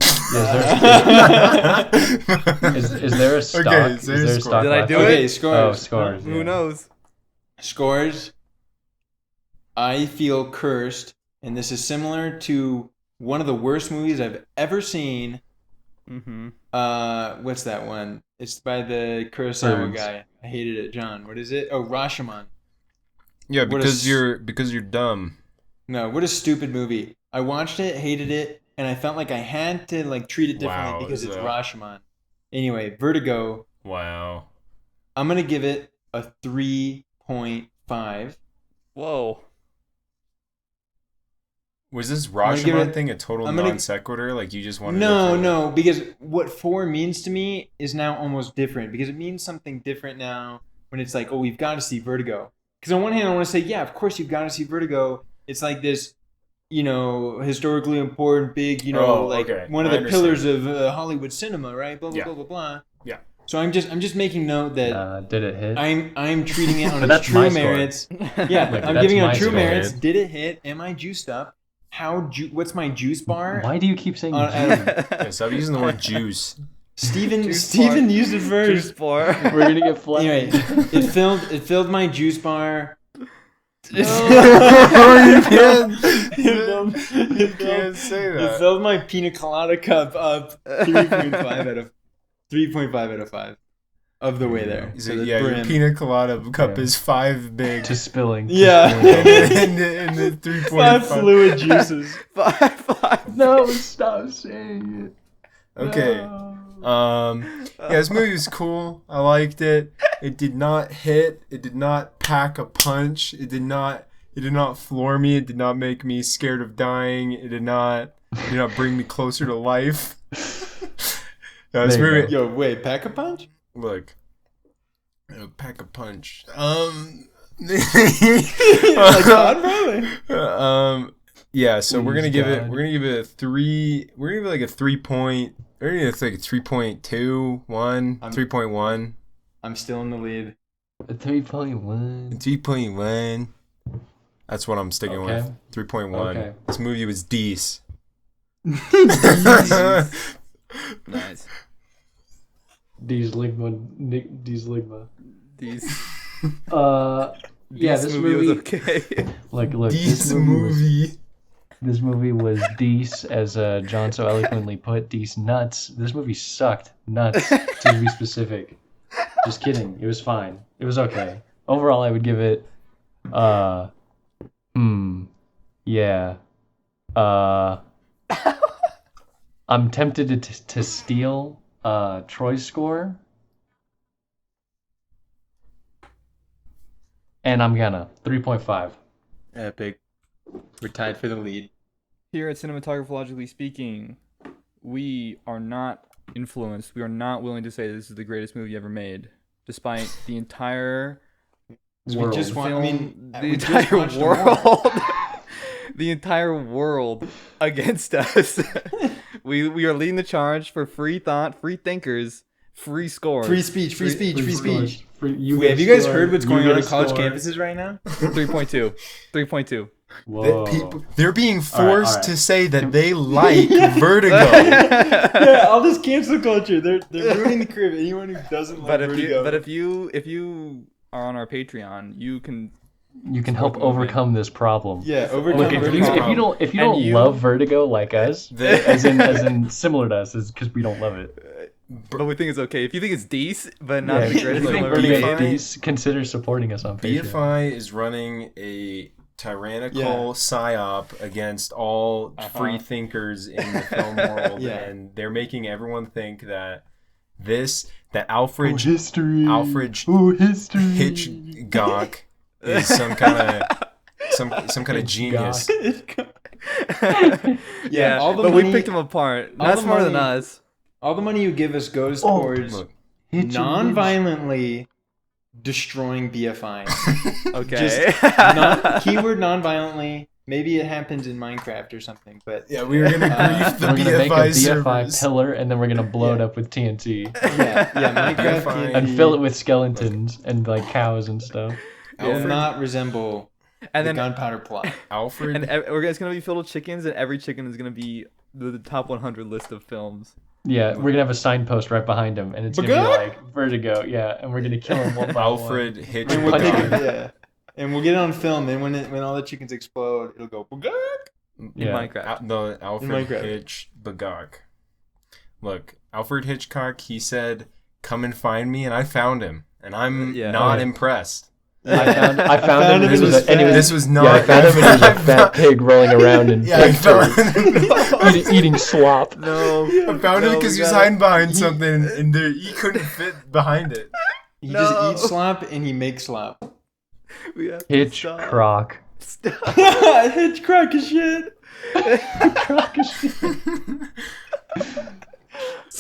[SPEAKER 3] Is there a stock?
[SPEAKER 2] Okay,
[SPEAKER 3] Is
[SPEAKER 2] so
[SPEAKER 3] there a
[SPEAKER 2] scores.
[SPEAKER 3] stock
[SPEAKER 4] Did I
[SPEAKER 3] laugh
[SPEAKER 4] do
[SPEAKER 3] track?
[SPEAKER 4] it?
[SPEAKER 1] Okay, scores.
[SPEAKER 3] Oh, scores.
[SPEAKER 4] Who
[SPEAKER 3] yeah.
[SPEAKER 4] knows?
[SPEAKER 1] Scores. I feel cursed, and this is similar to one of the worst movies I've ever seen.
[SPEAKER 4] Mm-hmm.
[SPEAKER 1] What's that one? It's by the Kurosawa
[SPEAKER 3] Birds.
[SPEAKER 1] guy. I hated it, John. What is it? Oh, Rashomon.
[SPEAKER 2] Yeah,
[SPEAKER 1] What a
[SPEAKER 2] because
[SPEAKER 1] s-
[SPEAKER 2] you're dumb.
[SPEAKER 1] No, what a stupid movie. I watched it, hated it, and I felt like I had to like treat it differently
[SPEAKER 2] Wow,
[SPEAKER 1] because it's
[SPEAKER 2] so-
[SPEAKER 1] Rashomon. Anyway, Vertigo.
[SPEAKER 2] Wow.
[SPEAKER 1] I'm gonna give it a 3.5.
[SPEAKER 4] Whoa.
[SPEAKER 2] Was this
[SPEAKER 1] gonna give
[SPEAKER 2] Rashomon
[SPEAKER 1] it-
[SPEAKER 2] thing a total
[SPEAKER 1] I'm gonna-
[SPEAKER 2] non sequitur? Like you just wanted
[SPEAKER 1] No, because what 4 means to me is now almost different because it means something different now when it's like, oh, we've got to see Vertigo. Because on one hand, I want to say, yeah, of course you've got to see Vertigo. It's like this, historically important, big, one of
[SPEAKER 2] I
[SPEAKER 1] the pillars
[SPEAKER 2] understand.
[SPEAKER 1] of Hollywood cinema, right? Blah blah
[SPEAKER 2] Yeah.
[SPEAKER 1] blah blah blah.
[SPEAKER 2] Yeah.
[SPEAKER 1] So I'm just making note that
[SPEAKER 3] Did it hit?
[SPEAKER 1] I'm treating it on
[SPEAKER 3] But
[SPEAKER 1] its
[SPEAKER 3] that's my
[SPEAKER 1] true
[SPEAKER 3] score.
[SPEAKER 1] merits. Yeah,
[SPEAKER 3] Look,
[SPEAKER 1] I'm
[SPEAKER 3] that's
[SPEAKER 1] giving it
[SPEAKER 3] my
[SPEAKER 1] on true
[SPEAKER 3] score.
[SPEAKER 1] merits. Did it hit? Am I juiced up? What's my juice bar?
[SPEAKER 3] Why do you keep saying
[SPEAKER 1] On-
[SPEAKER 3] juice?
[SPEAKER 2] Yeah, stop using the word juice.
[SPEAKER 1] Steven
[SPEAKER 4] Juice bar.
[SPEAKER 1] used it
[SPEAKER 4] Juice
[SPEAKER 1] first.
[SPEAKER 4] bar.
[SPEAKER 3] We're gonna get flagged.
[SPEAKER 1] Anyway, it filled my juice bar.
[SPEAKER 2] You can't say
[SPEAKER 1] It
[SPEAKER 2] that.
[SPEAKER 1] filled my pina colada cup up 3.5 out of 5 of the way there.
[SPEAKER 2] So,
[SPEAKER 1] To the
[SPEAKER 2] yeah, your
[SPEAKER 1] brim.
[SPEAKER 2] pina colada cup
[SPEAKER 3] Yeah.
[SPEAKER 2] is 5 big.
[SPEAKER 3] To spilling.
[SPEAKER 1] Yeah.
[SPEAKER 2] and the 3.5.
[SPEAKER 1] 5 fluid juices.
[SPEAKER 4] Five.
[SPEAKER 3] No, stop saying it.
[SPEAKER 2] Okay.
[SPEAKER 3] No.
[SPEAKER 2] Yeah, this movie was cool. I liked it. It did not hit. It did not pack a punch. It did not floor me. It did not make me scared of dying. It did not bring me closer to life. No, this
[SPEAKER 3] There you
[SPEAKER 2] movie.
[SPEAKER 1] Yo, wait, pack a punch?
[SPEAKER 2] Look. Pack a punch.
[SPEAKER 1] Like God, bro?
[SPEAKER 2] Yeah, so we're gonna
[SPEAKER 3] Please,
[SPEAKER 2] give it.
[SPEAKER 3] God.
[SPEAKER 2] We're gonna give it a 3. We're gonna give it like a 3 point. We're gonna give it like a 3.2, 1, 3.1,
[SPEAKER 1] I'm still in the lead.
[SPEAKER 3] A 3.1.
[SPEAKER 2] 3.1. That's what I'm sticking
[SPEAKER 3] Okay.
[SPEAKER 2] with. 3.1.
[SPEAKER 3] Okay.
[SPEAKER 2] This movie was decent.
[SPEAKER 4] Nice.
[SPEAKER 3] These Ligma. These Ligma.
[SPEAKER 4] These.
[SPEAKER 3] Yeah, this movie.
[SPEAKER 4] was okay.
[SPEAKER 3] Look.
[SPEAKER 2] This movie.
[SPEAKER 3] This movie was Deece, as John so eloquently put. Deece nuts. This movie sucked. Nuts, to be specific. Just kidding. It was fine. It was okay. Overall, I would give it. Yeah. I'm tempted to steal Troy's score. And I'm gonna 3.5.
[SPEAKER 1] Epic. We're tied for the lead.
[SPEAKER 4] Here at Cinematographilogically Speaking, we are not influenced. We are not willing to say this is the greatest movie ever made, despite the entire
[SPEAKER 1] We just want. I mean,
[SPEAKER 4] the
[SPEAKER 1] we just
[SPEAKER 4] entire
[SPEAKER 1] watched a
[SPEAKER 4] world, the entire world against us. we are leading the charge for free thought, free thinkers, free scores.
[SPEAKER 1] Free speech, free speech, free speech.
[SPEAKER 3] You
[SPEAKER 1] Wait, have you guys heard what's going on on college
[SPEAKER 3] score.
[SPEAKER 1] campuses right now?
[SPEAKER 4] 3.2. 3.2
[SPEAKER 3] Whoa.
[SPEAKER 2] They're being forced
[SPEAKER 3] All right.
[SPEAKER 2] to say that they like Vertigo.
[SPEAKER 1] Yeah, all this cancel culture. They're ruining the career of anyone who doesn't like Vertigo.
[SPEAKER 4] But if you are on our Patreon, you can
[SPEAKER 3] help overcome this problem.
[SPEAKER 1] Yeah, overcome
[SPEAKER 3] Look, if
[SPEAKER 1] Vertigo.
[SPEAKER 3] you don't love Vertigo like us, as in similar to us, is because we don't love it.
[SPEAKER 4] But we think it's okay. If you think it's decent, but not the
[SPEAKER 3] If you
[SPEAKER 4] greatest
[SPEAKER 3] think
[SPEAKER 4] film ever
[SPEAKER 3] Vertigo
[SPEAKER 4] made,
[SPEAKER 3] is decent, consider supporting us on Patreon.
[SPEAKER 2] BFI is running a tyrannical psyop against all free thinkers in the film world, and they're making everyone think that Alfred Hitchcock is some kind of genius.
[SPEAKER 1] Yeah, all the
[SPEAKER 4] but
[SPEAKER 1] money,
[SPEAKER 4] we picked him apart.
[SPEAKER 1] all
[SPEAKER 4] Not
[SPEAKER 1] the
[SPEAKER 4] smarter than
[SPEAKER 1] money-
[SPEAKER 4] us.
[SPEAKER 1] all the money you give us goes towards
[SPEAKER 2] Look,
[SPEAKER 1] non-violently destroying BFI.
[SPEAKER 4] Okay.
[SPEAKER 1] Just keyword non-violently. Maybe it happens in Minecraft or something, but
[SPEAKER 2] yeah, we were gonna grief the
[SPEAKER 3] We're gonna make a
[SPEAKER 2] BFI
[SPEAKER 3] BFI
[SPEAKER 2] servers.
[SPEAKER 3] pillar, and then we're gonna blow it up with TNT
[SPEAKER 1] yeah, Minecraft
[SPEAKER 2] BFI.
[SPEAKER 3] and fill it with skeletons and like cows and stuff.
[SPEAKER 1] will not resemble
[SPEAKER 4] And
[SPEAKER 1] the
[SPEAKER 4] then
[SPEAKER 1] gunpowder plot.
[SPEAKER 2] Alfred.
[SPEAKER 4] and it's gonna be filled with chickens, and every chicken is gonna be the top 100 list of films.
[SPEAKER 3] Yeah, we're gonna have a signpost right behind him, and it's gonna be like Vertigo. Yeah, and we're gonna kill him one by
[SPEAKER 2] Alfred
[SPEAKER 3] one.
[SPEAKER 1] And we'll take
[SPEAKER 2] Hitchcock.
[SPEAKER 1] it, and we'll get it on film. And when all the chickens explode, it'll go.
[SPEAKER 4] In
[SPEAKER 3] Yeah.
[SPEAKER 4] Minecraft.
[SPEAKER 2] The Alfred
[SPEAKER 1] Minecraft.
[SPEAKER 2] Hitchcock. Look, Alfred Hitchcock. He said, "Come and find me," and I found him, and I'm not impressed.
[SPEAKER 3] I found him.
[SPEAKER 1] This was
[SPEAKER 2] This was not.
[SPEAKER 3] I found him. And he was a fat pig rolling around in
[SPEAKER 2] Yeah, I
[SPEAKER 3] pig
[SPEAKER 2] found
[SPEAKER 3] turds, eating slop.
[SPEAKER 4] No.
[SPEAKER 2] I found him because he was hiding behind something, and he couldn't fit behind it.
[SPEAKER 1] He just eats slop and he makes slop.
[SPEAKER 4] We have to
[SPEAKER 3] Hitchcock.
[SPEAKER 4] stop.
[SPEAKER 1] Hitchcock is shit.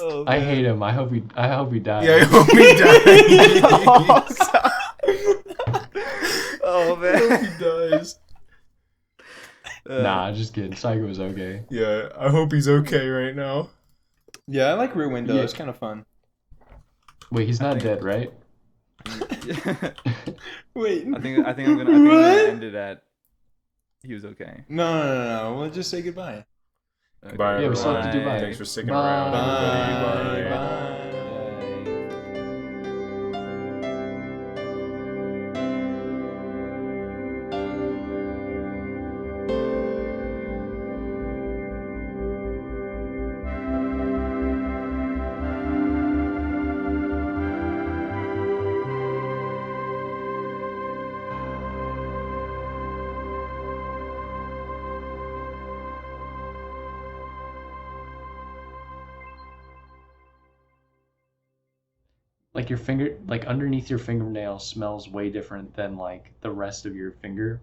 [SPEAKER 4] Oh,
[SPEAKER 3] I hate him. I hope he dies.
[SPEAKER 2] Yeah, I hope he dies.
[SPEAKER 4] Oh man.
[SPEAKER 2] He dies.
[SPEAKER 3] Nah, just kidding. Psycho was okay.
[SPEAKER 2] Yeah, I hope he's okay right now.
[SPEAKER 1] Yeah, I like Rear Window.
[SPEAKER 3] Yeah.
[SPEAKER 1] It's kind of fun.
[SPEAKER 3] Wait, he's
[SPEAKER 4] I
[SPEAKER 3] not
[SPEAKER 4] think-
[SPEAKER 3] dead, right?
[SPEAKER 1] Wait.
[SPEAKER 4] I think I'm gonna end it at he was okay.
[SPEAKER 1] No. We'll just say goodbye.
[SPEAKER 2] Goodbye,
[SPEAKER 3] Yeah, we still
[SPEAKER 2] everyone.
[SPEAKER 3] have to do bye.
[SPEAKER 2] Thanks for sticking
[SPEAKER 3] Bye.
[SPEAKER 2] around, everybody.
[SPEAKER 1] Bye.
[SPEAKER 2] Bye.
[SPEAKER 1] Bye.
[SPEAKER 3] Like your finger, like underneath your fingernail smells way different than like the rest of your finger.